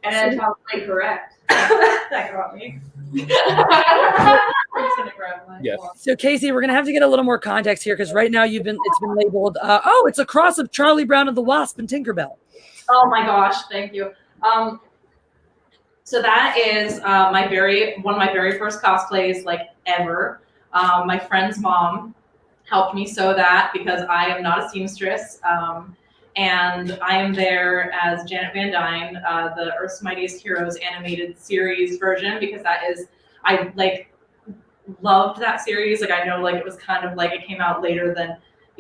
[SPEAKER 6] And then probably correct.
[SPEAKER 7] That got me.
[SPEAKER 3] Yes.
[SPEAKER 2] So Casey, we're gonna have to get a little more context here because right now it's been labeled. It's a cross of Charlie Brown and the Wasp and Tinkerbell.
[SPEAKER 7] Oh my gosh! Thank you. So that is one of my very first cosplays ever. My friend's mom helped me sew that because I am not a seamstress. And I am there as Janet Van Dyne, the Earth's Mightiest Heroes animated series version, because I loved that series. I know it was kind of it came out later than,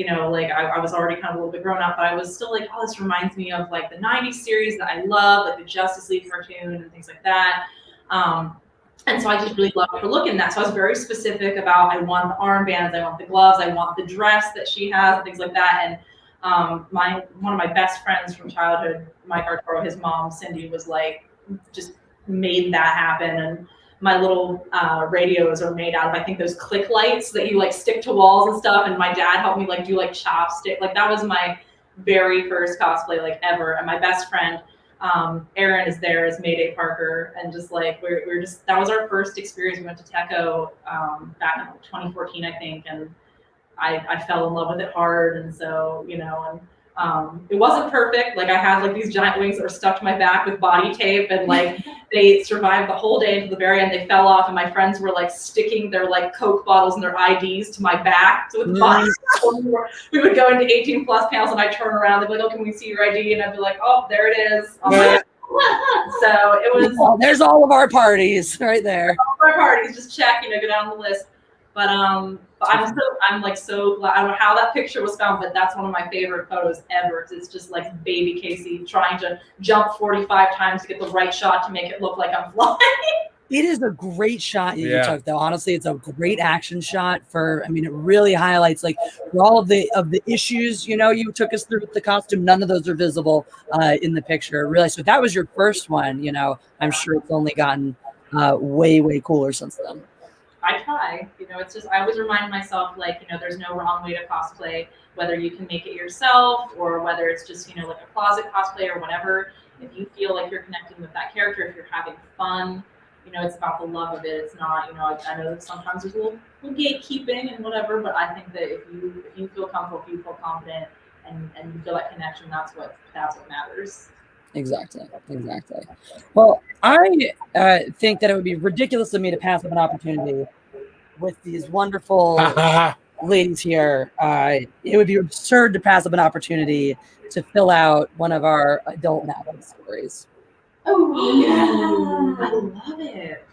[SPEAKER 7] I was already kind of a little bit grown up, but I was still oh, this reminds me of the 90s series that I love, the Justice League cartoon and things like that. And so I just really loved her look in that. So I was very specific about, I want the armbands, I want the gloves, I want the dress that she has and things like that. And one of my best friends from childhood, Mike Arturo, his mom, Cindy, was just made that happen. And my little radios are made out of, I think, those click lights that you like stick to walls and stuff. And my dad helped me like do like chopstick. Like that was my very first cosplay like ever. And my best friend, Erin, is there as Mayday Parker, and just like we're just, that was our first experience. We went to Teco back in 2014, I think, and I fell in love with it hard. And so, you know, and it wasn't perfect. Like I had like these giant wings that were stuck to my back with body tape, and like they survived the whole day until the very end. They fell off, and my friends were like sticking their like Coke bottles and their IDs to my back. So with bodies, we would go into 18+ panels, and I'd turn around. They'd be like, "Oh, can we see your ID?" And I'd be like, "Oh, there it is." So it was.
[SPEAKER 2] Oh, there's all of our parties right there.
[SPEAKER 7] All of our parties, just check, you know, go down the list. But I'm so glad. I don't know how that picture was found, but that's one of my favorite photos ever. It's just like baby Casey trying to jump 45 times to get the right shot to make it look like I'm flying.
[SPEAKER 2] It is a great shot you took, though. Honestly, it's a great action shot for. I mean, it really highlights like for all of the issues you took us through with the costume. None of those are visible in the picture. Really, so that was your first one. I'm sure it's only gotten way cooler since then.
[SPEAKER 7] I try, it's just, I always remind myself, like, there's no wrong way to cosplay, whether you can make it yourself or whether it's just, like a closet cosplay or whatever. If you feel like you're connecting with that character, if you're having fun, it's about the love of it. It's not, I know that sometimes there's a little gatekeeping and whatever, but I think that if you feel comfortable, if you feel confident and you feel that connection, that's what matters.
[SPEAKER 2] Exactly. Well, I think that it would be ridiculous of me to pass up an opportunity with these wonderful ladies here. It would be absurd to pass up an opportunity to fill out one of our adult Madden stories.
[SPEAKER 7] Oh, yeah. I love it.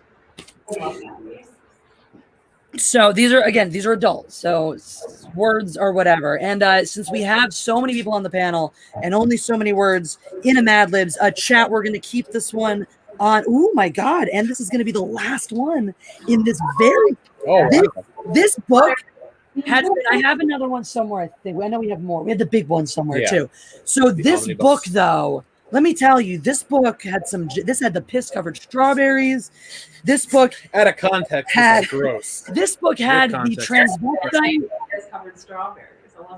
[SPEAKER 7] I love that.
[SPEAKER 2] So these are adults, so words or whatever. And since we have so many people on the panel and only so many words in a Mad Libs chat, we're going to keep this one on. Oh my God. And this is going to be the last one in this this book. I have another one somewhere. I think I know we have more. We have the big one somewhere too. So this omnibus book, though, let me tell you, this book had had the piss-covered strawberries. This book
[SPEAKER 3] out of context is gross.
[SPEAKER 2] This book had the transvestite
[SPEAKER 7] piss-covered strawberries.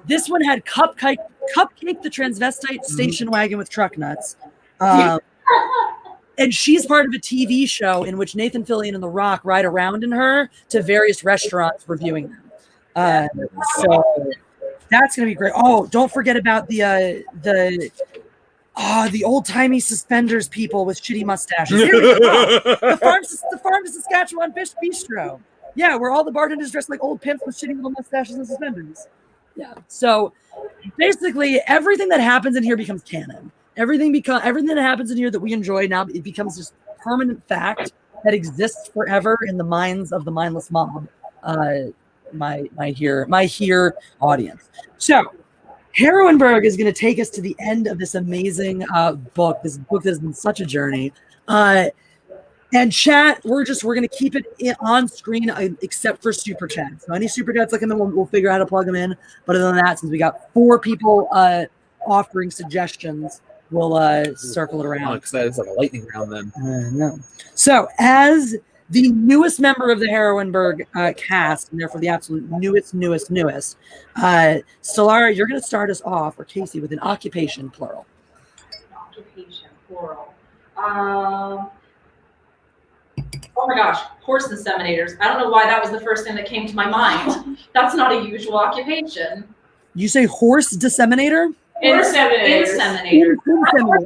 [SPEAKER 2] This one had Cupcake the transvestite station wagon with truck nuts. And she's part of a TV show in which Nathan Fillion and The Rock ride around in her to various restaurants reviewing them. So that's gonna be great. Oh, don't forget about the old-timey suspenders people with shitty mustaches. Here we go. The farm to Saskatchewan Bistro. Yeah, where all the bartenders dress like old pimps with shitty little mustaches and suspenders. Yeah. So basically, everything that happens in here becomes canon. Everything that happens in here that we enjoy now, it becomes just permanent fact that exists forever in the minds of the mindless mob. My here audience. So Heroineburgh is going to take us to the end of this amazing book. This book has been such a journey. And chat, we're going to keep it on screen except for super chat. So any super chats that come in, we'll figure out how to plug them in. But other than that, since we got 4 people offering suggestions, we'll circle it around.
[SPEAKER 3] I'm excited. It's like a lightning round then.
[SPEAKER 2] No. So as the newest member of the Heroineburgh cast, and therefore the absolute newest, Solara, you're going to start us off, or Casey, with an occupation, plural.
[SPEAKER 7] Occupation, plural. Oh my gosh, horse inseminators. I don't know why that was the first thing that came to my mind. That's not a usual occupation.
[SPEAKER 2] You say horse disseminator?
[SPEAKER 7] Inseminator.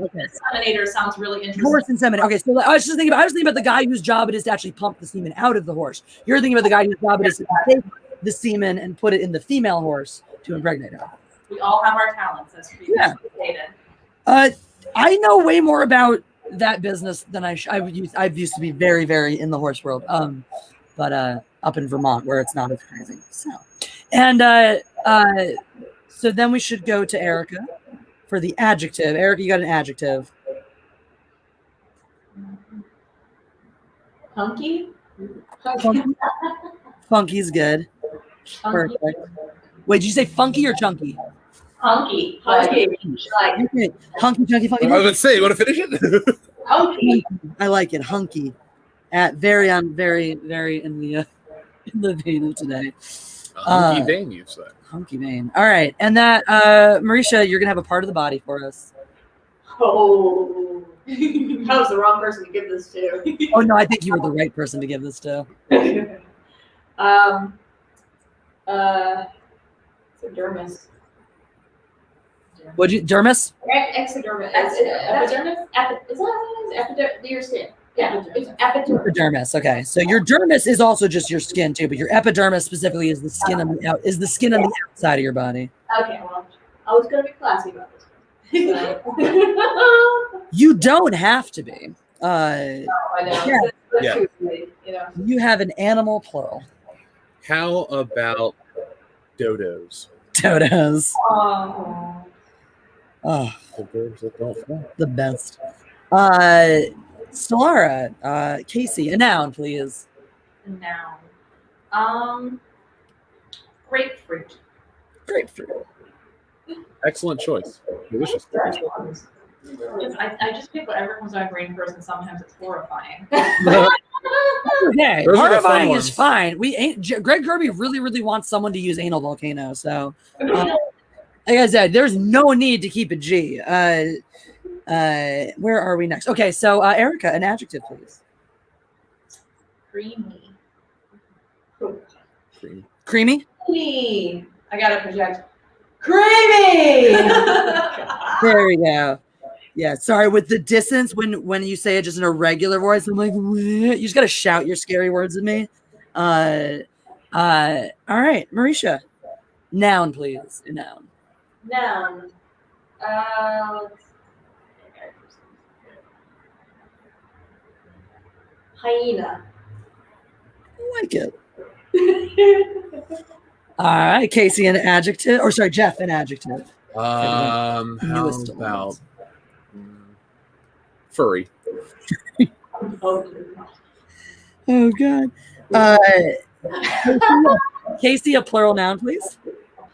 [SPEAKER 2] Okay.
[SPEAKER 7] Inseminator sounds really interesting.
[SPEAKER 2] Horse inseminator. Okay, so I was thinking about the guy whose job it is to actually pump the semen out of the horse. You're thinking about the guy whose job it is to take the semen and put it in the female horse to impregnate her.
[SPEAKER 7] We all have our talents, as previously stated.
[SPEAKER 2] I know way more about that business than I've used to be very, very in the horse world. But up in Vermont where it's not as crazy. So, and so then we should go to Erica for the adjective. Erica, you got an adjective.
[SPEAKER 7] Funky?
[SPEAKER 2] Funky's good.
[SPEAKER 7] Funky.
[SPEAKER 2] Perfect. Wait, did you say funky or chunky?
[SPEAKER 7] Hunky.
[SPEAKER 2] Okay. Hunky, chunky, funky.
[SPEAKER 3] I was going to say, you want to finish it?
[SPEAKER 7] Hunky.
[SPEAKER 2] I like it. Hunky. very in the vein of today.
[SPEAKER 3] Hunky vein, you say.
[SPEAKER 2] Hunky vein. All right, and that Marisha, you're gonna have a part of the body for us.
[SPEAKER 6] Oh, I was the wrong person to give this to.
[SPEAKER 2] Oh no, I think you were the right person to give this to.
[SPEAKER 6] Dermis.
[SPEAKER 2] Would you dermis?
[SPEAKER 6] Exodermis. Epidermis? Is that epidermis? Your skin. Yeah, it's epidermis.
[SPEAKER 2] Epidermis. Okay, so your dermis is also just your skin too, but your epidermis specifically is the skin on the outside of your body.
[SPEAKER 6] Okay, well, I was gonna be classy about this. So.
[SPEAKER 2] You don't have to be.
[SPEAKER 6] I know.
[SPEAKER 2] Yeah.
[SPEAKER 3] Yeah.
[SPEAKER 6] You know.
[SPEAKER 2] You have an animal plural.
[SPEAKER 3] How about dodos?
[SPEAKER 2] Dodos.
[SPEAKER 6] Oh.
[SPEAKER 2] Oh,
[SPEAKER 3] The birds that don't fly.
[SPEAKER 2] the best. Solara, Casey, a noun, please.
[SPEAKER 7] Noun. Grapefruit.
[SPEAKER 2] Grapefruit.
[SPEAKER 3] Excellent choice. Delicious.
[SPEAKER 7] I just pick whatever comes to my brain first, and sometimes it's horrifying.
[SPEAKER 2] Okay,
[SPEAKER 3] Those are the fun
[SPEAKER 2] horrifying is
[SPEAKER 3] ones.
[SPEAKER 2] fine. Greg Kirby really wants someone to use anal volcano. So, like I said, there's no need to keep a G. Where are we next? Okay, so Erica, an adjective, please.
[SPEAKER 7] Creamy.
[SPEAKER 2] Creamy.
[SPEAKER 6] Creamy. I gotta project.
[SPEAKER 2] Creamy. There we go. Yeah, sorry, with the distance when you say it just in a regular voice, I'm like, "What?" You just gotta shout your scary words at me. All right, Marisha, noun, please. A noun.
[SPEAKER 6] Noun. Hyena.
[SPEAKER 2] I like it. All right, Casey, an adjective, or sorry, Jeff, an adjective.
[SPEAKER 3] How
[SPEAKER 2] Newest
[SPEAKER 3] about furry?
[SPEAKER 2] Oh God. Casey, a plural noun, please.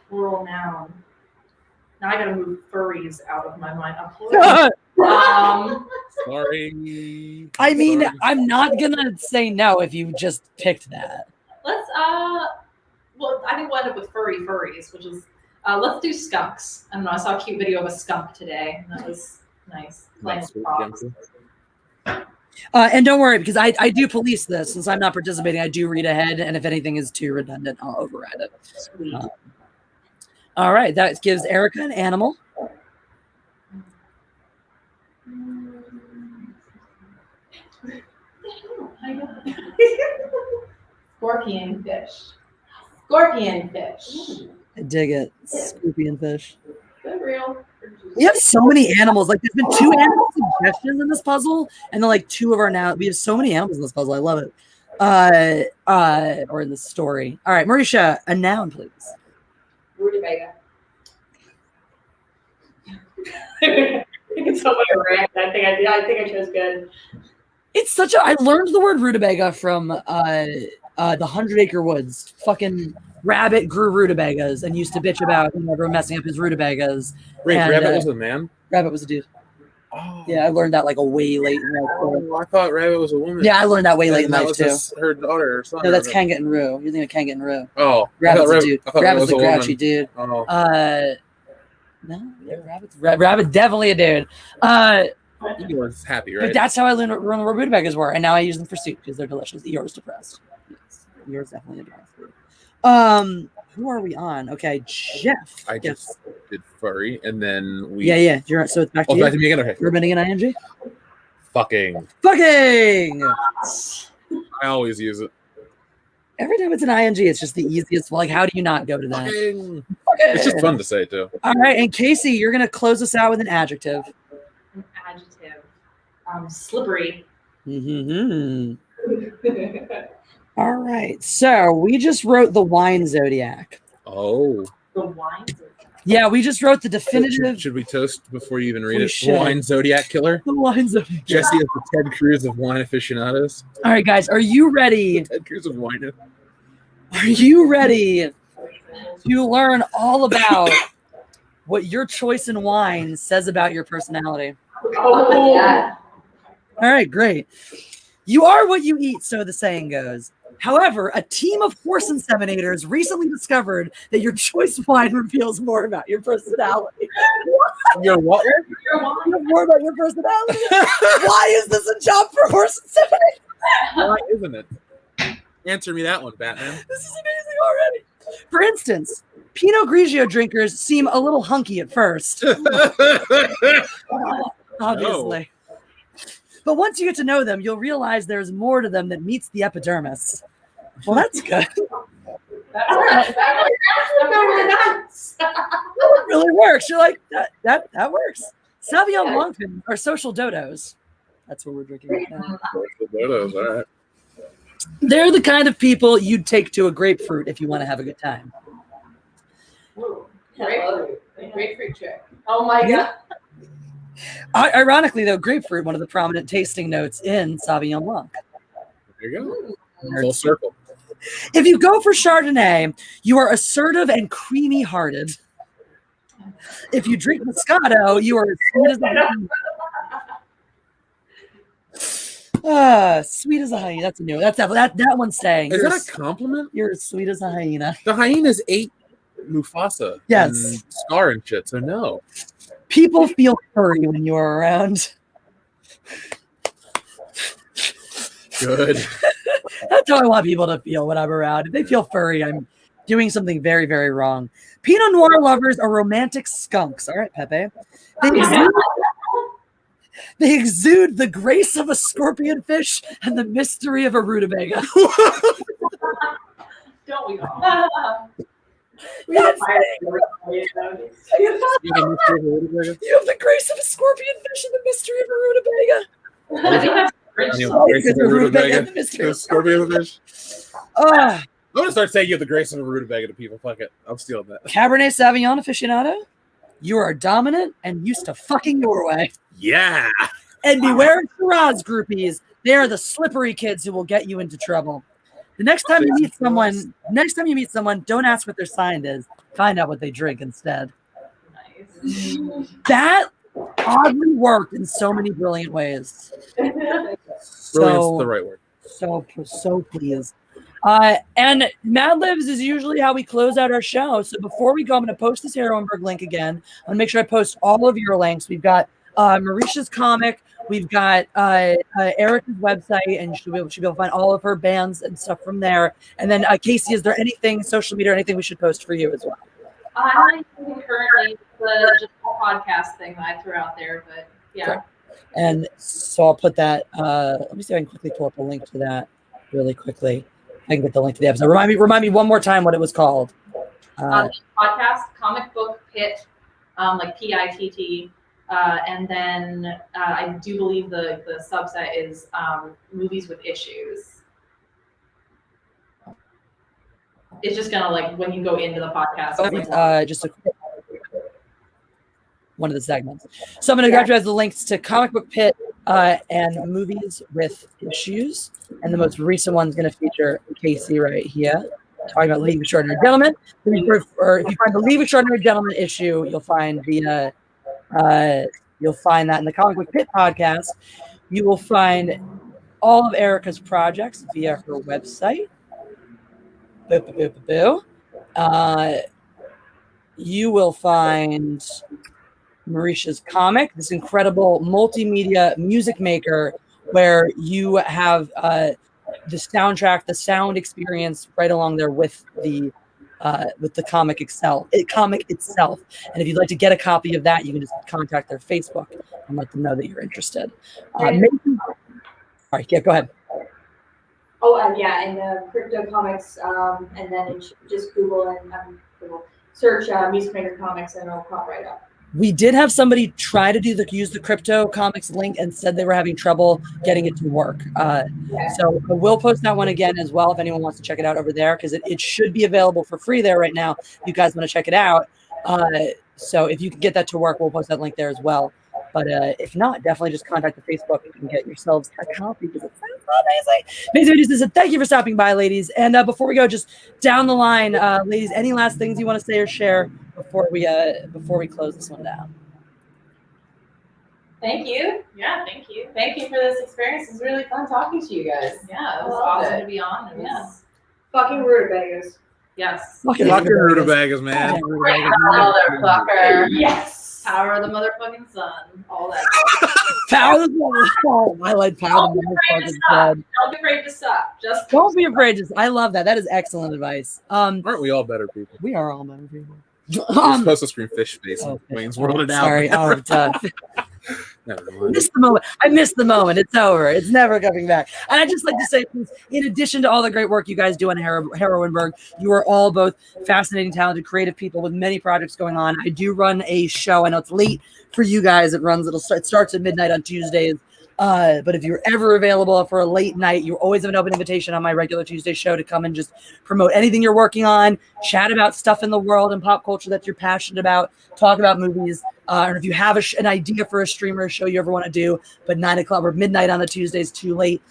[SPEAKER 7] Plural noun. Now I gotta move furries out of my mind.
[SPEAKER 3] Sorry.
[SPEAKER 2] I mean,
[SPEAKER 3] Sorry.
[SPEAKER 2] I'm not gonna say no if you just picked that.
[SPEAKER 7] Let's well, I think we'll end up with furries, which is let's do skunks. I don't know. I saw a cute video of a skunk today, and that was nice. Playing with dogs.
[SPEAKER 2] And don't worry, because I do police this. Since I'm not participating, I do read ahead, and if anything is too redundant, I'll override it.
[SPEAKER 7] Sweet.
[SPEAKER 2] All right, that gives Erica an animal.
[SPEAKER 7] Scorpion fish. Scorpion fish.
[SPEAKER 2] I dig it. Scorpion fish.
[SPEAKER 7] Good real.
[SPEAKER 2] We have so many animals. Like, there's been 2 animal suggestions in this puzzle, and then like 2 of our now. We have so many animals in this puzzle. I love it. Or in the story. All right, Marisha, a noun, please.
[SPEAKER 6] Rutabaga. It's so much rank. I think I chose good.
[SPEAKER 2] It's such a. I learned the word rutabaga from the 100 Acre Woods. Fucking Rabbit grew rutabagas and used to bitch about everyone messing up his rutabagas.
[SPEAKER 3] Wait,
[SPEAKER 2] And,
[SPEAKER 3] Rabbit was a man?
[SPEAKER 2] Rabbit was a dude.
[SPEAKER 3] Oh.
[SPEAKER 2] Yeah, I learned that like a way late in life.
[SPEAKER 3] Oh, I thought Rabbit was a woman.
[SPEAKER 2] Yeah, I learned that way late in
[SPEAKER 3] And that
[SPEAKER 2] life
[SPEAKER 3] was
[SPEAKER 2] too.
[SPEAKER 3] her daughter or something.
[SPEAKER 2] No, that's Kangat and Roo. You're thinking of Kangat and Roo.
[SPEAKER 3] Oh,
[SPEAKER 2] Rabbit's a dude.
[SPEAKER 3] I thought
[SPEAKER 2] Rabbit's
[SPEAKER 3] that
[SPEAKER 2] a
[SPEAKER 3] was a
[SPEAKER 2] grouchy
[SPEAKER 3] woman.
[SPEAKER 2] dude.
[SPEAKER 3] Oh.
[SPEAKER 2] No, yeah, Rabbit's definitely a dude.
[SPEAKER 3] You were happy, right?
[SPEAKER 2] But that's how I learned what rutabagas were, and now I use them for soup because they're delicious. Eeyore's depressed. Yes, Eeyore's definitely depressed. Who are we on? Okay, Jeff.
[SPEAKER 3] I just did furry, and then we.
[SPEAKER 2] Yeah. You're so it's back to
[SPEAKER 3] Oh,
[SPEAKER 2] you.
[SPEAKER 3] back to me again. Okay.
[SPEAKER 2] We're bending an ing.
[SPEAKER 3] Fucking. I always use it.
[SPEAKER 2] Every time it's an ing, it's just the easiest. Like, how do you not go to that?
[SPEAKER 3] Fucking. It's just fun to say too.
[SPEAKER 2] All right, and Casey, you're gonna close us out with an adjective.
[SPEAKER 7] An adjective. Slippery.
[SPEAKER 2] Mm-hmm. All right, so we just wrote the wine zodiac.
[SPEAKER 3] Oh.
[SPEAKER 7] The wine.
[SPEAKER 2] Yeah, we just wrote the definitive.
[SPEAKER 3] Should we toast before you even read
[SPEAKER 2] We
[SPEAKER 3] it?
[SPEAKER 2] should.
[SPEAKER 3] Wine Zodiac Killer.
[SPEAKER 2] The wine zodiac.
[SPEAKER 3] Jesse is the Ted Cruz of wine aficionados.
[SPEAKER 2] All right, guys, are you ready?
[SPEAKER 3] Ted Cruz of wine.
[SPEAKER 2] Are you ready to learn all about what your choice in wine says about your personality?
[SPEAKER 6] Oh, yeah.
[SPEAKER 2] All right, great. You are what you eat, so the saying goes. However, a team of horse inseminators recently discovered that your choice wine reveals more about your personality.
[SPEAKER 3] Your what?
[SPEAKER 2] More about your personality. Why is this a job for horse inseminators?
[SPEAKER 3] Why isn't it? Answer me that one, Batman.
[SPEAKER 2] This is amazing already. For instance, Pinot Grigio drinkers seem a little hunky at first, obviously. But once you get to know them, you'll realize there's more to them that meets the epidermis. Well, that's good.
[SPEAKER 5] That's
[SPEAKER 6] Very nice.
[SPEAKER 2] It really works. You're like, that works. Sauvignon Blanc are social dodos. That's what we're drinking right now.
[SPEAKER 3] Dodos, all right.
[SPEAKER 2] They're the kind of people you'd take to a grapefruit if you want to have a good time.
[SPEAKER 5] Grapefruit chick. Oh my god.
[SPEAKER 2] Ironically, though, grapefruit, one of the prominent tasting notes in Sauvignon Blanc.
[SPEAKER 3] There you go. Full circle.
[SPEAKER 2] If you go for Chardonnay, you are assertive and creamy-hearted. If you drink Moscato, you are as sweet as a sweet as a hyena. That's new. That one's staying.
[SPEAKER 3] Is that a compliment?
[SPEAKER 2] You're as sweet as a hyena.
[SPEAKER 3] The hyenas ate Mufasa.
[SPEAKER 2] Yes.
[SPEAKER 3] And Scar and shit, so no.
[SPEAKER 2] People feel furry when you are around.
[SPEAKER 3] Good.
[SPEAKER 2] That's how I want people to feel when I'm around. If they feel furry, I'm doing something very, very wrong. Pinot Noir lovers are romantic skunks. All right, Pepe. They exude the grace of a scorpion fish and the mystery of a rutabaga.
[SPEAKER 5] Don't we all?
[SPEAKER 2] That's you have the grace of a scorpion fish and the mystery of a rutabaga.
[SPEAKER 3] Scorpion fish. I'm gonna start saying you have the grace of a rutabaga to people. Fuck it, I'm stealing that.
[SPEAKER 2] Cabernet Sauvignon aficionado, you are dominant and used to fucking your way.
[SPEAKER 3] Yeah.
[SPEAKER 2] And beware of Shiraz groupies. They are the slippery kids who will get you into trouble. The next time you meet someone, don't ask what their sign is. Find out what they drink instead.
[SPEAKER 5] Nice.
[SPEAKER 2] That oddly worked in so many brilliant ways.
[SPEAKER 3] Brilliant's the right word.
[SPEAKER 2] So pleased. And Mad Libs is usually how we close out our show. So before we go, I'm going to post this Heroineburgh link again. I'm going to make sure I post all of your links. We've got Marisha's comic. We've got Erica's website, and she'll be able to find all of her bands and stuff from there. And then, Casey, is there anything, social media, or anything we should post for you as well?
[SPEAKER 5] I'm currently just a podcast thing that I threw out there, but yeah.
[SPEAKER 2] Okay. And so I'll put that. Let me see if I can quickly pull up a link to that really quickly. I can get the link to the episode. Remind me one more time what it was called.
[SPEAKER 5] Podcast, Comic Book Pit, like PITT. And then I do believe the subset is Movies with Issues. It's just gonna, like, when you go into the podcast, it's like,
[SPEAKER 2] just one of the segments. So I'm going to grab you guys the links to Comic Book Pit and Movies with Issues. And the most recent one's going to feature Casey right here, talking about League of Extraordinary Gentlemen. Or if you find the League of Extraordinary Gentlemen issue, you'll find that in the Comic Book Pit podcast. You will find all of Erica's projects via her website. You will find Marisha's comic, this incredible multimedia music maker where you have the soundtrack, the sound experience right along there with the comic itself. And if you'd like to get a copy of that, you can just contact their Facebook and let them know that you're interested. All right, yeah, go ahead.
[SPEAKER 6] And the crypto comics, and then just Google and search Music Maker Comics, and it'll pop right up.
[SPEAKER 2] We did have somebody try to use the crypto comics link and said they were having trouble getting it to work. So we'll post that one again as well if anyone wants to check it out over there, because it should be available for free there right now. If you guys want to check it out. So if you can get that to work, we'll post that link there as well. But if not, definitely just contact the Facebook and get yourselves a copy, because it sounds amazing. Amazing. Thank you for stopping by, ladies. And before we go, just down the line, ladies, any last things you want to say or share before we close this one down?
[SPEAKER 5] Thank you.
[SPEAKER 7] Yeah, thank you.
[SPEAKER 5] Thank you for this experience. It's really fun talking to you guys.
[SPEAKER 7] Yeah, it was
[SPEAKER 5] I love
[SPEAKER 7] awesome
[SPEAKER 5] it.
[SPEAKER 7] to be on. It was,
[SPEAKER 5] Yeah.
[SPEAKER 6] Fucking rutabagas.
[SPEAKER 7] yes.
[SPEAKER 2] Fucking
[SPEAKER 3] Rutabagas, man.
[SPEAKER 5] Motherfucker.
[SPEAKER 6] Yes.
[SPEAKER 7] Power of the motherfucking sun. All that.
[SPEAKER 2] Power of the oh, I like power of
[SPEAKER 7] Don't be
[SPEAKER 2] the
[SPEAKER 7] afraid to
[SPEAKER 2] motherfucking
[SPEAKER 7] stop.
[SPEAKER 2] sun.
[SPEAKER 7] Don't be afraid to stop. Just
[SPEAKER 2] Don't be afraid to. I love that. That is excellent advice.
[SPEAKER 3] Aren't we all better people?
[SPEAKER 2] We are all better people.
[SPEAKER 3] You're supposed to scream fish face
[SPEAKER 2] Oh,
[SPEAKER 3] and Wayne's World it out.
[SPEAKER 2] sorry. Oh, done.
[SPEAKER 3] Never mind.
[SPEAKER 2] Missed the moment. I missed the moment. It's over. It's never coming back. And I just like to say, in addition to all the great work you guys do on Heroineburgh, you are all both fascinating, talented, creative people with many projects going on. I do run a show. I know it's late for you guys. It starts at midnight on Tuesdays. But if you're ever available for a late night, you always have an open invitation on my regular Tuesday show to come and just promote anything you're working on, chat about stuff in the world and pop culture that you're passionate about, talk about movies. And if you have an idea for a streamer show you ever want to do, but 9 o'clock or midnight on the Tuesday is too late,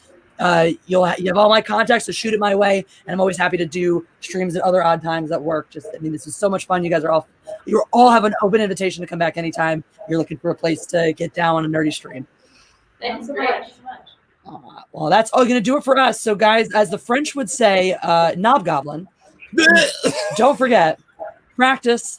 [SPEAKER 2] you have all my contacts, so shoot it my way. And I'm always happy to do streams at other odd times at work. This is so much fun. You guys you all have an open invitation to come back anytime you're looking for a place to get down on a nerdy stream.
[SPEAKER 5] Thanks so
[SPEAKER 7] Great.
[SPEAKER 5] much.
[SPEAKER 2] Well, that's all going to do it for us. So, guys, as the French would say, Knobgoblin, don't forget, practice